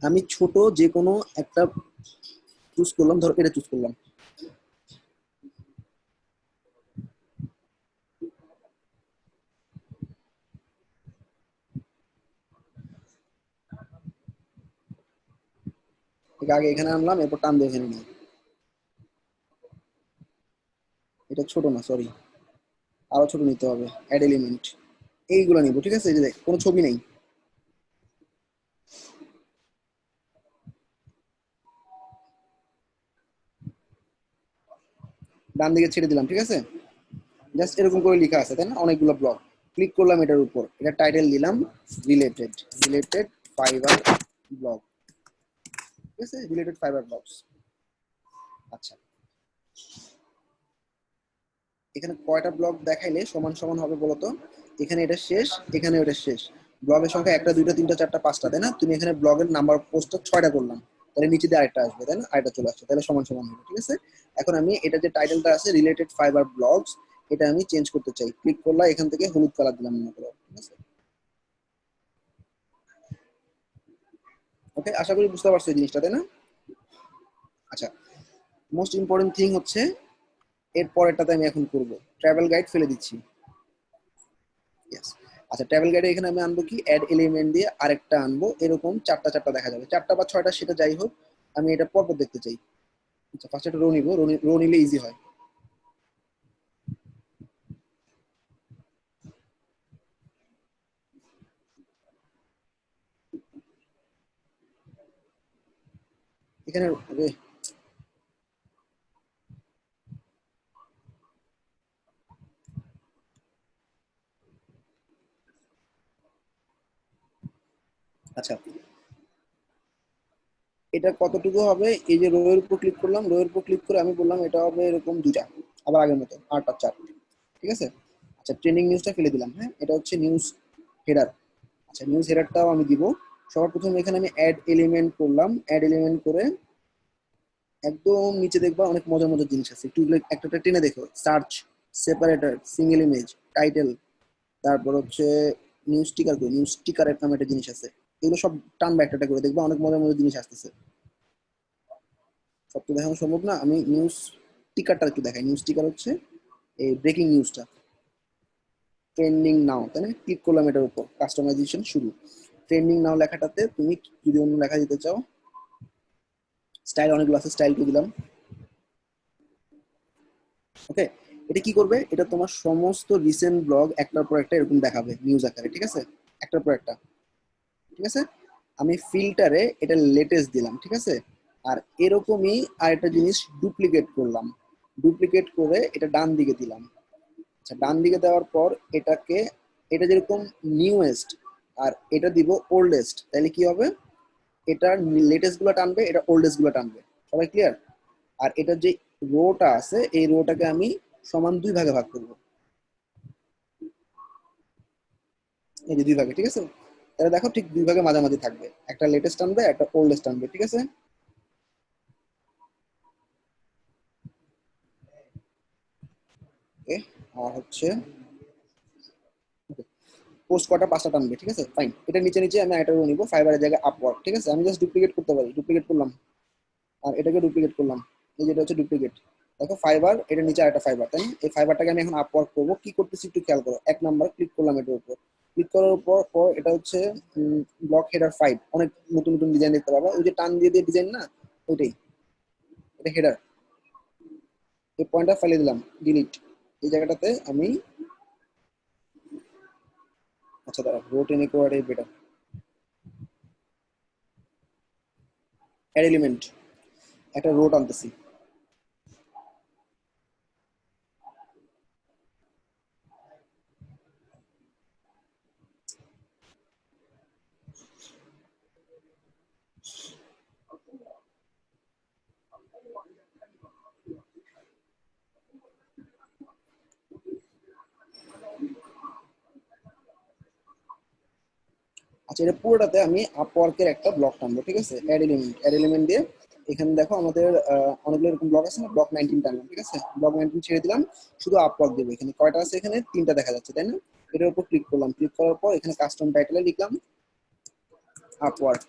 আমি ছোট যে কোনো একটা চুজ করলাম, ধরো এটা চুজ করলাম। ঠিক আগে এখানে আনলাম, এরপর টান দিয়ে এখানে নিই। এটা ছোট না, সরি, আরো ছোট নিতে হবে। অ্যাড এলিমেন্ট এইগুলো নিব, ঠিক আছে? এই যে দেখ কোনো ছবি নেই। ডান দিকে ছেড়ে দিলাম, ঠিক আছে? জাস্ট এরকম করে লেখা আছে, তাই না? অনেকগুলো ব্লক। ক্লিক করলাম এটার উপর, এটা টাইটেল দিলাম রিলেটেড ফাইবার ব্লগ, ঠিক আছে? Related fiber blogs. আচ্ছা, এখানে কয়টা ব্লগ দেখাইলে সমান সমান হবে বলতো? এখানে এটা শেষ, এখানে এটা শেষ। ব্লগের সংখ্যা 1টা 2টা 3টা 4টা 5টা, তাই না? তুমি এখানে ব্লগের নাম্বার পোস্টটা 6টা করলাম, তাহলে নিচে দিয়ে আরেকটা আসবে, তাই না? আরেকটা চলে আসছে, তাহলে সমান সমান হবে, ঠিক আছে? এখন আমি এটা যে টাইটেলটা আছে রিলেটেড ফাইবার ব্লগস, এটা আমি চেঞ্জ করতে চাই। ক্লিক করলাম, এখান থেকে হলুদ কালার দিলাম মনে করো, ঠিক আছে? ওকে, আশা করি বুঝতে পারছো এই জিনিসটা, তাই না? আচ্ছা, মোস্ট ইম্পর্টেন্ট থিং হচ্ছে এর পরেরটাতে আমি এখন করব, ট্রাভেল গাইড ফেলে দিচ্ছি। Yes. আচ্ছা, ট্রাভেল গাইডে এখানে আমি আনবো কি, অ্যাড এলিমেন্ট দিয়ে আরেকটা আনবো, এরকম 4টা দেখা যাবে, 4টা বা 6টা সেটা যাই হোক, আমি এটা পরপর দেখতে চাই। আচ্ছা, ফার্স্ট একটা রো নিব, রো নিলে ইজি হয়। এখানে আচ্ছা, এটা কতটুকু হবে? এই যে রো এর উপর ক্লিক করলাম, রো এর উপর ক্লিক করে আমি বললাম এটা হবে এরকম 2টা, আবার আগের মতো 8 আর 4, ঠিক আছে? আচ্ছা, ট্রেন্ডিং নিউজটা ফেলে দিলাম। হ্যাঁ, এটা হচ্ছে নিউজ হেডার। আচ্ছা, নিউজ হেডারটাও আমি দিব। সবার প্রথমে এখানে আমি অ্যাড এলিমেন্ট করলাম, অ্যাড এলিমেন্ট করে একদম নিচে দেখবা অনেক মজার মজার জিনিস আছে, একটু একটা টেনে দেখো। Search, separator, single image, title, তারপর হচ্ছে নিউজ স্টিকার, করে নিউজ স্টিকার নামে একটা জিনিস আছে। এগুলো সব টানবা একটা করে, দেখবা অনেক মজার মজার জিনিস আসতেছে। সব তো দেখানো সম্ভব না, আমি নিউজ স্টিকারটা একটু দেখাই। নিউজ স্টিকার হচ্ছে এই ব্রেকিং নিউজটা, ট্রেন্ডিং নাও, তাই না? ক্লিক করলাম এটার উপর, কাস্টমাইজেশন শুরু। ট্রেন্ডিং নাও লেখাটাতে তুমি যদি অন্য লেখা দিতে চাও, স্টাইল অনেকগুলো আছে, স্টাইল দিলাম। ওকে, এটা কি করবে? এটা তোমার সমস্ত রিসেন্ট ব্লগ একটার পর একটা এরকম দেখাবে নিউজ আকারে, ঠিক আছে? একটার পর একটা, ঠিক আছে? আমি ফিল্টারে এটা লেটেস্ট দিলাম, ঠিক আছে? আর এরকমই আরেকটা জিনিস ডুপ্লিকেট করলাম, ডুপ্লিকেট করে এটা ডান দিকে দিলাম। আচ্ছা, ডান দিকে দেওয়ার পর এটাকে, এটা যেরকম নিউয়েস্ট আর এটা দিব ওল্ডেস্ট, তাহলে কি হবে? এটা লেটেস্ট গুলো টানবে, এটা ওল্ডেস্ট গুলো টানবে। সবাই ক্লিয়ার? আর এটা যে রোটা আছে, এই রোটাকে আমি সমান 2 ভাগে ভাগ করব, এই যে 2 ভাগে, ঠিক আছে? তাহলে দেখো ঠিক 2 ভাগে মাঝামাঝি থাকবে, একটা লেটেস্ট টানবে, একটা ওল্ডেস্ট টানবে, ঠিক আছে? ওকে, আর হচ্ছে পোস্ট কটা 5টা টানবে, ঠিক আছে? ফাইন। এটা নিচে নিচে আমি একটা রো নিব, ফাইবারের জায়গায় আপওয়ার্ড, ঠিক আছে? আমি জাস্ট ডুপ্লিকেট করতে পারি, ডুপ্লিকেট করলাম, আর এটাকে ডুপ্লিকেট করলাম। এই যেটা হচ্ছে ডুপ্লিকেট, দেখো ফাইবার, এটা নিচে আরেকটা ফাইবার, তাই না? এই ফাইবারটাকে আমি এখন আপওয়ার্ক করবো। কি করতেছি একটু খেয়াল করো। 1 নাম্বার ক্লিক করলাম এটার উপর, ক্লিক করার পর এটা হচ্ছে ব্লক হেডার 5, অনেক নতুন নতুন ডিজাইন দেখতে পাবা। ওই যে টান দিয়ে দিয়ে ডিজাইন না, ওইটাই, এটা হেডার। এই পয়েন্টটা ফেলে দিলাম, ডিলিট। এই জায়গাটাতে আমি, আচ্ছা দাঁড়া, রোট এনে কোয়ারে বেটার, অ্যাড এলিমেন্ট, একটা রোট আনতেছি। আচ্ছা, এটা পুরোটাতে আমি আপওয়ার্কের একটা ব্লক টানবো, ঠিক আছে? অ্যাড এলিমেন্ট দিয়ে এখানে দেখো আমাদের অনেকগুলো এরকম ব্লক আছে না, ব্লক 19 টানলাম, ঠিক আছে? ব্লক 19 ছেড়ে দিলাম, শুধু আপওয়ার্ক দেবো। এখানে কয়টা আছে? এখানে 3টা দেখা যাচ্ছে, তাই না? এটার উপর ক্লিক করলাম, ক্লিক করার পর এখানে কাস্টম টাইটেলে লিখলাম আপওয়ার্ক।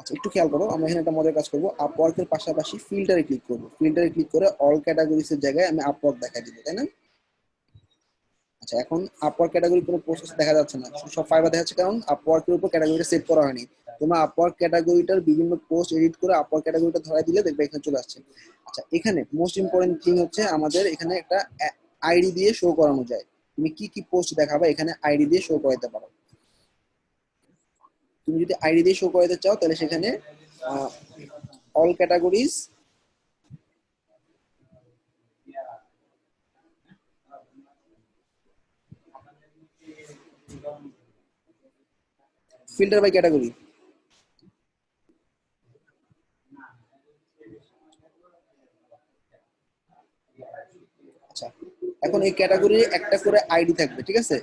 আচ্ছা, একটু খেয়াল করো, আমরা এখানে একটা মজার কাজ করবো, আপওয়ার্কের পাশাপাশি ফিল্টারে ক্লিক করবো। ফিল্টারে ক্লিক করে অল ক্যাটাগরিজ এর জায়গায় আমি আপওয়ার্ক দেখাই দিব, তাই না? আচ্ছা, এখন আপওয়ার্ক ক্যাটাগরি কোনো পোস্ট দেখা যাচ্ছে না, সব ফাইবার দেখাচ্ছে, কারণ আপওয়ার্কের উপর ক্যাটাগরিটা সেট করা হয়নি। তোমরা আপওয়ার্ক ক্যাটাগরিটার বিভিন্ন পোস্ট এডিট করে আপওয়ার্ক ক্যাটাগরিটা ধরাই দিলে দেখবে এখানে চলে আসছে। আচ্ছা, এখানে মোস্ট ইম্পর্টেন্ট থিং হচ্ছে আমাদের এখানে একটা আইডি দিয়ে শো করানো যায়। তুমি কি কি পোস্ট দেখাবে এখানে আইডি দিয়ে শো করাতে পারো। তুমি যদি আইডি দিয়ে শো করাতে চাও তাহলে সেখানে all categories, filter by category. আচ্ছা, এখন এই ক্যাটাগরির একটা করে আইডি থাকবে, ঠিক আছে?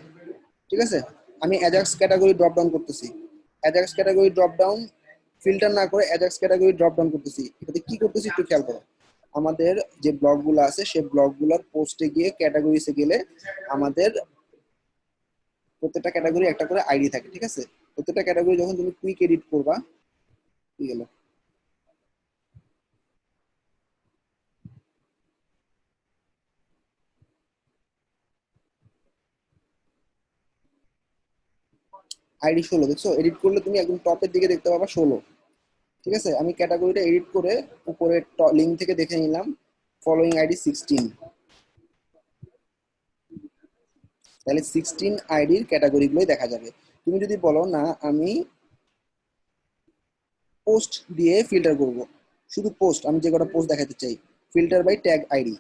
ঠিক আছে, আমি অ্যাজাক্স ক্যাটাগরি ড্রপ ডাউন করতেছি। Ajax category drop down filter না করে অ্যাজাক্স ক্যাটাগরি ড্রপ ডাউন করতেছি। এটাতে কি করতেছি একটু খেয়াল করো। আমাদের যে ব্লগগুলো আছে সেই ব্লগগুলোর পোস্টে গিয়ে ক্যাটাগরিতে গেলে আমাদের প্রত্যেকটা ক্যাটাগরি একটা করে আইডি থাকে, ঠিক আছে? প্রত্যেকটা ক্যাটাগরি যখন তুমি কুইক এডিট করবা, কি গেল, আইডি 16 দেখছো? এডিট করলে তুমি একদম টপের দিকে দেখতে পাবা 16, ঠিক আছে? আমি ক্যাটাগরিটা এডিট করে উপরে লিঙ্ক থেকে দেখে নিলাম ফলোইং আইডি 16, তাহলে 16 আইডির ক্যাটাগরিগুলোই দেখা যাবে। তুমি যদি বলো না আমি পোস্ট দিয়ে ফিল্টার করব, শুধু পোস্ট, আমি যে কটা পোস্ট দেখাতে চাই, ফিল্টার বাই ট্যাগ আইডি,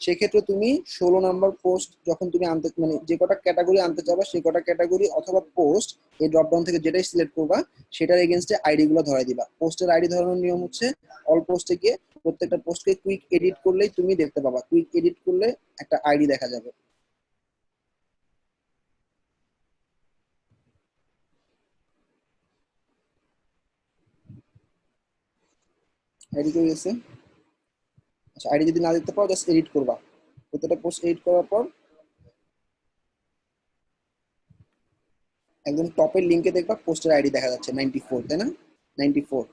সেক্ষেত্রে তুমি 16 নাম্বার পোস্ট যখন তুমি আনতে, মানে যে কটা ক্যাটাগরি আনতে চাবা সেই কটা ক্যাটাগরি অথবা পোস্ট এই ড্রপডাউন থেকে যেটাই সিলেক্ট করবা সেটার এগেইনস্টে আইডি গুলো ধরাই দিবা। পোস্টের আইডি ধরানোর নিয়ম হচ্ছে অল পোস্টে গিয়ে প্রত্যেকটা পোস্টকে কুইক এডিট করলেই তুমি দেখতে পাবা, কুইক এডিট করলে একটা আইডি দেখা যাবে। আইডি করে গেছে। আচ্ছা, আইডি যদি না দেখতে পাও জাস্ট এডিট করবা, প্রত্যেকটা পোস্ট এডিট করার পর একদম টপের লিংকে দেখবা পোস্টের আইডি দেখা যাচ্ছে 94, তাই না? 94।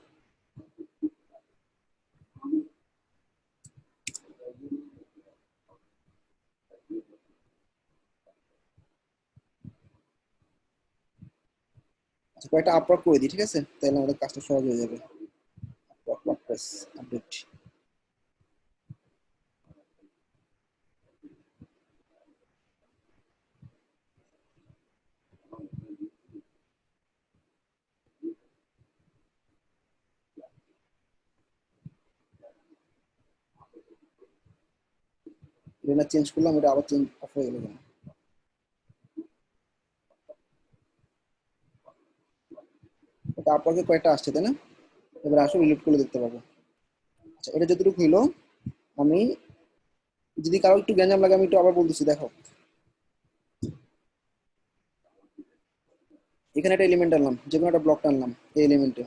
আচ্ছা, কয়েকটা আপলোড করে দিই, ঠিক আছে? তাহলে আমাদের কাজটা সহজ হয়ে যাবে। ওয়ার্ডপ্রেস আপডেট, এটা চেঞ্জ করলাম, এটা আবার চেঞ্জ অফ হয়ে গেল কেন? এটা আপনাকে কয়েকটা আসছে, তাই না? এবার আসো রিলোড করলে দেখতে পাবো। আচ্ছা, এটা যতটুকু হইলো, আমি যদি কারো একটু গ্যাঞ্জাম লাগে আমি একটু আবার বলতেছি, দেখো এখানে একটা এলিমেন্ট আনলাম, যে কোনো একটা ব্লক টানলাম এই এলিমেন্টে।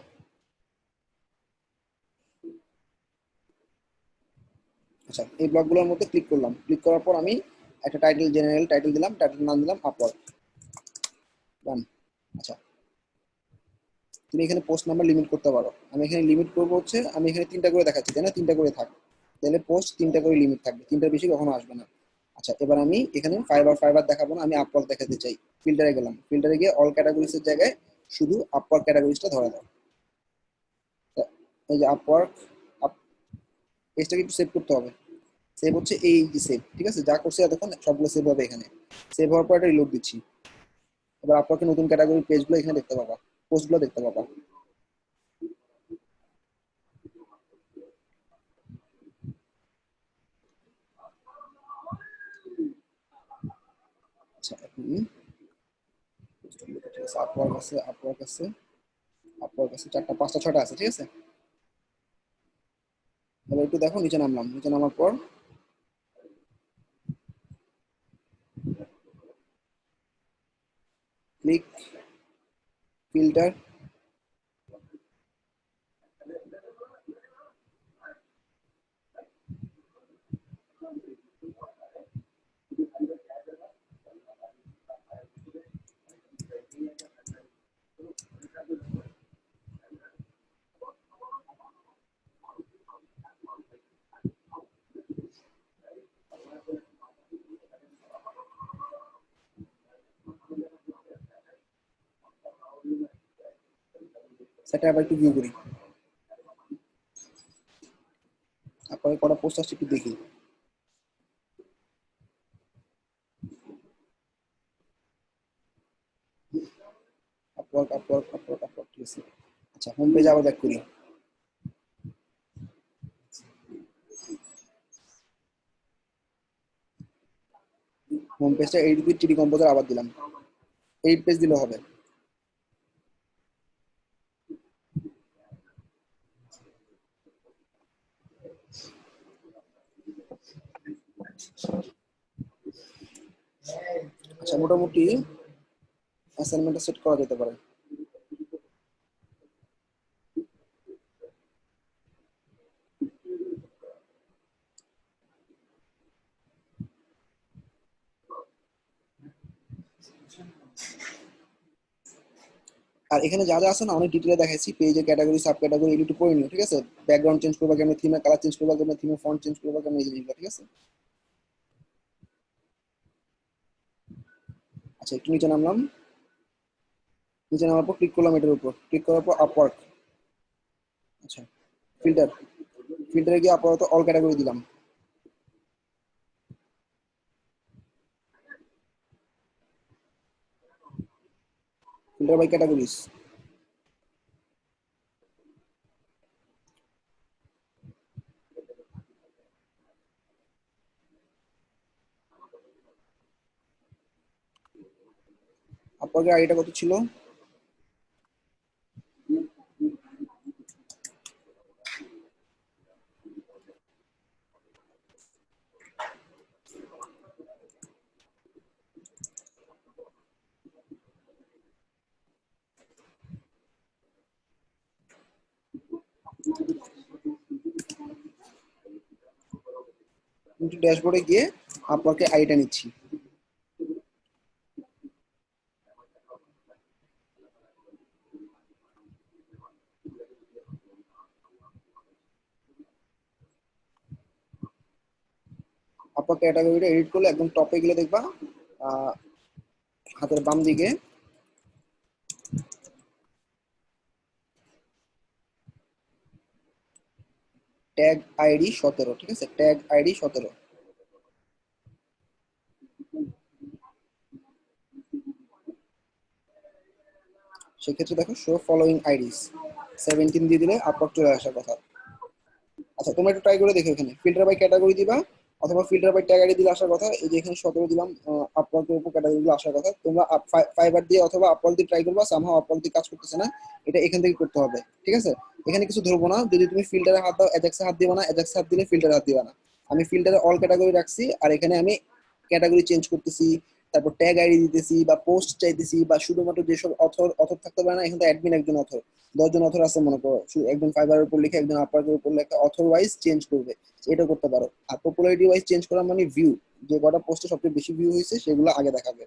আচ্ছা, এই ব্লকগুলোর মধ্যে ক্লিক করলাম, ক্লিক করার পর আমি একটা টাইটেল, জেনারেল টাইটেল দিলাম, টাইটেল নাম দিলাম আপওয়ার্ক, ডান। আচ্ছা, তুমি এখানে পোস্ট নাম্বার লিমিট করতে পারো। আমি এখানে লিমিট করবো হচ্ছে, আমি এখানে 3টা করে দেখাচ্ছি, তাই না? 3টা করে থাক, তাহলে পোস্ট 3টা করে লিমিট থাকবে, 3টার বেশি কখনো আসবে না। আচ্ছা, এবার আমি এখানে ফাইবার ফাইবার দেখাবো না, আমি আপওয়ার্ক দেখাতে চাই। ফিল্টারে গেলাম, ফিল্টারে গিয়ে অল ক্যাটাগরিজ এর জায়গায় শুধু আপওয়ার্ক ক্যাটাগরিজটা ধরে দাও। এই যে আপওয়ার্ক, পেজটাকে একটু সেভ করতে হবে। সেভ হচ্ছে এই যে সেভ, ঠিক আছে? যা করছি এতক্ষণ সবগুলো সেভ হবে এখানে। সেভ হওয়ার পর এটা রিলোড দিচ্ছি। এবার আপওয়ার্কের নতুন ক্যাটাগরি পেজগুলো এখানে দেখতে পাবা, পোস্টগুলো দেখতে পাবা। আচ্ছা, এখন ঠিক আছে, আপওয়ার্ক আছে, আপওয়ার্ক আছে, আপওয়ার্ক আছে 4টা 5টা 6টা আছে, ঠিক আছে? এবার একটু দেখো, নিচে নামলাম, নিচে নামার পর ক্লিক ফিল্টার, সেটা আবার একটু ভিউ করি, তারপরে কটা পোস্ট আসছে একটু দেখি। আপওয়ার্ক আপওয়ার্ক আপওয়ার্ক আপওয়ার্ক, ঠিক আছে। আচ্ছা, হোম পেজে আবার ব্যাক করি। হোম পেজটা এইট বিট টিডি কম্পোজার আবার দিলাম, 8 পেজ দিলে হবে। আচ্ছা, মোটামুটি অ্যাসাইনমেন্টটা সেট করা যেতে পারে। আর এখানে যা যা আছে না অনেক ডিটেইলে দেখাইছি, পেজের ক্যাটাগরি সাব ক্যাটাগরি এগুলো একটু পড়ে নিও, ঠিক আছে। ব্যাকগ্রাউন্ড চেঞ্জ করবা কেমন, থিমের কালার চেঞ্জ করবা কেমন, থিমের ফন্ট চেঞ্জ করবা কেমন, এই জিনিসগুলো, ঠিক আছে। আচ্ছা, একটু নিচে নামলাম, নিচে নামার পর ক্লিক করলাম এটার উপর, ক্লিক করার পর আপওয়ার্ক। আচ্ছা, ফিল্টার, ফিল্টারে গিয়ে আপাতত অল ক্যাটাগরি দিলাম। ফিল্টার বাই ক্যাটাগরিজ, আপওয়ার্কের আইডিটা কত ছিল? কিন্তু ড্যাশবোর্ডে গিয়ে আপওয়ার্কের আইডিটা নিচ্ছি। আপওয়ার্ক ক্যাটাগরিটা এডিট করলে একদম টপে গেলে দেখবা হাতের বাম দিকে ট্যাগ আইডি 17, ঠিক আছে, ট্যাগ আইডি 17। সেক্ষেত্রে দেখো শো ফলোইং আইডিস 17 দিয়ে দিলে আপওয়ার্ক চলে আসার কথা। আচ্ছা, তোমরা একটু ট্রাই করে দেখো, এখানে ফিল্টার বাই ক্যাটাগরি দিবা অথবা ফিল্টার বাই ট্যাগ আইডি দিলে আসার কথা। এই যে এখানে 17 দিলাম, আপওয়ার্কের উপর ক্যাটাগরি গুলো আসার কথা। তোমরা ফাইবার দিয়ে অথবা আপওয়ার্ক দিয়ে ট্রাই করবা, সামহাও আপওয়ার্ক দিয়ে কাজ করতেছে না, এটা এখান থেকে করতে হবে, ঠিক আছে। এখানে কিছু ধরবো না, যদি তুমি ফিল্টারে হাত দাও অ্যাজাক্সে হাত দিবা না, অ্যাজাক্সে হাত দিলে ফিল্টারে হাত দিবা না। আমি ফিল্টারে অল ক্যাটাগরি রাখছি, আর এখানে আমি ক্যাটাগরি চেঞ্জ করতেছি, তারপর ট্যাগ আইডি দিতেছি বা পোস্ট চাইতেছি, বা শুধুমাত্র যেসব অথর অথর থাকতে পারে না, এখানে তো অ্যাডমিন একজন অথর, 10 জন অথর আছে মনে করো, একজন ফাইবারের উপর লিখে একজন আপওয়ার্কের উপর লেখা, অথর ওয়াইজ চেঞ্জ করবে, এটা করতে পারো। আর পপুলারিটি ওয়াইজ চেঞ্জ করা মানে ভিউ, যে কটা পোস্টে সবচেয়ে বেশি ভিউ হয়েছে সেগুলো আগে দেখাবে।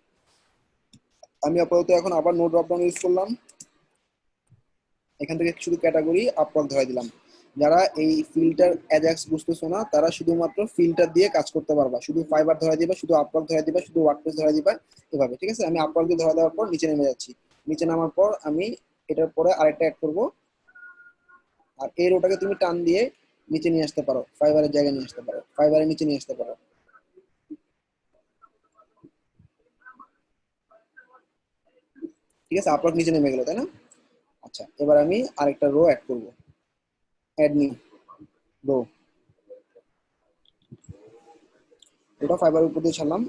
আমি আপাতত এখন আবার নো ড্রপ ডাউন ইউজ করলাম, এখান থেকে শুধু ক্যাটাগরি আপওয়ার্ক ধরে দিলাম। যারা এই ফিল্টার অ্যাজাক্স বুঝতেছো না, তারা শুধুমাত্র ফিল্টার দিয়ে কাজ করতে পারবা, শুধু ফাইবার ধরে দিবা, শুধু আপওয়ার্ক ধরে দিবা, শুধু ওয়ার্ডপ্রেস ধরে দিবা, এভাবে, ঠিক আছে। আমি আপওয়ার্ক দিয়ে ধরে দেওয়ার পর নিচে নেমে যাচ্ছি, নিচে নামার পর আমি এটার পরে আরেকটা অ্যাড করব, আর এই রোটাকে তুমি টান দিয়ে নিচে নিয়ে আসতে পারো, ফাইবারের জায়গায় নিয়ে আসতে পারো, ফাইবারের নিচে নিয়ে আসতে পারো, ঠিক আছে। আপওয়ার্ক নিচে নেমে গেল, তাই না? আচ্ছা, এবার আমি আরেকটা রো অ্যাড করব, অ্যাড নিউ রো, ওটা ফাইবারের উপর দিয়ে ছাড়লাম।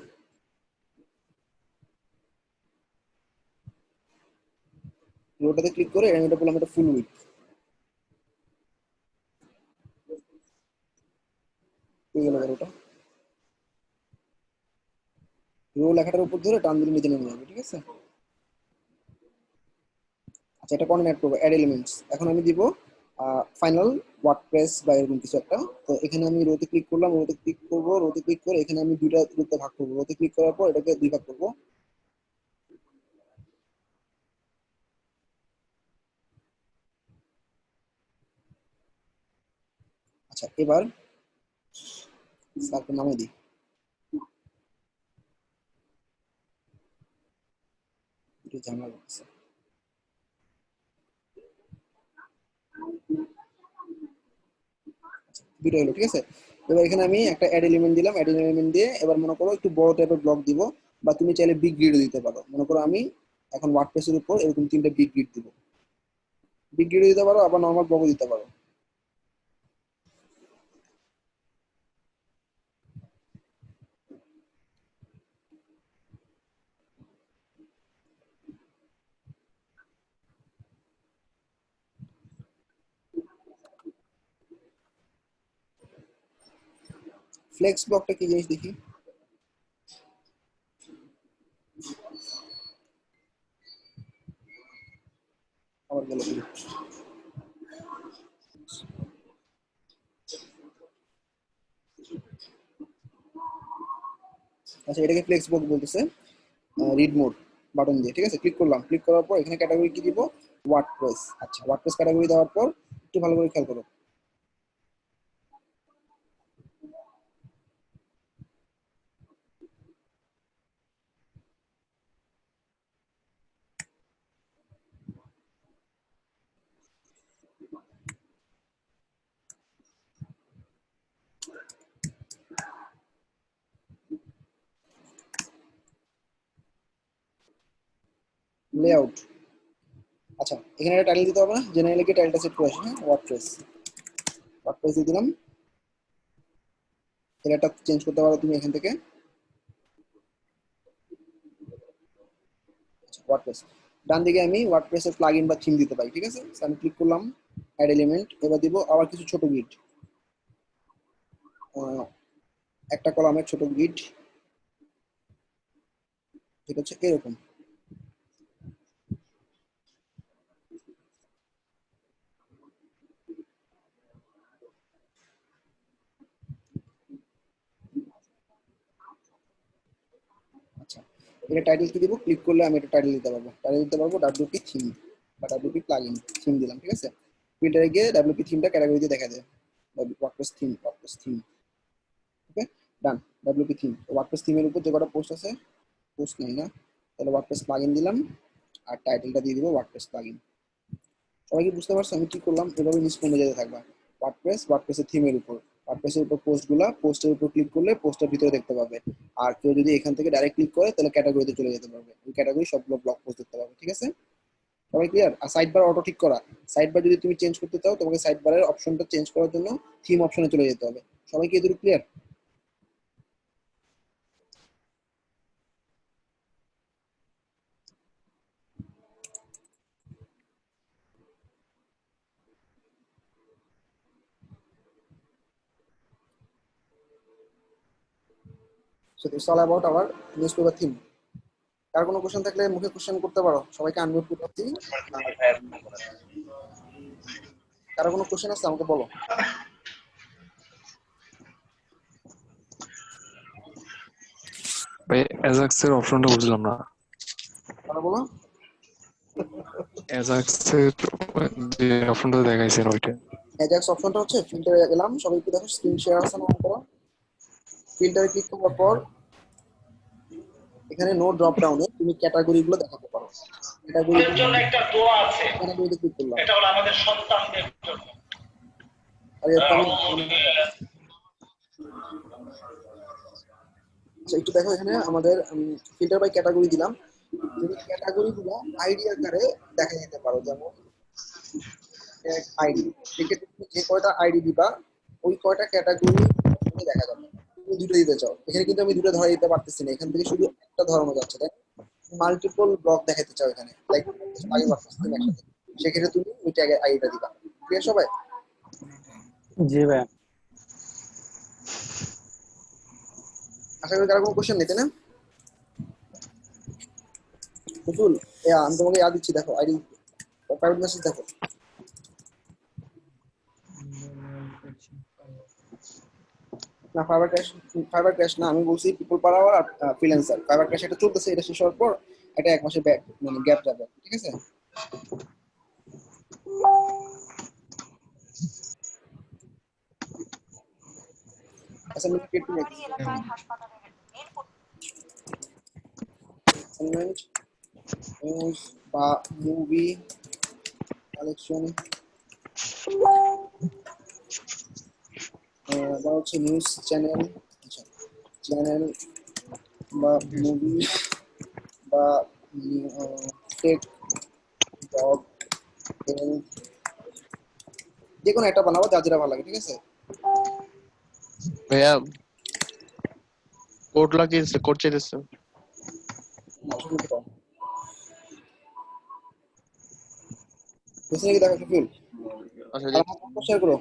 রোটাতে ক্লিক করে এটা বললাম এটা ফুল উইথ, হয়ে গেল রোটা। রো লেখাটার উপর ধরে টান দিলে নিচে নেমে যাবে, ঠিক আছে। আচ্ছা, এটা কোন অ্যাড করবো, অ্যাড এলিমেন্টস। এখন আমি দিব ফাইনাল ওয়ার্ডপ্রেস বা এরকম কিছু একটা। তো এখানে আমি রোতে ক্লিক করলাম, রোতে ক্লিক করবো, রোতে ক্লিক করে এখানে আমি দুইটা গ্রুপে ভাগ করবো, রোতে ক্লিক করার পর এটাকে দুই ভাগ করবো। আচ্ছা, এবার স্যারকে নামে দিই, একটু ঝামেলা করতেছে। দুটো হলো, ঠিক আছে। এবার এখানে আমি একটা অ্যাড এলিমেন্ট দিলাম, অ্যাড এলিমেন্ট দিয়ে এবার মনে করো একটু বড় টাইপের ব্লক দিব, বা তুমি চাইলে বিগ গ্রিডও দিতে পারো। মনে করো আমি এখন ওয়ার্ডপ্রেসের উপর এরকম 3টা বিগ গ্রিড দিব, বিগ গ্রিডও দিতে পারো, আবার নর্মাল ব্লকও দিতে পারো। ফ্লেক্স ব্লকটা কি জিনিস দেখি। আবার গেল কি? আচ্ছা, এটাকে ফ্লেক্স ব্লক বলতেছে রিড মোড বাটন দিয়ে, ঠিক আছে। ক্লিক করলাম, ক্লিক করার পর এখানে ক্যাটাগরি কি দিব, ওয়ার্ডপ্রেস। আচ্ছা, ওয়ার্ডপ্রেস ক্যাটাগরি দেওয়ার পর একটু ভালো করে খেয়াল করো, লেআউট। আচ্ছা, এখানে একটা টাইটেল দিতে হবে না, জেনারেলি কি টাইটেলটা সেট করে আসি। হ্যাঁ, ওয়ার্ডপ্রেস, ওয়ার্ডপ্রেস দিয়ে দিলাম। এটা চেঞ্জ করতে পারো তুমি এখান থেকে, ওয়ার্ডপ্রেস। ডান দিকে আমি ওয়ার্ডপ্রেসের প্লাগইন বা থিম দিতে পারি, ঠিক আছে। আমি ক্লিক করলাম, অ্যাড এলিমেন্ট, এবার দিব আবার কিছু ছোট গ্রিড, একটা কলামের ছোট গ্রিড, যেটা হচ্ছে এরকম। আচ্ছা, এটা টাইটেল কি দিব, ক্লিক করলে আমি এটা টাইটেল দিতে পারবো, টাইটেল দিতে পারবো ডাব্লিউপি থিম বা ডাব্লিউপি প্লাগইন থিম দিলাম, ঠিক আছে। ফিল্টারে গিয়ে ডাব্লিউপি থিমটা ক্যাটাগরিতে দেখা যায়, ওয়ার্ডপ্রেস থিম, ওয়ার্ডপ্রেস থিম, ওকে, ডান। ডাব্লিউপি থিম, ওয়ার্ডপ্রেস থিমের উপর যে কটা পোস্ট আছে, পোস্ট নেই না, তাহলে ওয়ার্ডপ্রেস প্লাগইন দিলাম, আর টাইটেলটা দিয়ে দিব ওয়ার্ডপ্রেস প্লাগইন। সবাই কি বুঝতে পারছো আমি কি করলাম? এভাবে নিচ কমে যেতে থাকবা, ওয়ার্ডপ্রেস, ওয়ার্ডপ্রেসের থিমের উপর, ওয়ার্ডপ্রেসের উপর পোস্টগুলা, পোস্টের উপর ক্লিক করলে পোস্টের ভিতরে দেখতে পাবে। আর কেউ যদি এখান থেকে ডাইরেক্ট ক্লিক করে তাহলে ক্যাটাগরিতে চলে যেতে পারবে, ওই ক্যাটাগরি সবগুলো ব্লক পোস্ট দেখতে পাবে, ঠিক আছে। সবাই ক্লিয়ার? আর সাইড বার অটো ঠিক করা, সাইড বার যদি তুমি চেঞ্জ করতে চাও তোমাকে সাইড বারের অপশনটা চেঞ্জ করার জন্য থিম অপশনে চলে যেতে হবে। সবাই কি এটুকু clear? So it's all about our newspaper theme. কার কোনো কোশ্চেন থাকলে মুখে কোশ্চেন করতে পারো, সবাইকে আনমিউট করতে। কারো কোনো কোশ্চেন আছে আমাকে বলো। ভাই অ্যাজাক্সের অপশনটা বুঝলাম না। কারো বলো। অ্যাজাক্সের যে অপশনটা দেখাইছেন ওইটা। অ্যাজাক্স অপশনটা হচ্ছে ফিল্টারে গেলাম, সবাই একটু দেখো স্ক্রিন শেয়ার আছে না, অন করো। ফিল্টারে ক্লিক করার পর এখানে নো ড্রপ ডাউনে তুমি ক্যাটাগরিগুলো দেখাতে পারো। ক্যাটাগরির জন্য একটা দোয়া আছে, ক্যাটাগরিতে ক্লিক করলাম, এটা হলো আমাদের সন্তানদের জন্য। আচ্ছা, একটু দেখো এখানে আমাদের ফিল্টার বাই ক্যাটাগরি দিলাম, তুমি ক্যাটাগরিগুলো আইডি আকারে দেখা যেতে পারো, যেমন আইডি, সেক্ষেত্রে তুমি যে কয়টা আইডি দিবা ওই কয়টা ক্যাটাগরি দেখা যাবে। তুমি দুটো দিতে চাও, এখানে কিন্তু আমি দুটো ধরা দিতে পারতেছি না, এখান থেকে শুধু একটা ধরানো যাচ্ছে, তাই মাল্টিপল ব্লক দেখাতে চাও এখানে, লাইক সেক্ষেত্রে তুমি ওই ট্যাগের আইডিটা দিবা। ক্লিয়ার সবাই? জি ভাই। আশা করি কারো কোনো কোশ্চেন নেই, তাই না? বুঝুন, আমি তোমাকে দিচ্ছি, দেখো আইডি প্রাইভেট মেসেজ দেখো। না, ফাইবার ক্র্যাশ না, আমি বলছি পিপল পার আওয়ার আর ফ্রিল্যান্সার। ফাইবার ক্র্যাশ এটা চলতেছে, এটা শেষ হওয়ার পর এটা 1 মাসের মানে গ্যাপ যাবে, ঠিক আছে। অ্যাসাইনমেন্ট ক্রিয়েট করে অ্যাসাইনমেন্ট নিউজ বা মুভি কালেকশন বা হচ্ছে নিউজ চ্যানেল, চ্যানেল বা মুভি বা টেক জব, যে কোনো একটা বানাবো যা যেটা ভালো লাগে, ঠিক আছে? ভাইয়া কোড লাগিয়েছে, কোড চেয়েছে। বুঝতে কি দেখো সুফিল, আচ্ছা আর দেখ, আমার শেয়ার করো।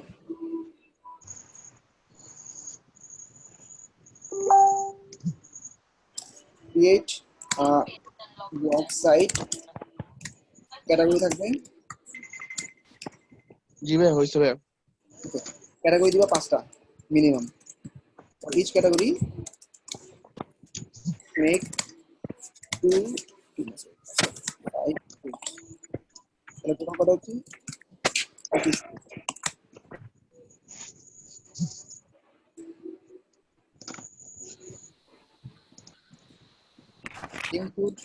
ক্রিয়েট ব্লগ সাইট, ক্যাটাগরি থাকবে, জি ভাইয়া হয়েছে ভাইয়া। ক্যাটাগরি দিবা 5টা minimum. For each category make 2 5 তাহলে টোটাল কত হচ্ছে 25। ইনপুট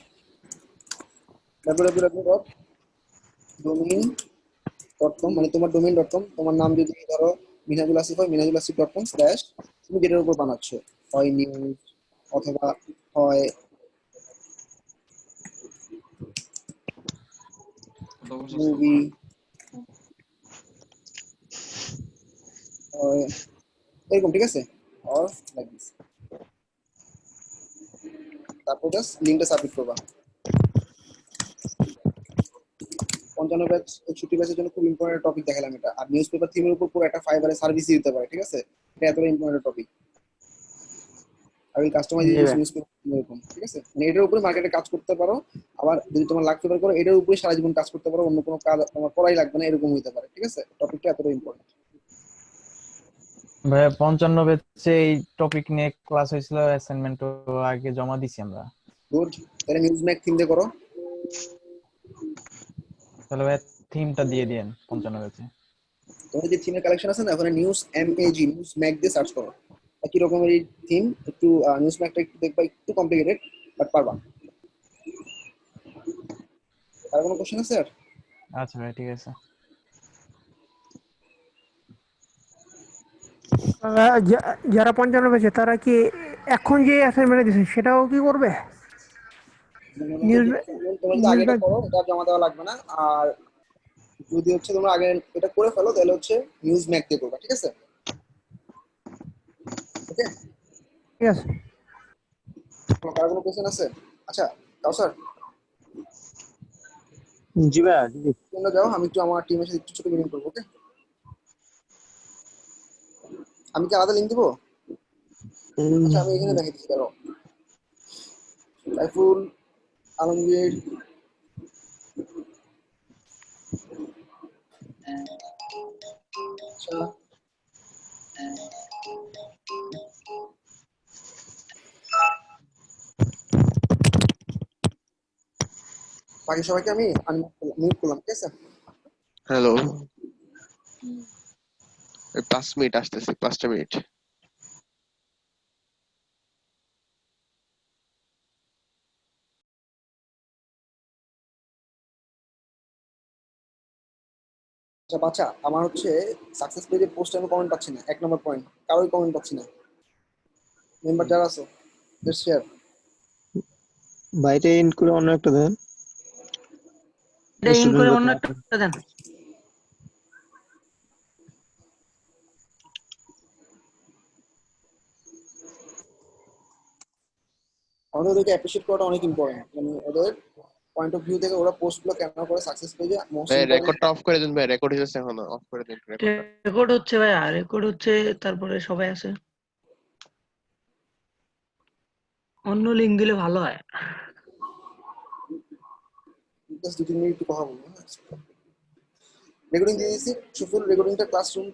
www.domain.com, মানে তোমার domain.com, তোমার নাম যদি ধরো মিনহাজুল আসিফ হয় minhajulaasif.com/ তুমি যেটার উপর বানাচ্ছ, হয় নিউজ অথবা হয় মুভি, এরকম, ঠিক আছে? Or like this. তারপর জাস্ট লিঙ্কটা সাবমিট করবা। 55 ব্যাচ 61 ব্যাচের জন্য খুব ইম্পর্টেন্ট টপিক দেখালাম এটা। আর নিউজ পেপার থিমের উপর পুরো একটা ফাইবারে সার্ভিস দিতে পারে, ঠিক আছে? এটা এতটা ইম্পর্টেন্ট টপিক। আর এই কাস্টমাইজ নিউজ পেপার এরকম, ঠিক আছে? মানে এটার উপরে মার্কেটে কাজ করতে পারো। আবার যদি তোমার লাখ পেপার করো, এটার উপরে সারা জীবন কাজ করতে পারো, অন্য কোনো কাজ তোমার করাই লাগবে না, এরকম হইতে পারে, ঠিক আছে? টপিকটা এতটা ইম্পর্টেন্ট। ভাইয়া 55 ব্যাচে এই টপিক নিয়ে ক্লাস হয়েছিল, অ্যাসাইনমেন্ট আগে জমা দিছি আমরা। গুড, তাহলে নিউজ ম্যাক থিম দিয়ে করো। তাহলে ভাইয়া থিমটা দিয়ে দেন 55 ব্যাচে। তোমার যে থিমের কালেকশন আছে না, ওখানে নিউজ MAG নিউজ ম্যাক দিয়ে সার্চ করো। একই রকমের থিম, একটু নিউজ ম্যাকটা একটু দেখবা একটু কমপ্লিকেটেড, বাট পারবা। আর কোনো কোশ্চেন আছে স্যার? আচ্ছা ভাই, ঠিক আছে। যারা 55 পেয়েছে তারা কি এখন যে অ্যাসাইনমেন্ট দিয়েছে সেটাও কি করবে? নিউজ তোমরা যদি আগে এটা করো, এটা জমা দেওয়া লাগবে না। আর যদি হচ্ছে তোমরা আগে এটা করে ফেলো, তাহলে হচ্ছে নিউজ ম্যাক দিয়ে করবা, ঠিক আছে? ওকে, ঠিক আছে। কার কোনো কোশ্চেন আছে? আচ্ছা কাউসার, জি ভাইয়া, জি। তোমরা যাও, আমি একটু আমার টিমের সাথে একটু ছোট মিটিং করবো। ওকে, আমি কি আলাদা লিঙ্ক দেবো? আচ্ছা আমি এখানে দেখে দিচ্ছি, দাঁড়াও। সাইফুল আলমগীর, আচ্ছা বাকি সবাইকে আমি মিউট করলাম, ঠিক আছে? হ্যালো, 5 মিনিট আসতেছি, 5টা মিনিট। আচ্ছা বাচ্চা, আমার হচ্ছে সাকসেস পেজে পোস্টে আমি কমেন্ট পাচ্ছি না, 1 নম্বর পয়েন্ট, কারোই কমেন্ট পাচ্ছি না। মেম্বার যারা আছো, লেটস শেয়ার। বাইরে এন্ড করে অন্য একটা দেন। এটা ইন করে অন্য একটা দেন। আমাদের ওদেরকে অ্যাপ্রিশিয়েট করাটা অনেক ইম্পর্টেন্ট, মানে ওদের পয়েন্ট অফ ভিউ থেকে ওরা পোস্টগুলো কেন করে সাকসেস পেজে মোস্ট ভাই ইম্পর্টেন্ট। রেকর্ডটা অফ করে দিন ভাই, রেকর্ড হইতেছে এখনো, অফ করে দিন রেকর্ডটা। রেকর্ড হচ্ছে ভাইয়া, রেকর্ড হচ্ছে, তারপরে সবাই আছে। অন্য লিংক দিলে ভালো হয়। জাস্ট 2-3 মিনিট একটু কথা বলবো। রেকর্ডিং দিয়ে দিয়েছি, সুফল রেকর্ডিংটা ক্লাসরুম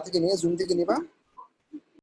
থেকে নিয়ে জুম থেকে নিবা।